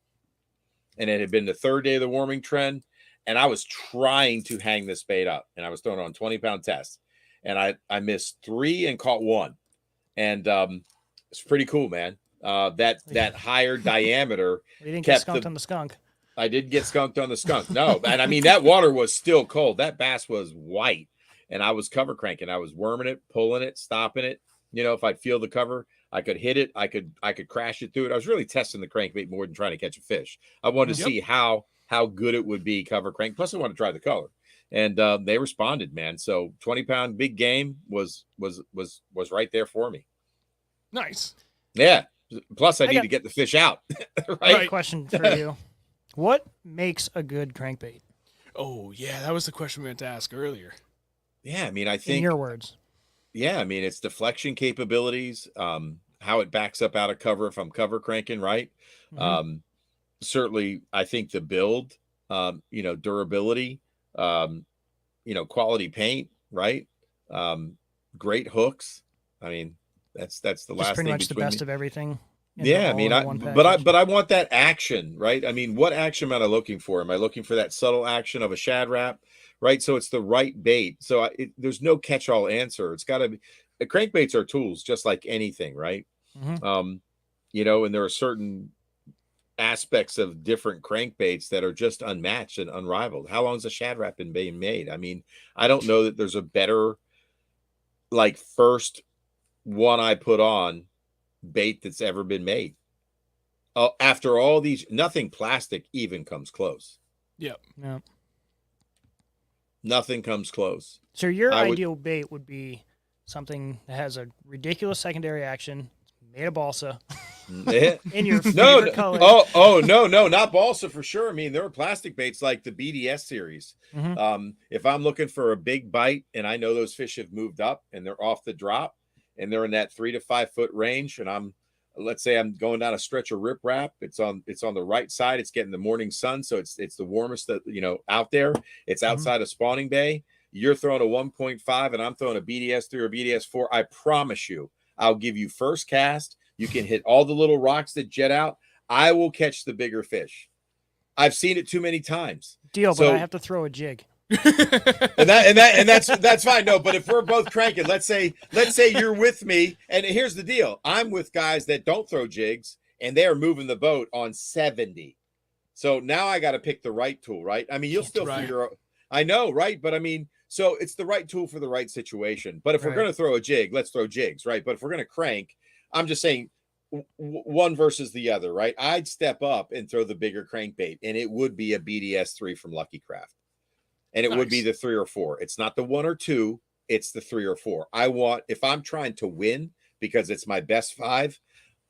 And it had been the third day of the warming trend. And I was trying to hang this bait up. And I was throwing on 20-pound test. And I missed 3 and caught 1. And it's pretty cool, man. That higher diameter. You didn't get skunked on the skunk. I did get skunked on the skunk. No, and I mean that water was still cold. That bass was white, and I was cover cranking. I was worming it, pulling it, stopping it. If I'd feel the cover, I could hit it. I could crash it through it. I was really testing the crankbait more than trying to catch a fish. I wanted to see how good it would be cover crank. Plus, I wanted to try the color, and they responded, man. So 20-pound big game was right there for me. Nice. Yeah. Plus, I need to get the fish out. Right. Question for you. What makes a good crankbait? Oh, yeah. That was the question we meant to ask earlier. Yeah. I mean, I think. In your words. Yeah. I mean, it's deflection capabilities, how it backs up out of cover if I'm cover cranking, right? Certainly, I think the build, durability, quality paint, right? Great hooks. I mean, that's the last pretty thing much the best of everything. Yeah, I mean, I want that action, right? I mean, what action am I looking for? Am I looking for that subtle action of a Shad Wrap, right? So it's the right bait. So there's no catch-all answer. It's got to be. Crankbaits are tools, just like anything, right? And there are certain aspects of different crankbaits that are just unmatched and unrivaled. How long has a Shad Wrap been being made? I mean, I don't know that there's a better, first one I put on bait that's ever been made. After all these, nothing plastic even comes close. Yep. Nothing comes close. So your ideal bait would be something that has a ridiculous secondary action, made of balsa, in your favorite color. No, not balsa for sure. I mean, there are plastic baits like the BDS series. If I'm looking for a big bite and I know those fish have moved up and they're off the drop, and they're in that 3 to 5 foot range, and let's say I'm going down a stretch of riprap. It's on the right side. It's getting the morning sun, so it's the warmest that out there. It's outside of spawning bay. You're throwing a 1.5, and I'm throwing a BDS 3 or BDS 4. I promise you, I'll give you first cast. You can hit all the little rocks that jet out. I will catch the bigger fish. I've seen it too many times. Deal, but I have to throw a jig. and that's fine. No, but if we're both cranking, let's say you're with me, and here's the deal: I'm with guys that don't throw jigs, and they are moving the boat on 70. So now I got to pick the right tool, right? I mean, you'll still figure out. I know, right? But I mean, so it's the right tool for the right situation. But if we're going to throw a jig, let's throw jigs, right? But if we're going to crank, I'm just saying one versus the other, right? I'd step up and throw the bigger crankbait, and it would be a BDS 3 from Lucky Craft. And it would be the 3 or 4. It's not the 1 or 2. It's the 3 or 4. If I'm trying to win because it's my best 5,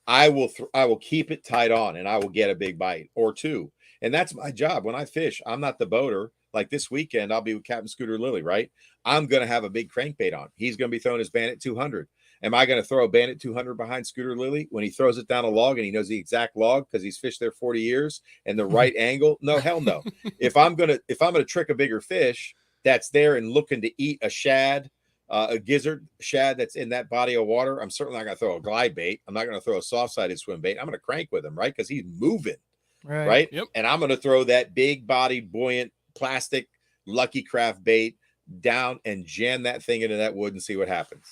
I will keep it tight on and I will get a big bite or 2. And that's my job. When I fish, I'm not the boater. Like this weekend, I'll be with Captain Scooter Lilly, right? I'm going to have a big crankbait on. He's going to be throwing his Bandit 200. Am I going to throw a Bandit 200 behind Scooter Lilly when he throws it down a log and he knows the exact log because he's fished there 40 years and the right angle? No, hell no. If I'm gonna trick a bigger fish that's there and looking to eat a shad, a gizzard shad that's in that body of water, I'm certainly not going to throw a glide bait. I'm not going to throw a soft-sided swim bait. I'm going to crank with him, right? Because he's moving, right? Yep. And I'm going to throw that big body, buoyant, plastic Lucky Craft bait down and jam that thing into that wood and see what happens.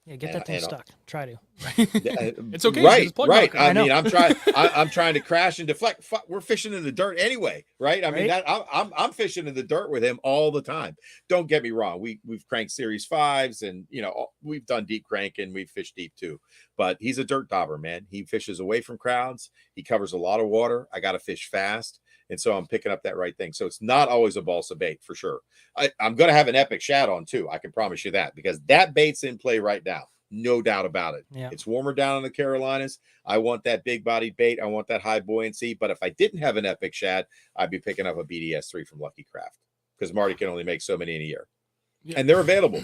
Yeah, get that thing stuck. Try to. It's okay. Right, Just plug right. knocker. I mean, I'm trying to crash and deflect. We're fishing in the dirt anyway, right? I mean, I'm fishing in the dirt with him all the time. Don't get me wrong. We've cranked Series 5s, and we've done deep cranking. We've fished deep too. But he's a dirt dauber, man. He fishes away from crowds. He covers a lot of water. I got to fish fast. And so I'm picking up that right thing. So it's not always a balsa bait for sure. I'm going to have an epic shad on too. I can promise you that, because that bait's in play right now. No doubt about it. Yeah. It's warmer down in the Carolinas. I want that big bodied bait. I want that high buoyancy. But if I didn't have an epic shad, I'd be picking up a BDS3 from Lucky Craft, because Marty can only make so many in a year. Yeah. And they're available.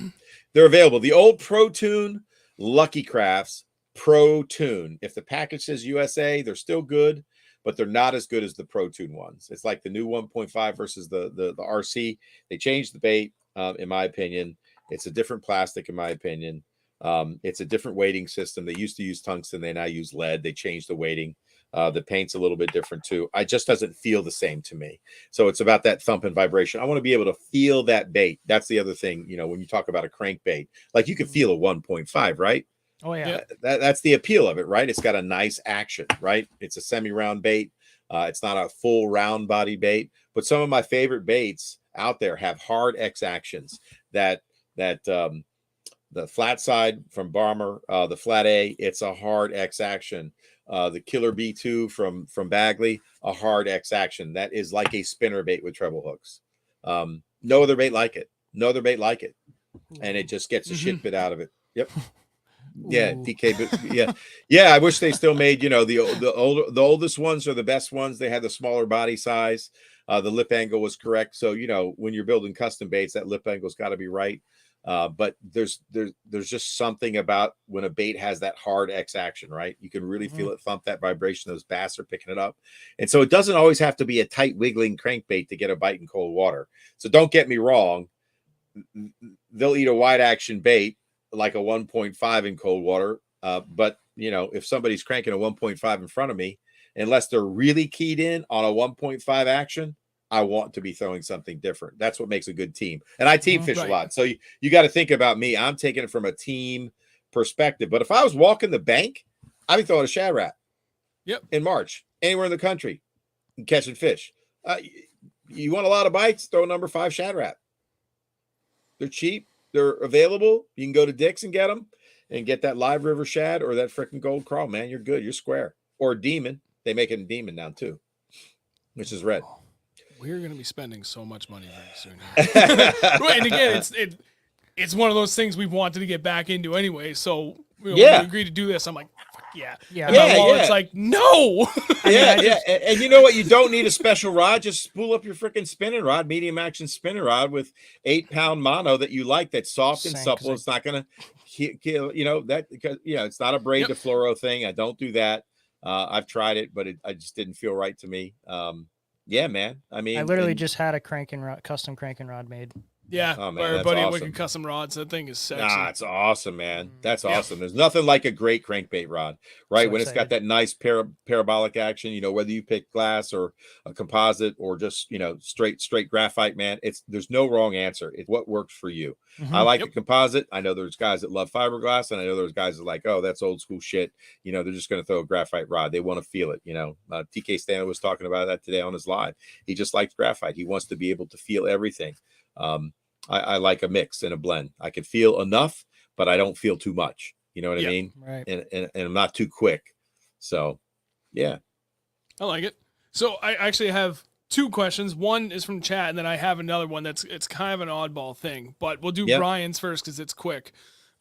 They're available. The old Pro Tune Lucky Crafts Pro Tune. If the package says USA, they're still good, but they're not as good as the Pro Tune ones. It's like the new 1.5 versus the RC. They changed the bait, in my opinion. It's a different plastic, in my opinion. It's a different weighting system. They used to use tungsten. They now use lead. They changed the weighting. The paint's a little bit different too. It just doesn't feel the same to me. So it's about that thump and vibration. I want to be able to feel that bait. That's the other thing, when you talk about a crankbait, like you can feel a 1.5, right? Oh yeah. That's the appeal of it, right? It's got a nice action, right? It's a semi-round bait. It's not a full round body bait, but some of my favorite baits out there have hard X actions that the flat side from Bomber, the flat A, it's a hard X action. The Killer B2 from Bagley, a hard X action. That is like a spinner bait with treble hooks. No other bait like it. No other bait like it. And it just gets the shit bit out of it. Yep. Yeah, DK, but yeah. I wish they still made, the oldest ones are the best ones. They had the smaller body size. The lip angle was correct. So, when you're building custom baits, that lip angle's got to be right. But there's just something about when a bait has that hard X action, right? You can really feel it thump, that vibration. Those bass are picking it up. And so it doesn't always have to be a tight wiggling crankbait to get a bite in cold water. So don't get me wrong. They'll eat a wide action bait like a 1.5 in cold water. But if somebody's cranking a 1.5 in front of me, unless they're really keyed in on a 1.5 action, I want to be throwing something different. That's what makes a good team. And I team fish a lot. So you got to think about me. I'm taking it from a team perspective. But if I was walking the bank, I'd be throwing a Shad Wrap. Yep. In March, anywhere in the country, and catching fish. You want a lot of bites? Throw a number 5 Shad Wrap. They're cheap. They're available. You can go to Dick's and get them and get that live river shad or that freaking gold crawl, man. You're good. You're square. Or demon. They make it in demon now too, which is red. We're going to be spending so much money very soon. And again, it's one of those things we've wanted to get back into anyway. So when we agreed to do this, I'm like, fuck yeah. And my wallet's like, no. And you know what? You don't need a special rod. Just spool up your freaking spinning rod, medium action spinning rod with 8-pound mono that you like. That's soft and supple. It's not going to kill, that because it's not a braid to fluoro thing. I don't do that. I've tried it, but I just didn't feel right to me. Yeah, man. I mean, I literally just had a custom cranking rod made. Yeah, oh, by our buddy at Wicked Custom Rods. That thing is sexy. Nah, it's awesome, man. That's awesome. There's nothing like a great crankbait rod, right? So when it's got that nice parabolic action, whether you pick glass or a composite or just, straight graphite, man, there's no wrong answer. It's what works for you. I like the composite. I know there's guys that love fiberglass, and I know there's guys that are like, oh, that's old school shit. They're just going to throw a graphite rod. They want to feel it. TK Stanley was talking about that today on his live. He just likes graphite. He wants to be able to feel everything. I like a mix and a blend. I can feel enough, but I don't feel too much. You know what I mean? Right. And I'm not too quick. So, yeah. I like it. So I actually have 2 questions. One is from chat, and then I have another one it's kind of an oddball thing. But we'll do Brian's first because it's quick.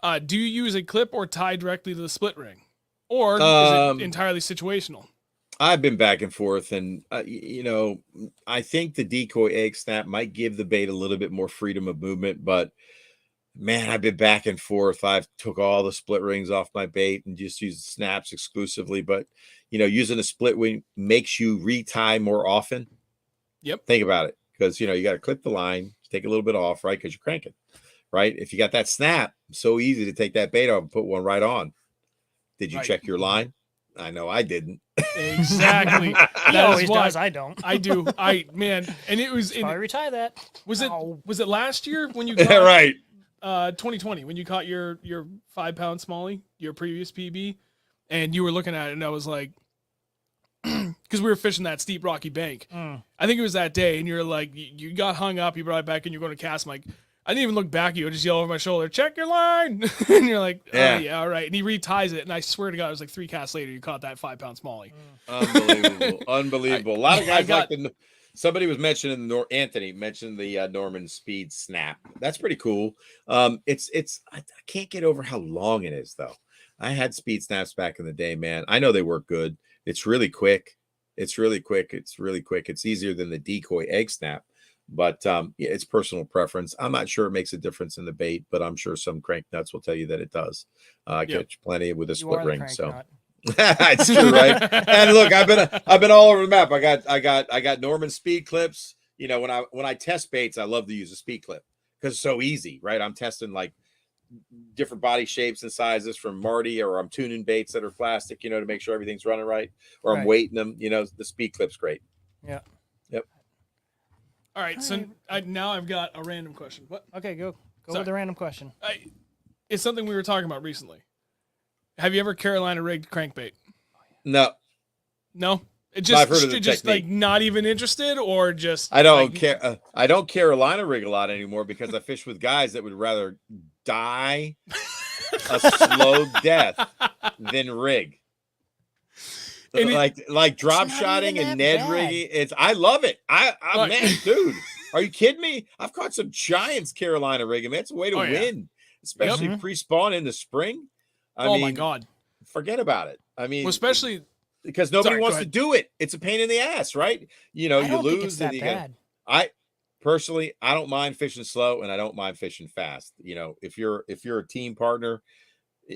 Do you use a clip or tie directly to the split ring? Or is it entirely situational? I've been back and forth, and I think the decoy egg snap might give the bait a little bit more freedom of movement, but man, I've been back and forth. I've took all the split rings off my bait and just used snaps exclusively, but using a split wing makes you retie more often. Yep. Think about it, because you got to clip the line, take a little bit off, right? Because you're cranking, right? If you got that snap, so easy to take that bait off and put one right on. Did you check your line? I know I didn't. Exactly. He always does. I don't. I do. And it was. Probably retie that. Was it last year when you got right? 2020 when you caught your 5-pound smallie, your previous PB, and you were looking at it, and I was like, because we were fishing that steep rocky bank. I think it was that day, and you're like, you got hung up, you brought it back, and you're going to cast. I'm like, I didn't even look back at you. I just yell over my shoulder, check your line. And you're like, yeah, all right. And he reties it. And I swear to God, it was like 3 casts later, you caught that 5-pound smallie. Unbelievable. A lot of guys somebody was mentioning Anthony mentioned the Norman Speed snap. That's pretty cool. I can't get over how long it is though. I had speed snaps back in the day, man. I know they work good. It's really quick. It's easier than the decoy egg snap. But it's personal preference. I'm not sure it makes a difference in the bait, but I'm sure some crank nuts will tell you that it does. I catch plenty with a split ring. So it's true, right? And look, I've been all over the map. I got Norman speed clips. You know, when I test baits, I love to use a speed clip because it's so easy, right? I'm testing like different body shapes and sizes from Marty, or I'm tuning baits that are plastic, you know, to make sure everything's running right, or I'm weighting them. You know, the speed clip's great. Yeah. Yep. All right, so now I've got a random question. What? Okay, go with the random question. It's something we were talking about recently. Have you ever Carolina rigged crankbait? No. It just like not even interested, or just I don't care. I don't Carolina rig a lot anymore because I fish with guys that would rather die a slow death than rig. Like drop shotting and Ned rigging. I love it. Man, dude, are you kidding me? I've caught some giants Carolina rigging. Man, it's a way to win, especially pre-spawn in the spring. I mean, my God, forget about it. I mean, especially because nobody wants to do it. It's a pain in the ass, right? You know, you lose. I personally, I don't mind fishing slow, and I don't mind fishing fast. You know, if you're a team partner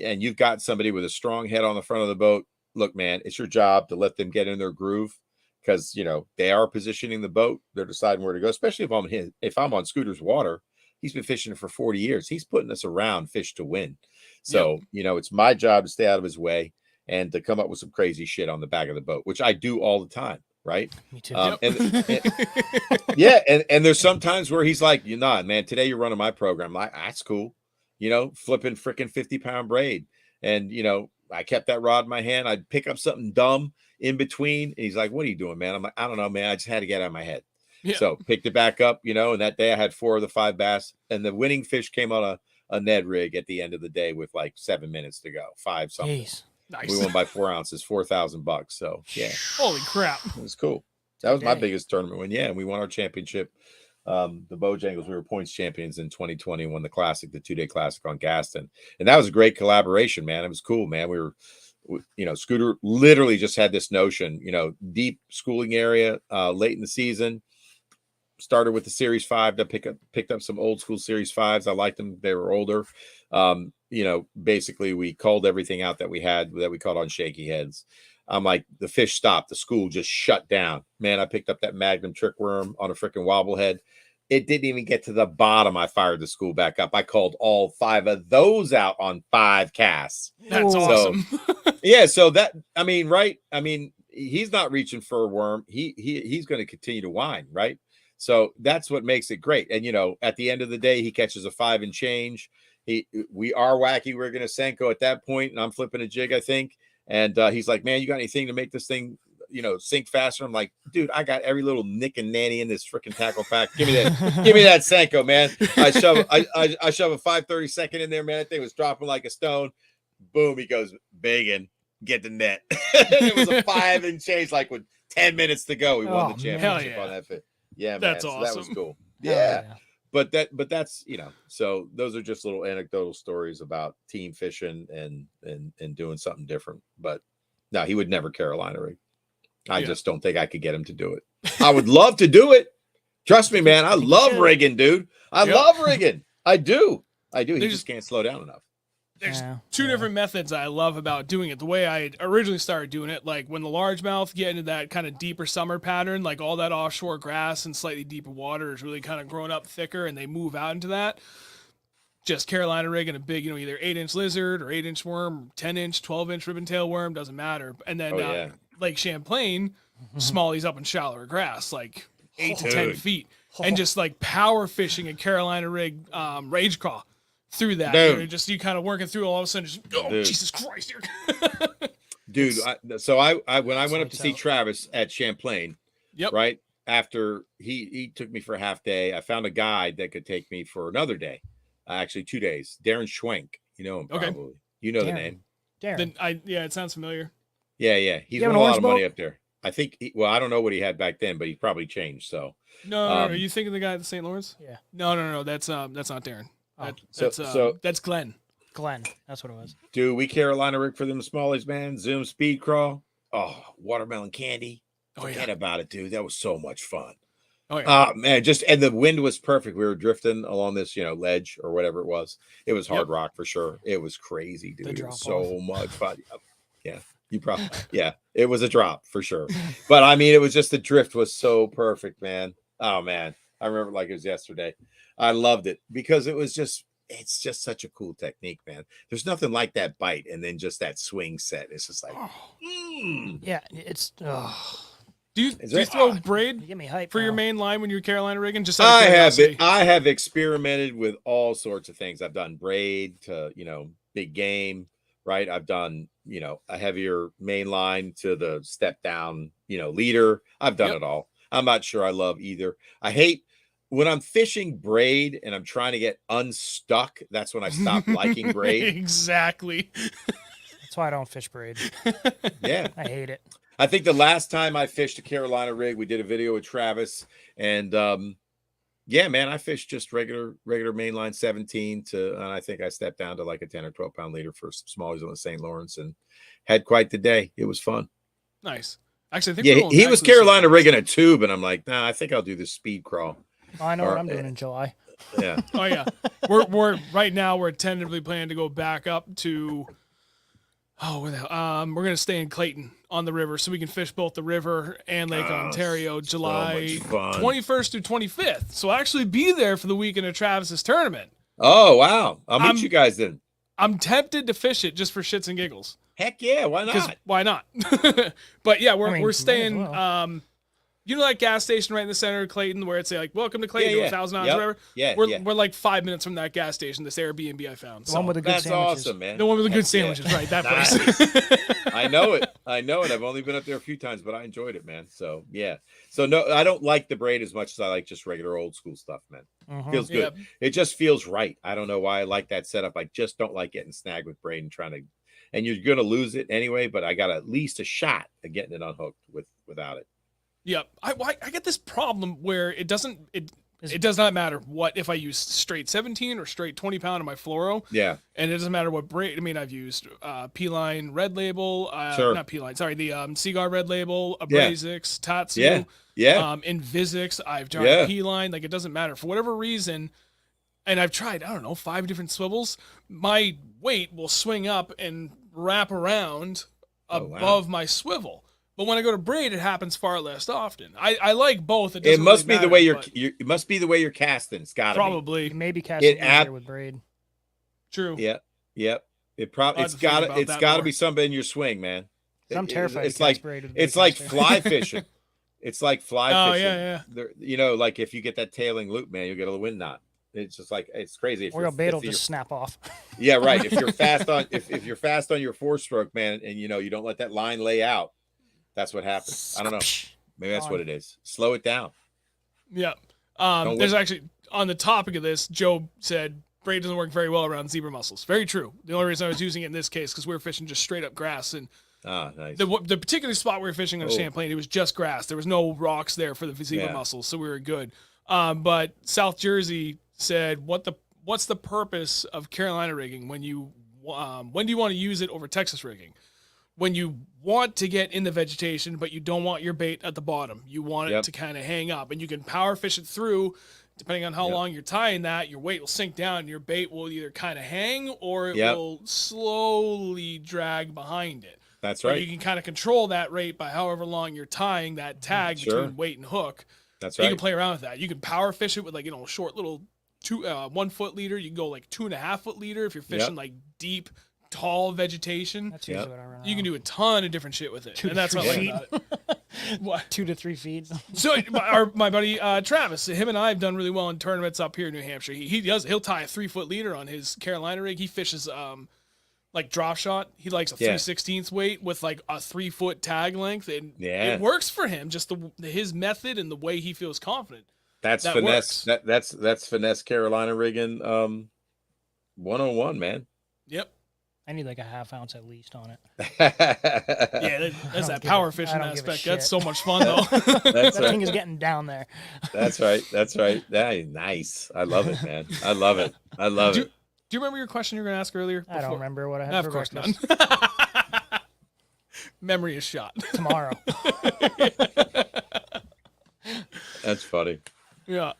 and you've got somebody with a strong head on the front of the boat, look, man, it's your job to let them get in their groove, because, you know, they are positioning the boat. They're deciding where to go, especially if I'm on Scooter's water. He's been fishing for 40 years. He's putting us around fish to win. So, you know, it's my job to stay out of his way and to come up with some crazy shit on the back of the boat, which I do all the time. Right. Me too. And there's sometimes where he's like, you're not, man, today you're running my program. Like, that's cool. You know, flipping freaking 50-pound braid. And, you know, I kept that rod in my hand. I'd pick up something dumb in between. And he's like, what are you doing, man? I'm like, I don't know, man. I just had to get out of my head. Yeah. So picked it back up, you know, and that day I had 4 of the 5 bass, and the winning fish came on a Ned rig at the end of the day with like 7 minutes to go, 5 something. Jeez. Nice. We won by 4 ounces, $4,000. So yeah. Holy crap. It was cool. That was my biggest tournament win. Yeah. And we won our championship. The Bojangles, we were points champions in 2020, won the classic, the 2-day classic on Gaston. And that was a great collaboration, man. It was cool, man. You know, Scooter literally just had this notion, you know, deep schooling area, late in the season. Started with the Series 5 to picked up some old school Series 5s. I liked them. They were older. You know, basically we called everything out that we caught on shaky heads. I'm like, the fish stopped. The school just shut down. Man, I picked up that Magnum trick worm on a freaking wobblehead. It didn't even get to the bottom. I fired the school back up. I called all 5 of those out on 5 casts. That's awesome. Yeah. So that, I mean, right. I mean, he's not reaching for a worm. He's going to continue to whine. Right. So that's what makes it great. And, you know, at the end of the day, he catches a 5 and change. We are wacky. We're going to Senko at that point, and I'm flipping a jig, I think. And he's like, man, you got anything to make this thing, you know, sink faster? I'm like, dude, I got every little nick and nanny in this freaking tackle pack. Give me that Senko, man. I shove a 5/32 in there, man. That thing was dropping like a stone. Boom, he goes, Bagan, get the net. It was a 5 and change, like with 10 minutes to go. We won the championship on that fit. Yeah, man. That's awesome. So that was cool. Yeah. But that's, you know, so those are just little anecdotal stories about team fishing and doing something different. But no, he would never Carolina rig. I just don't think I could get him to do it. I would love to do it. Trust me, man. I love rigging, dude. I love rigging. I do. He just can't slow down enough. There's 2 different methods I love about doing it. The way I originally started doing it, like when the largemouth get into that kind of deeper summer pattern, like all that offshore grass and slightly deeper water is really kind of grown up thicker, and they move out into that. Just Carolina rig and a big, you know, either 8-inch lizard or 8-inch worm, 10-inch, 12-inch ribbon-tail worm, doesn't matter. And then Lake Champlain, smallies up in shallower grass, like 8 to 10 feet, and just like power fishing a Carolina rig rage craw. through that. Dude. You kind of working through all of a sudden. Just, oh, Dude. Jesus Christ! Dude, I when I went up to see out. Travis at Champlain, Yep. right after he took me for a half day, I found a guide that could take me for another day, actually 2 days. Darren Schwenk, you know him Okay. probably. You know the Darren. name. Darren. Then it sounds familiar. Yeah. He's You have won a an lot of orange money boat? up there. I think. I don't know what he had back then, but he probably changed. So No, are you thinking the guy at the St. Lawrence? Yeah. No. That's not Darren. Oh. That's Glenn. Glenn. That's what it was. dude, we Carolina rig for them smallies, man. Zoom speed crawl. Oh, watermelon candy. Oh, yeah. Forget about it, dude. That was so much fun. Oh yeah. Man, and the wind was perfect. We were drifting along this, ledge or whatever it was. It was hard rock for sure. It was crazy, dude. It was so much fun. Yeah, it was a drop for sure. But I mean, it was just the drift was so perfect, man. Oh man, I remember like it was yesterday. I loved it because it's just such a cool technique, man. There's nothing like that bite and then just that swing set. It's just like, Yeah, it's. Do you there- throw You braid get me hyped for your now. main line when you're Carolina rigging? Just out of curiosity. I have experimented with all sorts of things. I've done braid to, big game, right? I've done, a heavier main line to the step down, leader. I've done it all. I'm not sure I love either. I hate when I'm fishing braid and I'm trying to get unstuck. That's when I stop liking braid. Exactly. That's why I don't fish braid. Yeah. I hate it. I think the last time I fished a Carolina rig, we did a video with Travis, and yeah, man, I fished just regular mainline 17 and I think I stepped down to like a 10 or 12 pound leader for some smallies on the St. Lawrence and had quite the day. It was fun. Nice. Actually, I think Yeah, he was Carolina rigging a tube, and I'm like, nah, I think I'll do this speed crawl. I know what I'm doing in July. Yeah. Oh yeah, we're right now we're tentatively planning to go back up to. Where the hell? We're gonna stay in Clayton on the river, so we can fish both the river and Lake Ontario, July 21st through 25th. So I'll actually be there for the weekend of Travis's tournament. Oh wow, I'll meet you guys then. I'm tempted to fish it just for shits and giggles. Heck yeah, why not? Why not? But yeah, we're staying. might as well. You know that gas station right in the center of Clayton where it's like, welcome to Clayton, Yeah. 1,000 hours, Yep. whatever? Yeah, We're like 5 minutes from that gas station, this Airbnb I found. The one with the good That's sandwiches. awesome, man. The one with the good Heck sandwiches, right? That Nice. place. I know it. I've only been up there a few times, but I enjoyed it, man. So yeah. So no, I don't like the braid as much as I like just regular old school stuff, man. Feels good. Yeah. It just feels right. I don't know why I like that setup. I just don't like getting snagged with braid and you're gonna lose it anyway. But I got at least a shot of getting it unhooked without it. Yep. I get this problem where it does not matter what if I use straight 17 or straight 20 pound on my fluoro. Yeah. And it doesn't matter what braid. I mean, I've used P-Line Red Label, Sure. not P-Line, sorry, the Seaguar Red Label, Abrazix, Tatsu, Yeah. Invizix. I've tried P-Line. Like, it doesn't matter for whatever reason. And I've tried, 5 different swivels. My weight will swing up and wrap around above my swivel. But when I go to braid, it happens far less often. I like both. It must be the way it must be the way you're casting. It's got to probably You may be casting easier with braid. true. Yeah. Yep. It's got to be something in your swing, man. I'm terrified. It's like fly fishing. It's like fly fishing. Yeah. Like if you get that tailing loop, man, you'll get a wind knot. It's just like it's crazy. Or your bait will just snap off. Yeah, right. If you're fast on if you're fast on your 4-stroke, man, and you don't let that line lay out, that's what happens. I don't know. Maybe that's what it is. Slow it down. Yeah. There's actually on the topic of this, Joe said braid doesn't work very well around zebra mussels. Very true. The only reason I was using it in this case because we were fishing just straight up grass and. Nice. The particular spot we were fishing on Champlain, it was just grass. There was no rocks there for the zebra mussels, so we were good. But South Jersey said, "What's the purpose of Carolina rigging when do you want to use it over Texas rigging? When you want to get in the vegetation, but you don't want your bait at the bottom. You want it to kind of hang up, and you can power fish it through." Depending on how long you're tying that, your weight will sink down and your bait will either kind of hang or it will slowly drag behind it. That's right. right. You can kind of control that rate by however long you're tying that tag between weight and hook. That's right. right. You can play around with that. You can power fish it with short little 1 foot leader. You can go like 2.5 foot leader if you're fishing like deep, tall vegetation. That's usually what I run. You can do a ton of different shit with it. And that's what I like about it. What? 2 to 3 feet. So my buddy Travis, him and I have done really well in tournaments up here in New Hampshire. He'll tie a 3-foot leader on his Carolina rig. He fishes like drop shot. He likes a 3/16 weight with like a 3-foot tag length, and it works for him. Just his method and the way he feels confident. That's finesse. That's finesse Carolina rigging 101, man. Yep. I need like a half ounce at least on it. Yeah, that's that power fishing aspect. That's so much fun, though. That thing is getting down there. That's right. That is nice. I love it, man. I love it. Do you remember your question you were going to ask earlier? I don't remember what I had for breakfast. None. Memory is shot. Tomorrow. That's funny. Yeah.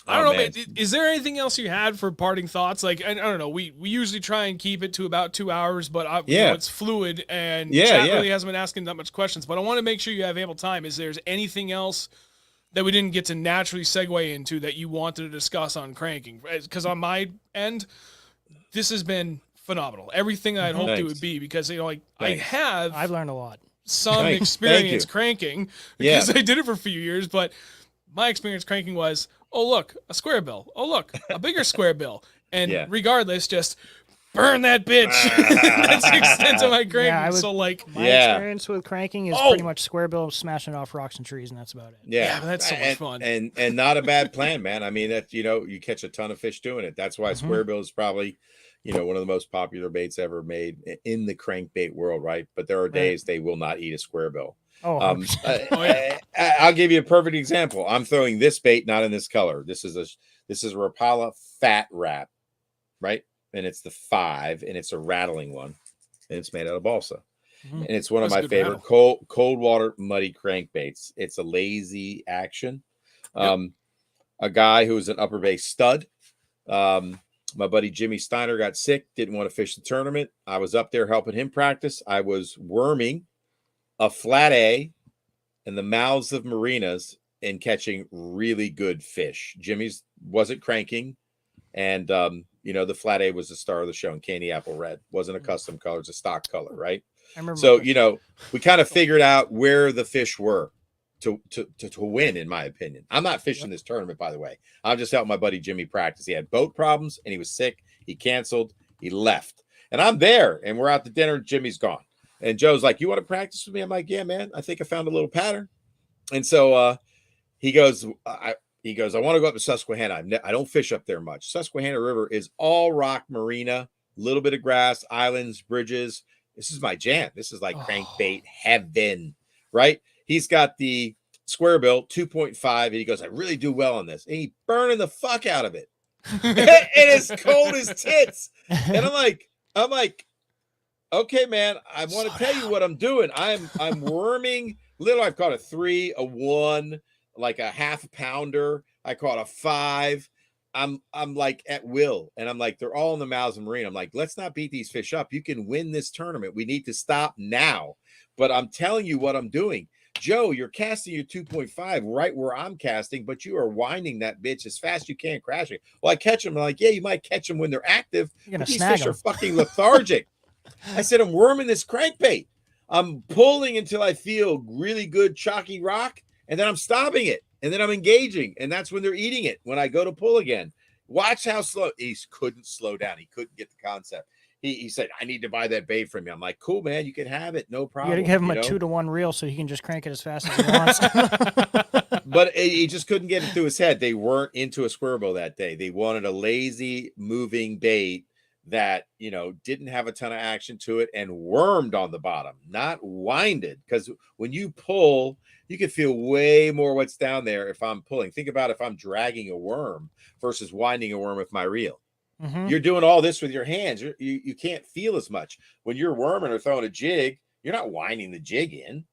I don't know, man. Is there anything else you had for parting thoughts? Like, I don't know. We usually try and keep it to about 2 hours, but you know, it's fluid, and chat really hasn't been asking that much questions. But I want to make sure you have ample time. Is there anything else that we didn't get to naturally segue into that you wanted to discuss on cranking? Because on my end, this has been phenomenal. Everything I'd hoped it would be, because like I've learned a lot. Some experience cranking because I did it for a few years, but my experience cranking was, oh, look, a square bill. Oh, look, a bigger square bill. And regardless, just burn that bitch. That's the extent of my cranking. My experience with cranking is pretty much square bill smashing off rocks and trees, and that's about it. Yeah, that's so much fun. And not a bad plan, man. I mean, that you catch a ton of fish doing it. That's why square bill is probably, one of the most popular baits ever made in the crankbait world, right? But there are days they will not eat a square bill. I'll give you a perfect example. I'm throwing this bait not in this color. This is a Rapala Fat Wrap, right? And it's the 5, and it's a rattling one, and it's made out of balsa. And it's one of my favorite cold water muddy crankbaits. It's a lazy action. A guy who was an Upper Bay stud. My buddy Jimmy Steiner got sick, didn't want to fish the tournament. I was up there helping him practice. I was worming a flat A in the mouths of marinas and catching really good fish. Jimmy's wasn't cranking, and the flat A was the star of the show in candy apple red. Wasn't a custom color, it's a stock color, right? I remember. So we kind of figured out where the fish were to win, in my opinion. I'm not fishing this tournament, by the way. I'm just helping my buddy Jimmy practice. He had boat problems and he was sick. He canceled. He left, and I'm there, and we're out to dinner. Jimmy's gone. And Joe's like, you want to practice with me? I'm like, yeah, man, I think I found a little pattern. And so he goes, I want to go up to Susquehanna. I don't fish up there much. Susquehanna River is all rock marina, a little bit of grass, islands, bridges. This is my jam. This is like crankbait heaven, right? He's got the square bill 2.5, and he goes, I really do well on this. And he burning the fuck out of it. It is cold as tits. And I'm like, okay, man, I want to tell you what I'm doing. I'm worming. Literally, I've caught a 3, a 1, like a half pounder. I caught a 5. I'm like at will, and I'm like, they're all in the mouths of marine. I'm like, let's not beat these fish up. You can win this tournament. We need to stop now. But I'm telling you what I'm doing. Joe, you're casting your 2.5 right where I'm casting, but you are winding that bitch as fast as you can, crashing. Well, I catch them. I'm like, yeah, you might catch them when they're active. But these fish are fucking lethargic. I said, I'm worming this crankbait. I'm pulling until I feel really good chalky rock, and then I'm stopping it, and then I'm engaging, and that's when they're eating it. When I go to pull again, watch how slow. He couldn't slow down. He couldn't get the concept. He said, I need to buy that bait from you. I'm like, cool, man, you can have it, no problem. You got to give him a 2-to-1 reel so he can just crank it as fast as he wants. But he just couldn't get it through his head. They weren't into a square bill that day. They wanted a lazy, moving bait that didn't have a ton of action to it and wormed on the bottom, not winded. Because when you pull, you can feel way more what's down there if I'm pulling. Think about if I'm dragging a worm versus winding a worm with my reel. You're doing all this with your hands. You can't feel as much. When you're worming or throwing a jig, you're not winding the jig in.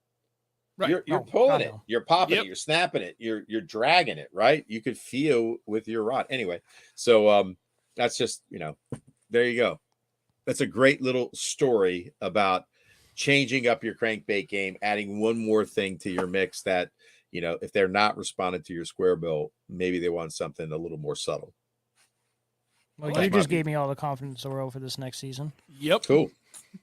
Right. You're pulling it. You're popping it. You're snapping it. You're dragging it, right? You could feel with your rod. Anyway, so that's just, there you go. That's a great little story about changing up your crankbait game, adding one more thing to your mix that, if they're not responding to your square bill, maybe they want something a little more subtle. Well, you just gave me all the confidence in the world for this next season. Yep. Cool.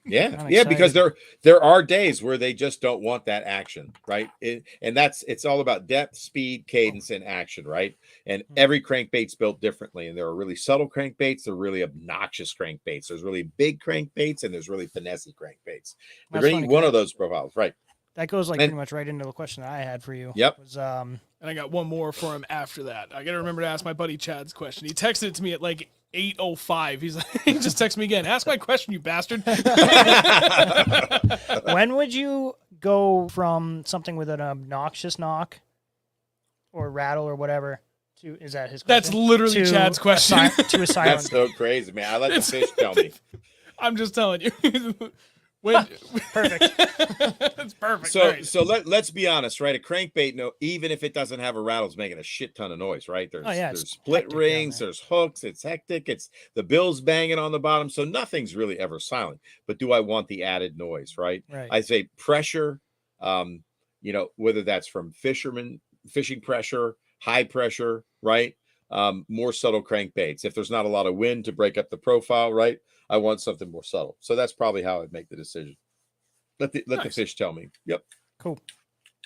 Yeah, I'm yeah, because excited. there are days where they just don't want that action, right? And it's all about depth, speed, cadence, and action, right? And every crankbait's built differently. And there are really subtle crankbaits, there are really obnoxious crankbaits. There's really big crankbaits, and there's really finessey crankbaits. They're That's going to funny, eat one 'cause of those profiles, right? that goes like And pretty much right into the question that I had for you. Yep. Was And I got one more for him after that. I got to remember to ask my buddy Chad's question. He texted it to me at like 8:05. He's like, he just texted me again. Ask my question, you bastard. when would you go from something with an obnoxious knock or rattle or whatever to, is that his question? That's literally To Chad's question. to a silent. that's so crazy, man. I let the fish tell me. I'm just telling you. When, Perfect. That's perfect. So Right. so let's be honest, right? A crankbait, no, even if it doesn't have a rattle, it's making a shit ton of noise, right? There's Oh, yeah, it's there's split hectic down rings, there. there's hooks, it's hectic, it's the bills banging on the bottom, so nothing's really ever silent. But do I want the added noise, right? Right. I say pressure, whether that's from fishing pressure, high pressure, right? More subtle crankbaits. If there's not a lot of wind to break up the profile, right? I want something more subtle. So that's probably how I'd make the decision. Let the Nice. fish tell me. Yep. Cool.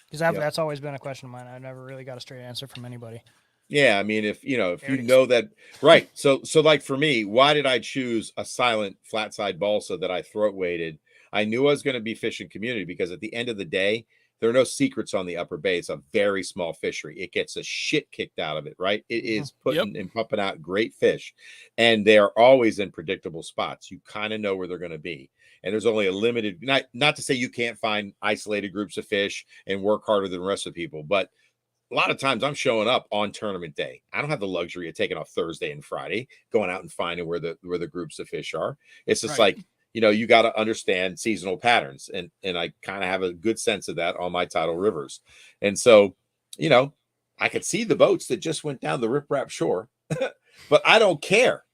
Because Yep. that's always been a question of mine. I've never really got a straight answer from anybody. Yeah, I mean, if you Very know that, right? So like for me, why did I choose a silent flat side balsa that I throat weighted? I knew I was going to be fishing community because at the end of the day, there are no secrets on the upper bay. It's a very small fishery. It gets a shit kicked out of it, right? It is putting and pumping out great fish, and they are always in predictable spots. You kind of know where they're going to be, and there's only a limited. Not to say you can't find isolated groups of fish and work harder than the rest of the people, but a lot of times I'm showing up on tournament day. I don't have the luxury of taking off Thursday and Friday, going out and finding where the groups of fish are. It's just Right. like, you got to understand seasonal patterns. And I kind of have a good sense of that on my tidal rivers. And so, I could see the boats that just went down the riprap shore, but I don't care.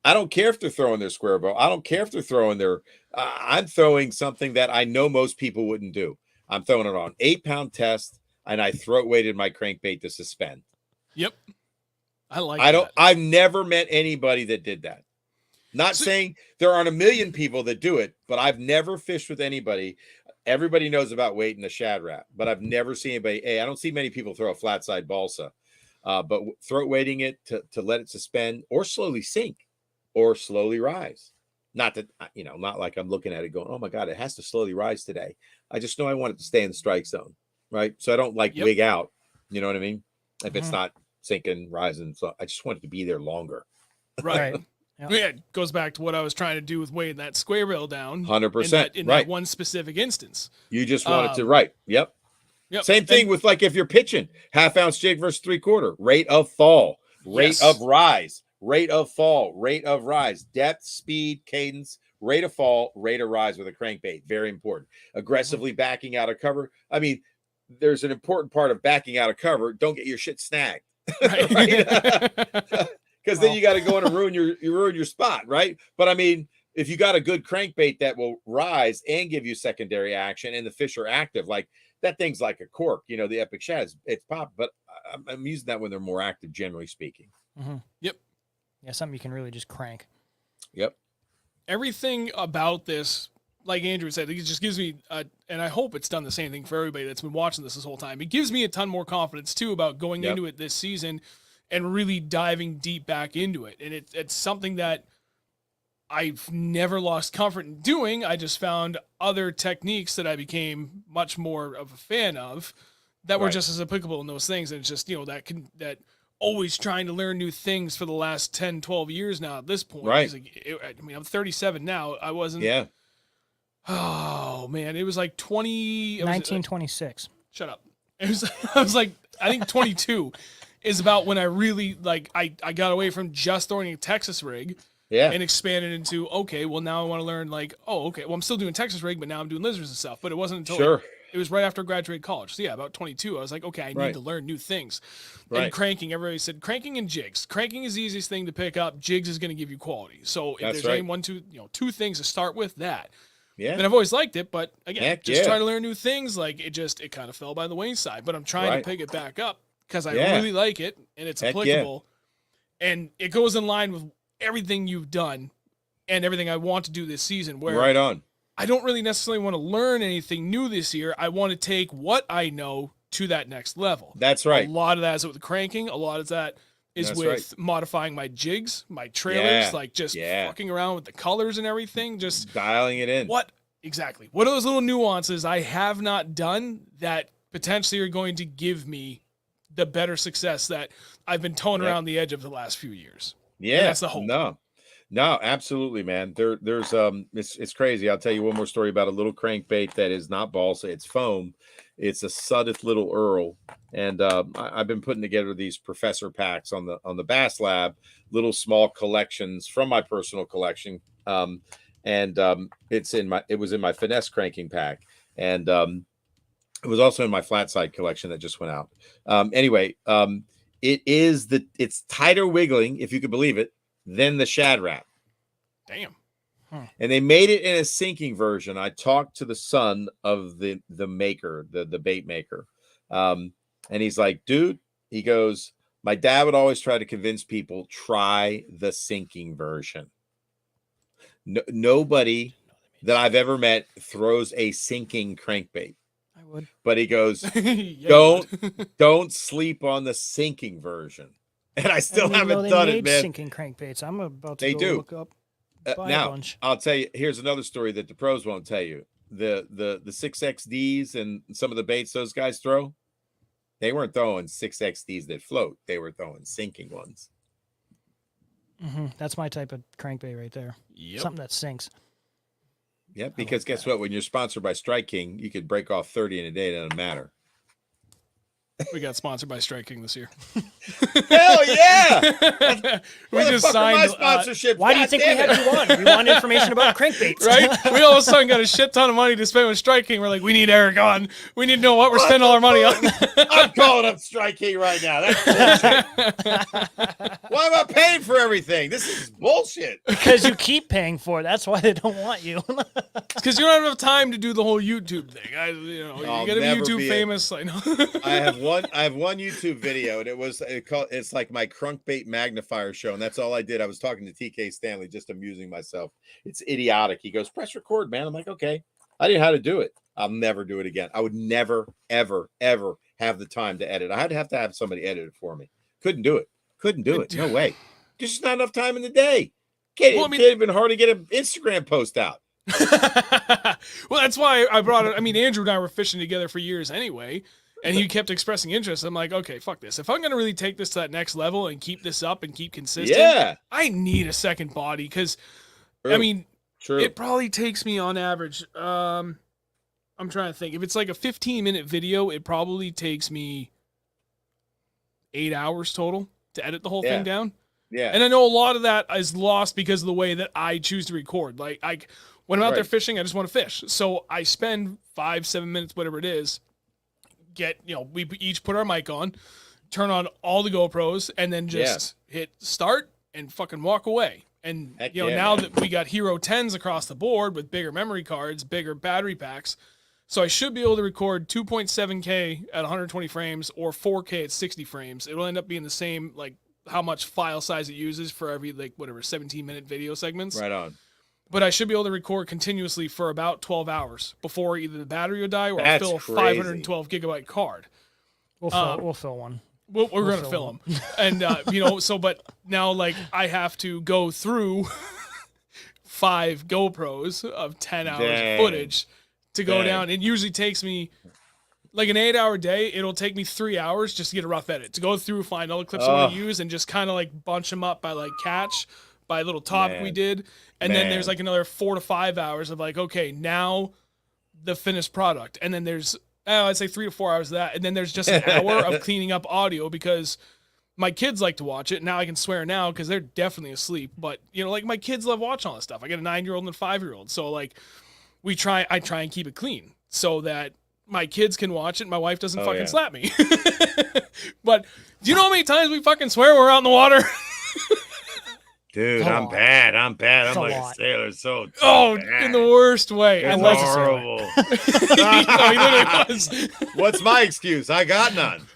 I don't care if they're throwing their square bow. I don't care if they're throwing their, I'm throwing something that I know most people wouldn't do. I'm throwing it on 8-pound test, and I throat weighted my crankbait to suspend. Yep. I've never met anybody that did that. Not saying there aren't a million people that do it, but I've never fished with anybody. Everybody knows about weighting the Shad Wrap, but I've never seen anybody. Hey, I don't see many people throw a flat side balsa, but throat weighting it to let it suspend or slowly sink or slowly rise. Not that, not like I'm looking at it going, oh my God, it has to slowly rise today. I just know I want it to stay in the strike zone. Right. So I don't wig out. You know what I mean? If it's not sinking, rising. So I just want it to be there longer. Right. Yep. Yeah, it goes back to what I was trying to do with weighing that square rail down. 100%. In Right. that one specific instance. You just want it to, right. Yep. Same thing with like if you're pitching half-ounce jig versus 3/4, rate of fall, rate of rise, rate of fall, rate of rise, depth, speed, cadence, rate of fall, rate of rise with a crankbait. Very important. Aggressively backing out of cover. I mean, there's an important part of backing out of cover. Don't get your shit snagged. Right. Because then you got to go in and ruin your spot, right? But I mean, if you got a good crankbait that will rise and give you secondary action, and the fish are active, like that thing's like a cork, the Epic Shad, it's pop. But I'm using that when they're more active, generally speaking. Yep. Yeah, something you can really just crank. Yep. Everything about this, like Andrew said, it just gives me, and I hope it's done the same thing for everybody that's been watching this whole time. It gives me a ton more confidence too about going into it this season and really diving deep back into it. And it's something that I've never lost comfort in doing. I just found other techniques that I became much more of a fan of that were just as applicable in those things. And it's just, that always trying to learn new things for the last 10, 12 years now at this point. Right. I'm 37 now. I wasn't. Yeah. Oh man. It was like 1926. Shut up. I was like, I think 22 is about when I really I got away from just throwing a Texas rig and expanded into, okay, well now I want to learn I'm still doing Texas rig, but now I'm doing lizards and stuff. But it wasn't until it was right after I graduated college. So yeah, about 22, I was like, okay, I need to learn new things. And cranking, everybody said cranking and jigs. Cranking is the easiest thing to pick up. Jigs is going to give you quality. So if there's two things to start with, that. Yeah. And I've always liked it, but again, try to learn new things. Like it kind of fell by the wayside, but I'm trying to pick it back up because I really like it and it's applicable. And it goes in line with everything you've done and everything I want to do this season. Where right on. I don't really necessarily want to learn anything new this year. I want to take what I know to that next level. That's right. A lot of that is with cranking. A lot of that is That's with right. modifying my jigs, my trailers, Yeah, like just yeah. fucking around with the colors and everything. Just Dialing it in. what exactly? What are those little nuances I have not done that potentially are going to give me the better success that I've been towing around the edge of the last few years? Yeah, And that's the hope. No, absolutely, man. There's it's crazy. I'll tell you one more story about a little crankbait that is not balsa, it's foam. It's a Suddeth Little Earl, and I've been putting together these professor packs on the Bass Lab, little small collections from my personal collection, and it was in my finesse cranking pack, and it was also in my flat side collection that just went out. Anyway, it's tighter wiggling, if you could believe it, than the Shad Wrap. Damn. And they made it in a sinking version. I talked to the son of the maker, the bait maker. And he's like, dude, he goes, my dad would always try to convince people, try the sinking version. Nobody that I've ever met throws a sinking crankbait. I would. But he goes, Yeah, don't sleep on the sinking version. And I still haven't done it, man. Sinking crankbaits. I'm about to They go do. look up. Buy a Now, bunch. I'll tell you, here's another story that the pros won't tell you. The 6XDs and some of the baits those guys throw, they weren't throwing 6XDs that float. They were throwing sinking ones. That's my type of crankbait right there. Yep. Something that sinks. Yeah, because guess what? When you're sponsored by Strike King, you could break off 30 in a day. It doesn't matter. We got sponsored by Striking this year. Hell yeah! We just signed my sponsorship. Why do you think we had you on? We want information about crankbaits, right? We all of a sudden got a shit ton of money to spend with Striking. We're like, we need Eric on. We need to know what we're spending all our money on. I'm calling up Strike King right now. That's bullshit. Why am I paying for everything? This is bullshit. Because you keep paying for it. That's why they don't want you. Because you don't have enough time to do the whole YouTube thing. You I'll got to be never YouTube be famous. I know. I have one YouTube video, and it's like my crankbait magnifier show, and that's all I did. I was talking to TK Stanley, just amusing myself. It's idiotic. He goes, press record, man. I'm like, okay. I didn't know how to do it. I'll never do it again. I would never, ever, ever have the time to edit. I'd have to have somebody edit it for me. Couldn't do it. No way. There's just not enough time in the day. Can't even hardly get an Instagram post out. Well, that's why I brought it. I mean, Andrew and I were fishing together for years anyway. And he kept expressing interest. I'm like, okay, fuck this. If I'm going to really take this to that next level and keep this up and keep consistent, I need a second body. Because, I mean, it probably takes me on average, I'm trying to think. If it's like a 15-minute video, it probably takes me 8 hours total to edit the whole thing down. Yeah. And I know a lot of that is lost because of the way that I choose to record. Like, when I'm out there fishing, I just want to fish. So I spend 5-7 minutes, whatever it is, we each put our mic on, turn on all the GoPros, and then just hit start and fucking walk away. And now that we got Hero 10s across the board with bigger memory cards, bigger battery packs, so I should be able to record 2.7K at 120 frames or 4K at 60 frames. It'll end up being the same, like how much file size it uses for every 17-minute video segments. Right on. But I should be able to record continuously for about 12 hours before either the battery will die or I'll fill a 512 gigabyte card. We'll fill one. We're going to fill them. And, but now, I have to go through 5 GoPros of 10 hours of footage to go down. It usually takes me, like an 8-hour day, it'll take me 3 hours just to get a rough edit. To go through, find all the clips I want to use, and just kind of, bunch them up by, catch, by a little topic we did. And then there's another 4 to 5 hours of okay, now the finished product. And then there's, I'd say 3 to 4 hours of that. And then there's just an hour of cleaning up audio because my kids like to watch it. Now I can swear now because they're definitely asleep. But, my kids love watching all this stuff. I got a 9-year-old and a 5-year-old. So I try and keep it clean so that my kids can watch it. My wife doesn't fucking slap me. But do you know how many times we fucking swear when we're out in the water? Dude, I'm bad. I'm like a sailor. So bad. In the worst way. It's horrible. He literally was. What's my excuse? I got none.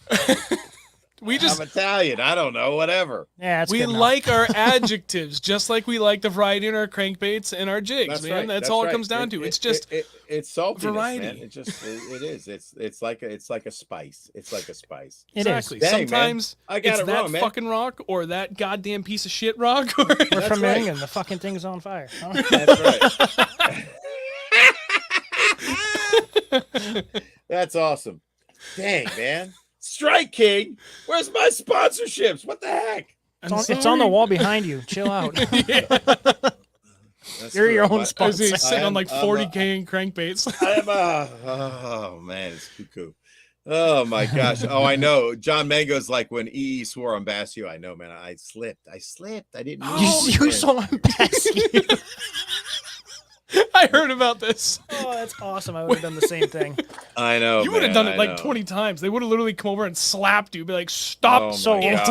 We just I'm Italian. I don't know. Whatever. Yeah, it's we good enough. like our adjectives, just like we like the variety in our crankbaits and our jigs, That's man. right. That's all it comes down to. It's just it's saltiness, variety. man. It is. It's like a spice. It's like a spice. It is. exactly. Dang, Sometimes man. I got it's it that wrong, man. fucking rock or that goddamn piece of shit rock. We're That's from right. England. The fucking thing's on fire. That's right. That's awesome. Dang, man. Strike King. Where's my sponsorships? What the heck? It's on the wall behind you. Chill out. That's You're true. your own I was sponsor. sitting on like I'm 40K in crankbaits. oh man, it's cuckoo. Oh my gosh. Oh, I know. John Mango's like when EE swore on Bassio. I know, man. I slipped. I didn't mean You to. saw him pass you. I heard about this. Oh, that's awesome. I would have done the same thing. I know. You would have man, done it I like know. 20 times. They would have literally come over and slapped you, be like, "Stop!" Oh, So my God.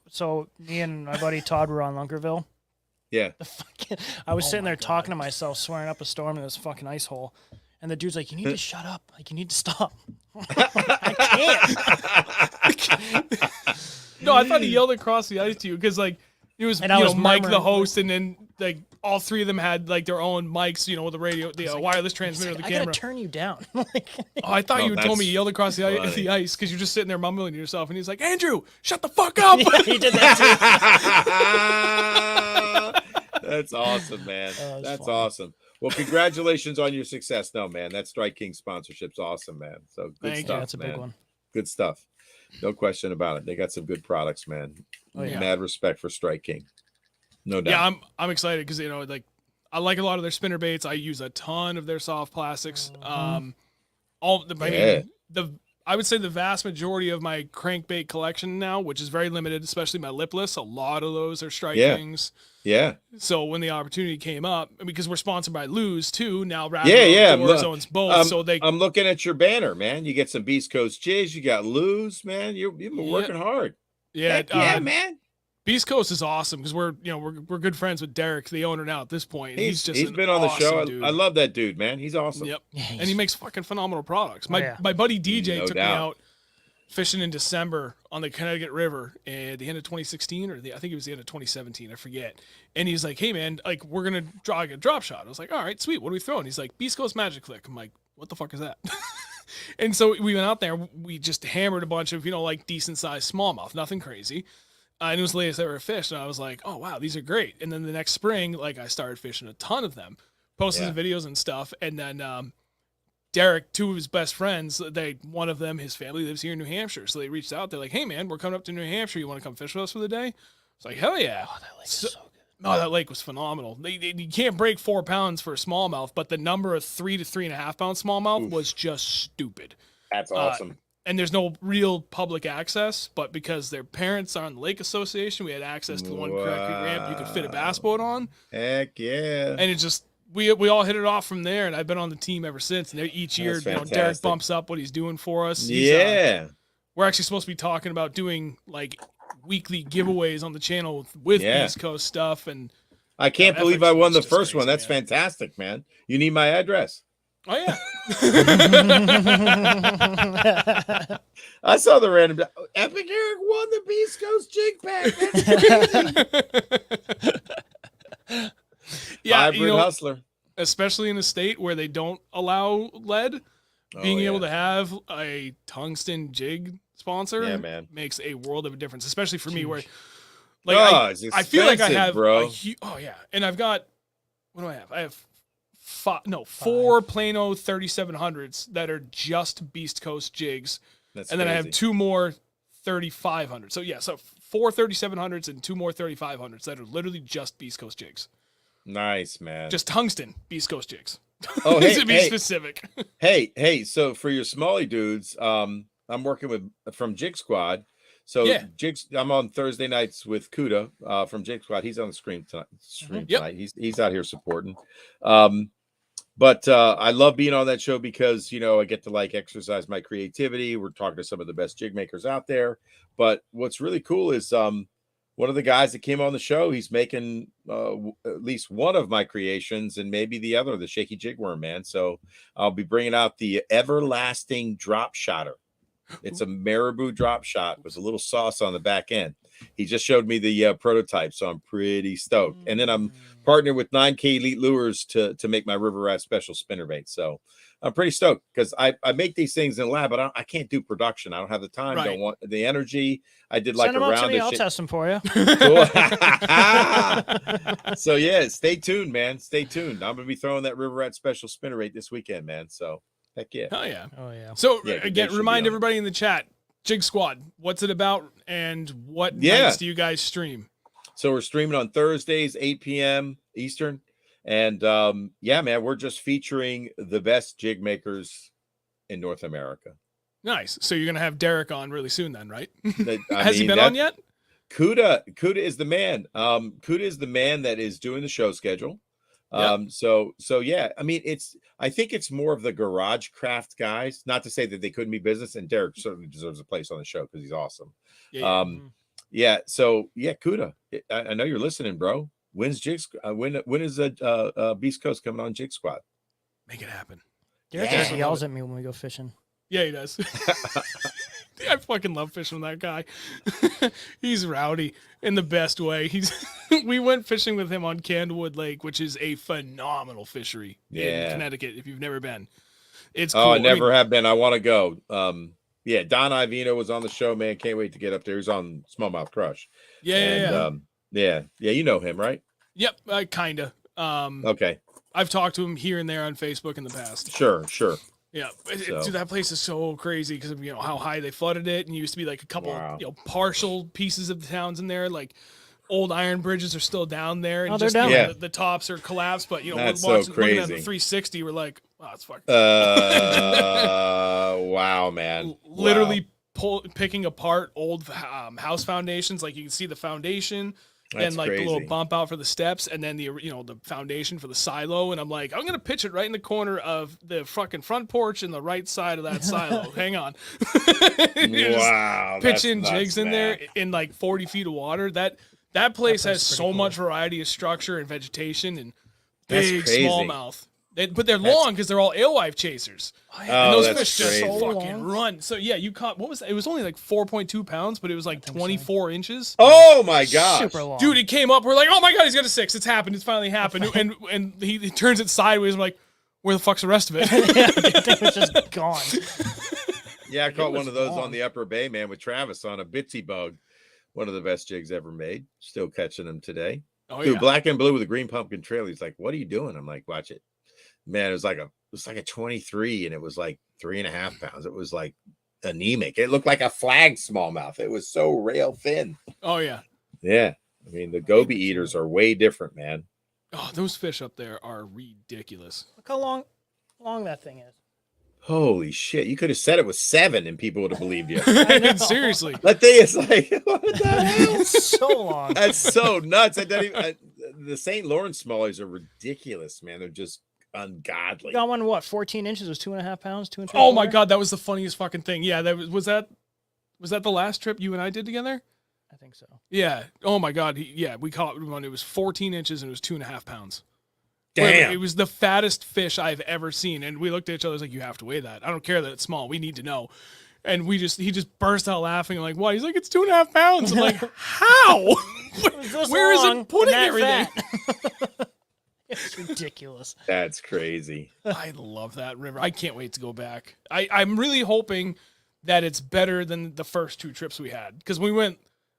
so me and my buddy Todd were on Lunkerville. Yeah. I was sitting there talking to myself, swearing up a storm in this fucking ice hole, and the dude's like, "You need to shut up. Like, you need to stop." I can't. No, I thought he yelled across the ice to you because like it was And I was Mike the murmuring, host, and then like all three of them had like their own mics, with the radio, the wireless transmitter, of the I camera. gotta turn you down. Like, Oh, I thought Oh, you told me that's you yelled across the funny. ice because you're just sitting there mumbling to yourself, and he's like, "Andrew, shut the fuck up!" yeah, he did that That's awesome, man. that's That's funny. awesome. Well, congratulations on your success. No, man, that Strike King sponsorship's awesome, man. So good Thank you. stuff, Yeah, that's a big man. one. Good stuff. No question about it. They got some good products, man. Oh, yeah. Mad respect for Strike King. No doubt. Yeah, I'm excited because like I like a lot of their spinner baits. I use a ton of their soft plastics. I would say the vast majority of my crankbait collection now, which is very limited, especially my lipless, a lot of those are Strike Yeah. Kings. Yeah. So when the opportunity came up, because we're sponsored by Lose too, now Yeah. Outdoors owns both, so they I'm looking at your banner, man. You get some Beast Coast Jigs. You got Lose, man. You've been working hard. Heck yeah, man. Beast Coast is awesome because we're good friends with Derek, the owner now at this point. He's just been on the show. dude. I love that dude, man. He's awesome. Yep. Yeah, And he makes fucking phenomenal products. My buddy DJ No took doubt. me out fishing in December on the Connecticut River at the end of 2016 I think it was the end of 2017, I forget. And he's like, "Hey man, like we're gonna draw a drop shot." I was like, "All right, sweet. What are we throwing?" He's like, "Beast Coast Magic Flick." I'm like, "What the fuck is that?" And so we went out there. We just hammered a bunch of like decent sized smallmouth, nothing crazy. And it was the latest I ever fished, and I was like, "Oh wow, these are great." And then the next spring, like I started fishing a ton of them, posting some videos and stuff. And then Derek, two of his best friends, one of them, his family lives here in New Hampshire, so they reached out. They're like, "Hey man, we're coming up to New Hampshire. You want to come fish with us for the day?" It's like, "Hell yeah!" Oh, that lake is so good. Oh, that lake was phenomenal. You can't break 4 pounds for a smallmouth, but the number of 3 to 3.5 pound smallmouth was just stupid. That's awesome. And there's no real public access, but because their parents are on the Lake Association, we had access to the one concrete ramp you could fit a bass boat on. Heck yeah. And it just we all hit it off from there, and I've been on the team ever since. And each year, That's Derek fantastic. bumps up what he's doing for us. He's, Yeah. we're actually supposed to be talking about doing like weekly giveaways on the channel with Yeah. East Coast stuff. And I can't that believe I won the friendship's just first one. crazy, That's man. fantastic, man. You need my address. oh yeah, I saw the random Epic Eric won the Beast Coast Jig Pack. That's crazy. yeah. Hybrid hustler. Especially in a state where they don't allow lead, being Oh, able yeah. to have a tungsten jig sponsor Yeah, man. makes a world of a difference, especially for me where It's I feel like I expensive, have bro. oh yeah, and I've got what do I have? I have 4 Plano 3700s that are just Beast Coast jigs, That's and then I have crazy. 2 more 3500s. So yeah, so 4 3700s and 2 more 3500s that are literally just Beast Coast jigs, Nice, man. just tungsten Beast Coast jigs. Oh, hey, to be hey. specific. Hey, so for your smalley dudes, I'm working from Jig Squad. So Yeah. I'm on Thursday nights with Kuda from Jig Squad. He's on the stream Yep. tonight. He's out here supporting. But I love being on that show because I get to like exercise my creativity. We're talking to some of the best jig makers out there. But what's really cool is one of the guys that came on the show, he's making at least one of my creations and maybe the other, the Shaky Jig Worm, man. So I'll be bringing out the everlasting drop shotter. It's a marabou drop shot with a little sauce on the back end. He just showed me the prototype, so I'm pretty stoked. And then I'm partnered with 9K Elite Lures to make my River Rat special spinnerbait. So I'm pretty stoked because I make these things in the lab, but I can't do production. I don't have the time. Right. Don't want the energy. I did Send like a them up to round me. of I'll shit. test them for you. Cool. So yeah, stay tuned, man. Stay tuned. I'm gonna be throwing that River Rat special spinnerbait this weekend, man. So heck yeah. Hell yeah. Oh yeah. So Yeah, again, they should remind be on. everybody in the chat, Jig Squad, what's it about and what Yeah. nights do you guys stream? So we're streaming on Thursdays, 8 p.m. Eastern. And yeah, man, we're just featuring the best jig makers in North America. Nice. So you're gonna have Derek on really soon then, right? I Has he mean, been on yet? Kuda is the man. Kuda is the man that is doing the show schedule. So yeah, I mean, I think it's more of the garage craft guys, not to say that they couldn't be business, and Derek certainly deserves a place on the show because he's awesome. Yeah. Yeah. So yeah, Kuda, I know you're listening, bro. When's Jig? When is Beast Coast coming on Jig Squad? Make it happen. Derek Yeah. just yells at me when we go fishing. Yeah, he does. I fucking love fishing with that guy. He's rowdy in the best way. We went fishing with him on Candlewood Lake, which is a phenomenal fishery in Connecticut. If you've never been, it's cool. Oh, I never have been. I want to go. Yeah, Don Ivino was on the show, man. Can't wait to get up there. He's on Smallmouth Crush. Yeah. Yeah. You know him, right? Yep, kinda. Okay. I've talked to him here and there on Facebook in the past. Sure. Yeah, So- dude, that place is so crazy because of how high they flooded it, and used to be like a couple partial pieces of the towns in there, like old iron bridges are still down there, and Oh, they're just down. Yeah. the tops are collapsed. But That's looking so at the crazy. 360, we're like, wow, it's fucking Wow, man. literally picking apart old house foundations. Like you can see the foundation. That's And like crazy. the little bump out for the steps, and then the foundation for the silo, and I'm like, I'm gonna pitch it right in the corner of the fucking front porch in the right side of that silo. Hang on, Wow. pitching that's jigs nuts, in man. there in like 40 feet of water. That place has is so pretty cool. much variety of structure and vegetation and That's big crazy. smallmouth. But they're long because they're all alewife chasers. And Oh, those that's fish just crazy. fucking run. So yeah, you caught, what was that? It was only like 4.2 pounds, but it was like 24 inches. Oh my gosh. Super long. Dude, he came up. We're like, oh my god, he's got a 6. It's happened. It's finally happened. And he turns it sideways. I'm like, where the fuck's the rest of it? It was just gone. Yeah, I caught was one of those long. on the Upper Bay, man, with Travis on a bitsy bug. One of the best jigs ever made. Still catching them today. Oh Dude, yeah. black and blue with a green pumpkin trail. He's like, "What are you doing?" I'm like, "Watch it." Man, it was like a 23, and it was like 3.5 pounds. It was like anemic. It looked like a flag smallmouth. It was so rail thin. Oh yeah. Yeah, I mean the goby eaters are way different, man. Oh, those fish up there are ridiculous. Look how long that thing is. Holy shit! You could have said it was 7, and people would have believed you. know. Seriously. That thing is like, what the hell? It's so long. That's so nuts. The St. Lawrence smallies are ridiculous, man. They're just ungodly. You got one, what, 14 inches was 2.5 pounds, 2 and Oh my 3/4? god, that was the funniest fucking thing. Yeah, that was that the last trip you and I did together? I think so. Yeah. Oh my god. We caught one. It was 14 inches and it was 2.5 pounds. Damn. It was the fattest fish I've ever seen, and we looked at each other like, "You have to weigh that. I don't care that it's small. We need to know." And he just burst out laughing. I'm like, "What?" He's like, "It's 2.5 pounds." I'm like, "How? Where is it putting everything?" It's ridiculous. That's crazy. I love that river. I can't wait to go back. I'm really hoping that it's better than the first 2 trips we had, because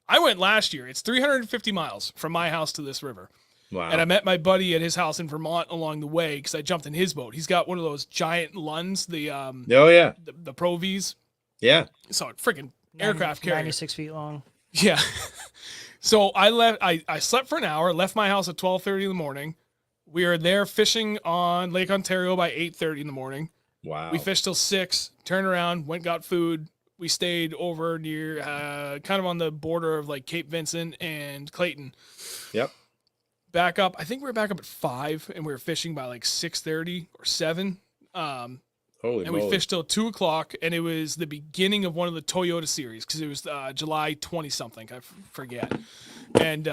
I went last year. It's 350 miles from my house to this river. Wow. And I met my buddy at his house in Vermont along the way because I jumped in his boat. He's got one of those giant Lunds, the yeah. the Pro Vs. Yeah. So freaking aircraft carrier. 96 feet long. Yeah. So I left. I slept for an hour. Left my house at 12:30 in the morning. We were there fishing on Lake Ontario by 8:30 in the morning. Wow. We fished till 6. Turned around, went got food. We stayed over near kind of on the border of like Cape Vincent and Clayton. Yep. Back up. I think we were back up at 5, and we were fishing by like 6:30 or 7. Holy And moly. we fished till 2:00, and it was the beginning of one of the Toyota series because it was July 20 something. I forget. And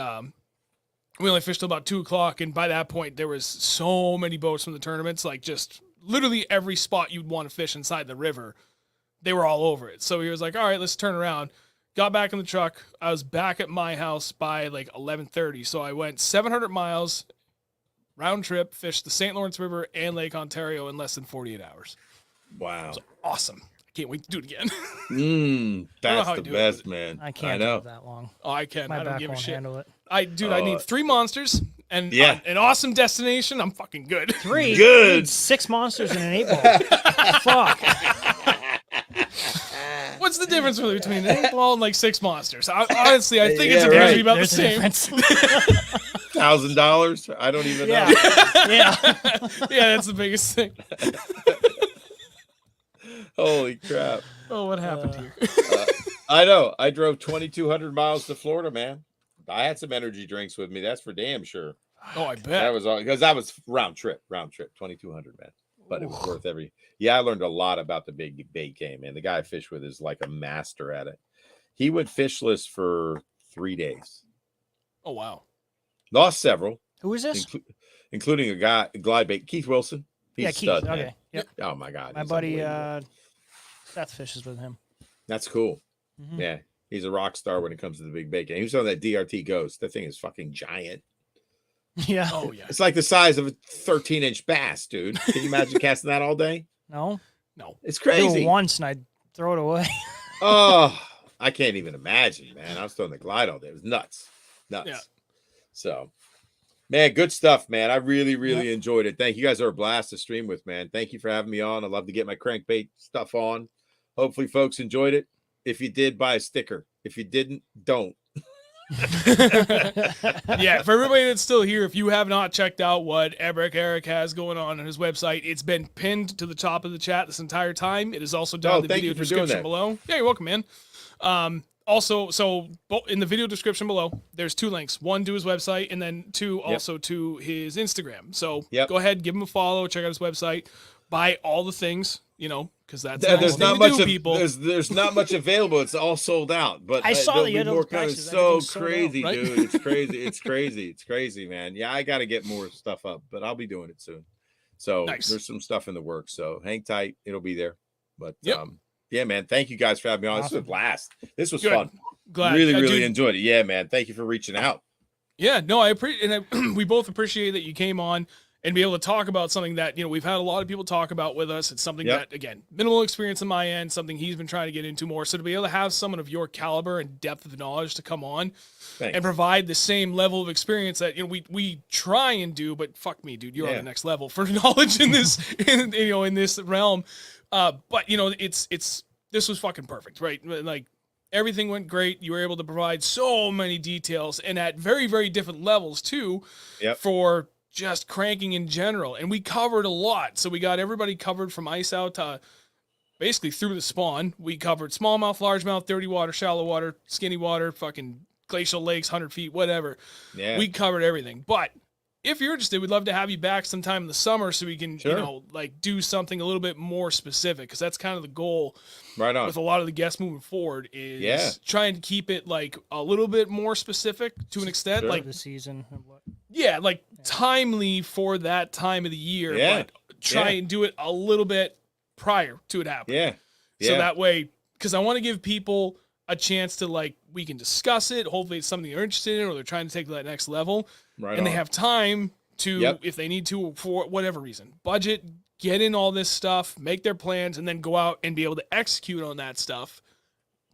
we only fished till about 2:00, and by that point there was so many boats from the tournaments, like just literally every spot you'd want to fish inside the river they were all over it. So he was like, all right, let's turn around. Got back in the truck. I was back at my house by like 11:30. So I went 700 miles round trip, fished the St. Lawrence River and Lake Ontario in less than 48 hours. Wow. So awesome. I can't wait to do it again. That's the best, man. I can't do it that long. Oh, I can. My I don't back give a won't shit. handle it. I need 3 monsters and an awesome destination. I'm fucking good. 3? Good. You need 6 monsters and an 8 ball. Fuck. What's the difference really between an 8 ball and like 6 monsters? Honestly, I think it's usually about the same. $1,000? I don't even know. Yeah. Yeah, that's the biggest thing. Holy crap. Oh, what happened here? I know. I drove 2,200 miles to Florida, man. I had some energy drinks with me. That's for damn sure. Oh, I bet. That was all because that was round trip, 2,200, man. But it was worth every. Yeah, I learned a lot about the big bait game, man. The guy I fish with is like a master at it. He went fishless for 3 days. Oh, wow. Lost several. Who is this? Including a glide bait, Keith Wilson. He's Keith. stud, Okay. man. Yep. Oh my God. My buddy Seth fishes with him. That's cool. Mm-hmm. Yeah. He's a rock star when it comes to the big bait game. He was on that DRT Ghost. That thing is fucking giant. Yeah. Oh, yeah. It's like the size of a 13-inch bass, dude. Can you imagine casting that all day? No. It's I do crazy. it once and I'd throw it away. Oh, I can't even imagine, man. I was throwing the glide all day. It was nuts. Yeah. So, man, good stuff, man. I really, really enjoyed it. Thank you. You guys are a blast to stream with, man. Thank you for having me on. I love to get my crankbait stuff on. Hopefully, folks enjoyed it. If you did, buy a sticker. If you didn't, don't. Yeah, for everybody that's still here, if you have not checked out what Eric has going on his website, it's been pinned to the top of the chat this entire time. It is also down in the video description below. Yeah, you're welcome, man. Also, so in the video description below, there's 2 links. 1 to his website, and then 2 also to his Instagram. So go ahead, give him a follow, check out his website, buy all the things, because that's there's not much people. There's not much available. It's all sold out. But I saw that you had more coming. So crazy, out, right? dude. It's crazy. It's crazy. It's crazy, man. Yeah, I got to get more stuff up, but I'll be doing it soon. So there's some stuff in the works. So hang tight. It'll be there. But yeah, man. Thank you guys for having me on. This was a blast. This was fun. Glad. Really enjoyed it. Yeah, man. Thank you for reaching out. Yeah, no, I appreciate, and we both appreciate that you came on and be able to talk about something that, we've had a lot of people talk about with us. It's something that, again, minimal experience on my end, something he's been trying to get into more. So to be able to have someone of your caliber and depth of knowledge to come on and provide the same level of experience that, we try and do, but fuck me, dude, you're on the next level for knowledge in this, in this realm. But this was fucking perfect, right? Like, everything went great. You were able to provide so many details and at very, very different levels too for just cranking in general. And we covered a lot. So we got everybody covered from ice out to basically through the spawn. We covered smallmouth, largemouth, dirty water, shallow water, skinny water, fucking glacial lakes, 100 feet, whatever. Yeah. We covered everything. But if you're interested, we'd love to have you back sometime in the summer so we can, do something a little bit more specific, because that's kind of the goal with a lot of the guests moving forward is trying to keep it like a little bit more specific to an extent. Like the season. Timely for that time of the year, but try and do it a little bit prior to it happening. So that way, because I want to give people a chance to we can discuss it. Hopefully it's something they're interested in or they're trying to take to that next level. They have time to, if they need to, for whatever reason, budget, get in all this stuff, make their plans, and then go out and be able to execute on that stuff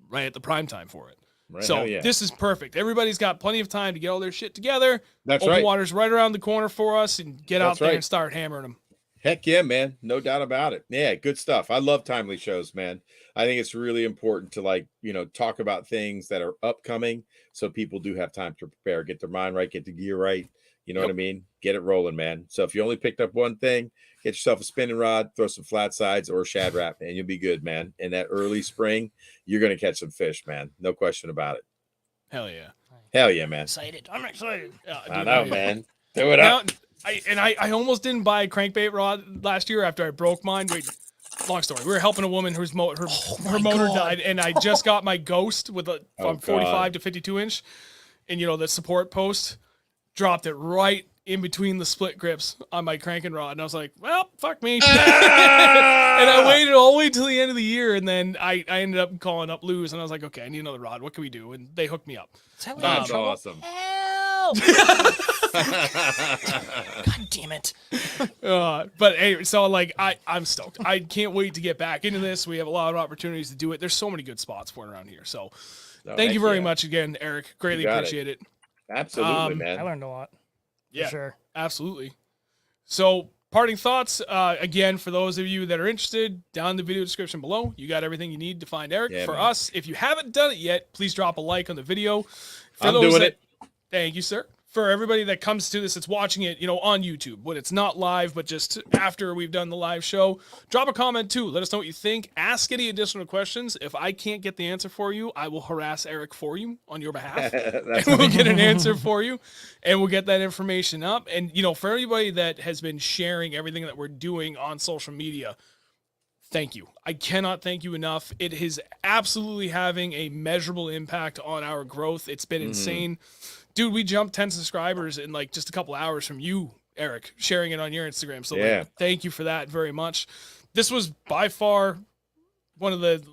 right at the prime time for it. So this is perfect. Everybody's got plenty of time to get all their shit together. That's Open water's right around the corner for us, and get out there and start hammering them. Heck yeah, man. No doubt about it. Yeah, good stuff. I love timely shows, man. I think it's really important to talk about things that are upcoming so people do have time to prepare, get their mind right, get the gear right. You know what I mean? Get it rolling, man. So if you only picked up one thing, get yourself a spinning rod, throw some flat sides or Shad Wrap, and you'll be good, man. In that early spring, you're going to catch some fish, man. No question about it. Hell yeah. Hell yeah, man. I'm excited. I know, man. Do it up. I almost didn't buy a crankbait rod last year after I broke mine. Long story. We were helping a woman whose motor died, and I just got my Ghost with from 45 to 52 inch, and the support post dropped it right in between the split grips on my cranking rod, and I was like, well, fuck me. And I waited all the way till the end of the year, and then I ended up calling up Lewis, and I was like, okay, I need another rod. What can we do? And they hooked me up. That's awesome. Help! God damn it. But anyway, so like I'm stoked. I can't wait to get back into this. We have a lot of opportunities to do it. There's so many good spots for it around here. So thank you very much again, Eric. Greatly appreciate it. Absolutely, man. I learned a lot. Yeah, sure. Absolutely. So parting thoughts, again, for those of you that are interested, down in the video description below, you got everything you need to find Eric. For us, if you haven't done it yet, please drop a like on the video. For I'm doing it. Thank you, sir. For everybody that comes to this, that's watching it, on YouTube, when it's not live, but just after we've done the live show, drop a comment too. Let us know what you think. Ask any additional questions. If I can't get the answer for you, I will harass Eric for you on your behalf. And we'll get an answer for you, and we'll get that information up. And, for everybody that has been sharing everything that we're doing on social media, thank you. I cannot thank you enough. It is absolutely having a measurable impact on our growth. It's been insane. Dude, we jumped 10 subscribers in like just a couple hours from you, Eric, sharing it on your Instagram. So like, thank you for that very much. This was by far one of the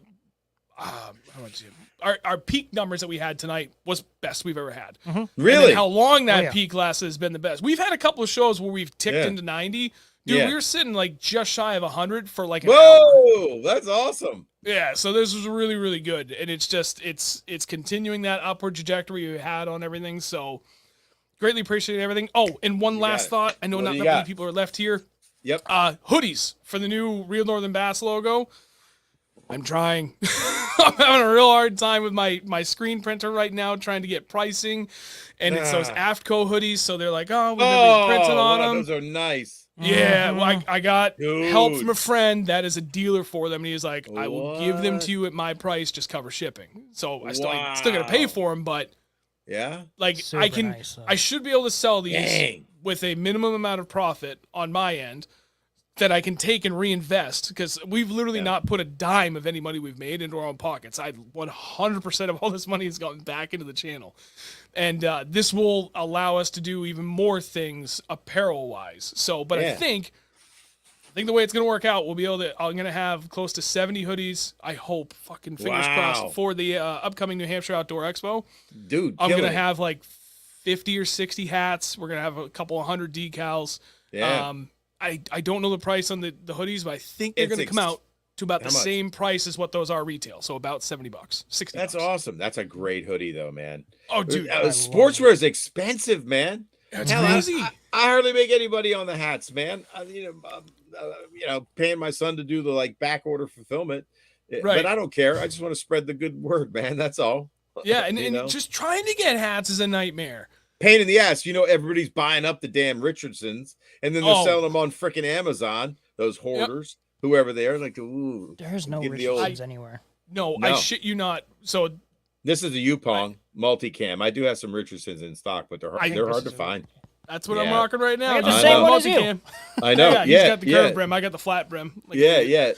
our peak numbers that we had tonight was best we've ever had. Really? How long that peak lasted has been the best. We've had a couple of shows where we've ticked into 90. Dude, we were sitting like just shy of 100 for like an hour. That's awesome. Yeah, so this was really, really good. And it's just, it's continuing that upward trajectory we had on everything. So greatly appreciate everything. Oh, and one last thought. I know not that many people are left here. Yep. Hoodies for the new Real Northern Bass logo. I'm trying. I'm having a real hard time with my screen printer right now trying to get pricing. And it's those AFTCO hoodies. So they're like, oh, we're going to be printing on them. Those are nice. Yeah, well, I got help from a friend that is a dealer for them, and he was like, I will give them to you at my price, just cover shipping. So I still got to pay for them, but like super nice, I should be able to sell these with a minimum amount of profit on my end that I can take and reinvest, because we've literally not put a dime of any money we've made into our own pockets. 100% of all this money has gone back into the channel. And this will allow us to do even more things apparel-wise. So, but I think the way it's going to work out, I'm going to have close to 70 hoodies, I hope, fucking fingers crossed, for the upcoming New Hampshire Outdoor Expo. Dude, I'm going to have like 50 or 60 hats. We're going to have a couple 100 decals. Yeah. I don't know the price on the hoodies, but I think they're going to come out to about the same price as what those are retail. So about $70, $60. That's awesome. That's a great hoodie though, man. Oh, dude. Sportswear is expensive, man. It's crazy. I hardly make anybody on the hats, man. Paying my son to do the like back order fulfillment. But I don't care. I just want to spread the good word, man. That's all. Yeah. And just trying to get hats is a nightmare. Pain in the ass. Everybody's buying up the damn Richardsons, and then they're selling them on freaking Amazon. Those hoarders, whoever they are, like, ooh. There's no Richardsons anywhere. No, I shit you not. So this is a Yupong multicam. I do have some Richardsons in stock, but they're hard to find. That's what I'm rocking right now. I got the same one as you. I know. Yeah, he's got the curved brim. I got the flat brim. Like, yeah.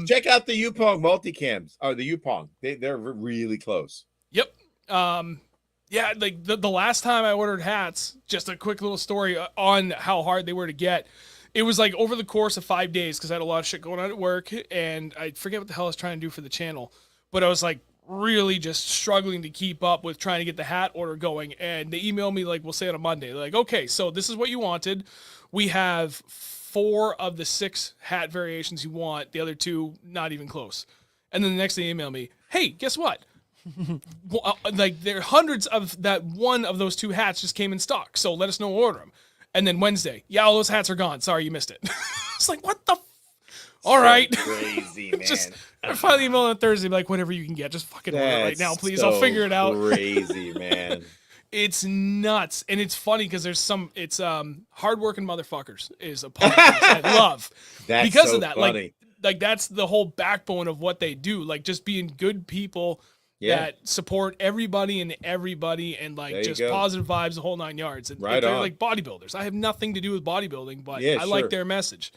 Check out the Yupong multicams. Or the Yupong. They're really close. Yep. Like the last time I ordered hats, just a quick little story on how hard they were to get. It was like over the course of 5 days, because I had a lot of shit going on at work, and I forget what the hell I was trying to do for the channel, but I was like really just struggling to keep up with trying to get the hat order going. And they emailed me like, we'll say on a Monday, they're like, okay, so this is what you wanted. We have 4 of the 6 hat variations you want. The other 2, not even close. And then the next day they emailed me, hey, guess what? Like there are hundreds of that. One of those 2 hats just came in stock, so let us know, order them. And then Wednesday, all those hats are gone. Sorry, you missed it. It's like, what the? All right, crazy man. I finally emailed on Thursday, like, whatever you can get, just fucking order it right now, please. I'll figure it out. Crazy man. It's nuts, and it's funny because there's it's hardworking motherfuckers is a podcast I love. That's because so of that, funny. like that's the whole backbone of what they do, like just being good people. That support everybody and like just positive vibes, the whole 9 yards. And they're like bodybuilders. I have nothing to do with bodybuilding, but I like their message.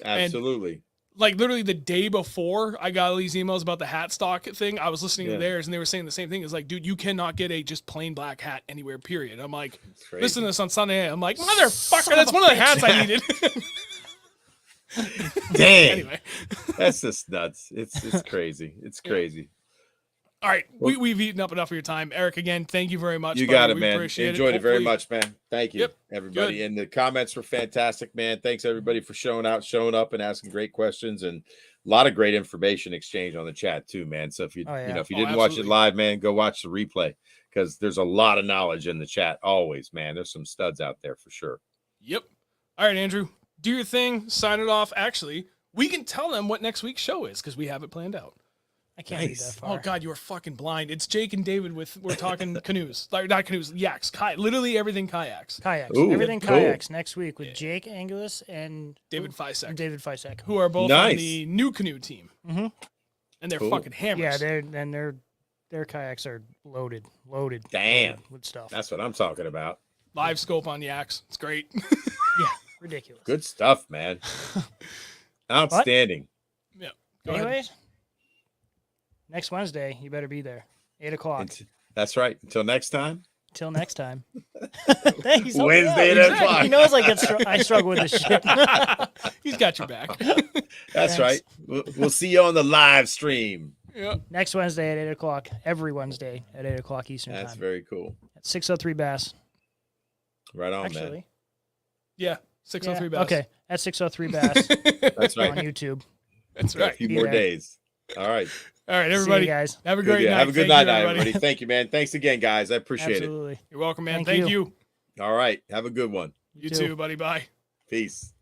Absolutely. like literally the day before I got all these emails about the hat stock thing, I was listening Yeah. to theirs and they were saying the same thing. It's like, dude, you cannot get a just plain black hat anywhere, period. I'm like, It's crazy. listen to this on Sunday. I'm like, motherfucker, Son that's of a one of the bitch. hats I needed. Dang. Anyway. That's just nuts. It's crazy. It's crazy. All right. We've eaten up enough of your time. Eric, again, thank you very much. You buddy. got it, We man. appreciate Enjoyed it very Hopefully- much, man. Thank you, Yep. everybody. Good. And the comments were fantastic, man. Thanks everybody for showing up and asking great questions, and a lot of great information exchange on the chat too, man. So if you Oh, yeah. you know if you Oh, didn't watch it absolutely. live, man, go watch the replay because there's a lot of knowledge in the chat always, man. There's some studs out there for sure. Yep. All right, Andrew, do your thing. Sign it off. Actually, we can tell them what next week's show is because we have it planned out. I can't read Nice. that far. Oh God, you are fucking blind. It's Jake and David we're talking canoes, like not canoes, yaks, literally everything kayaks. Kayaks. Ooh, Everything cool. kayaks next week with Jake Angelus and David Fisek, David Fisek. who are both Nice. on the new canoe team, Mhm. and they're Cool. fucking hammers. Yeah, their kayaks are loaded Damn. loaded with stuff. That's what I'm talking about. Live scope on yaks. It's great. Yeah, ridiculous. Good stuff, man. Outstanding. Yeah. Go ahead. Anyways, next Wednesday, you better be there. 8 o'clock. That's right. Until next time. Till next time. Thanks. Wednesday at 8 o'clock. He knows I struggle with this shit. He's got your back. That's Thanks. right. We'll see you on the live stream. Yeah. Next Wednesday at 8 o'clock. Every Wednesday at 8 o'clock Eastern That's time. very cool. At 603 Bass. Right on, Actually. man. Yeah. 603 yeah, Bass. okay. At 603 Bass That's on right. YouTube. That's A right. few Be more there. days. All right. All right, See you everybody. guys. Have a Good, great yeah. night. Have a good Thank night, you, everybody. Thank you, man. Thanks again, guys. I appreciate Absolutely. You're welcome, man. Thank Thank you. you. it. All right. Have a good one. You too. too, buddy. Bye. Peace.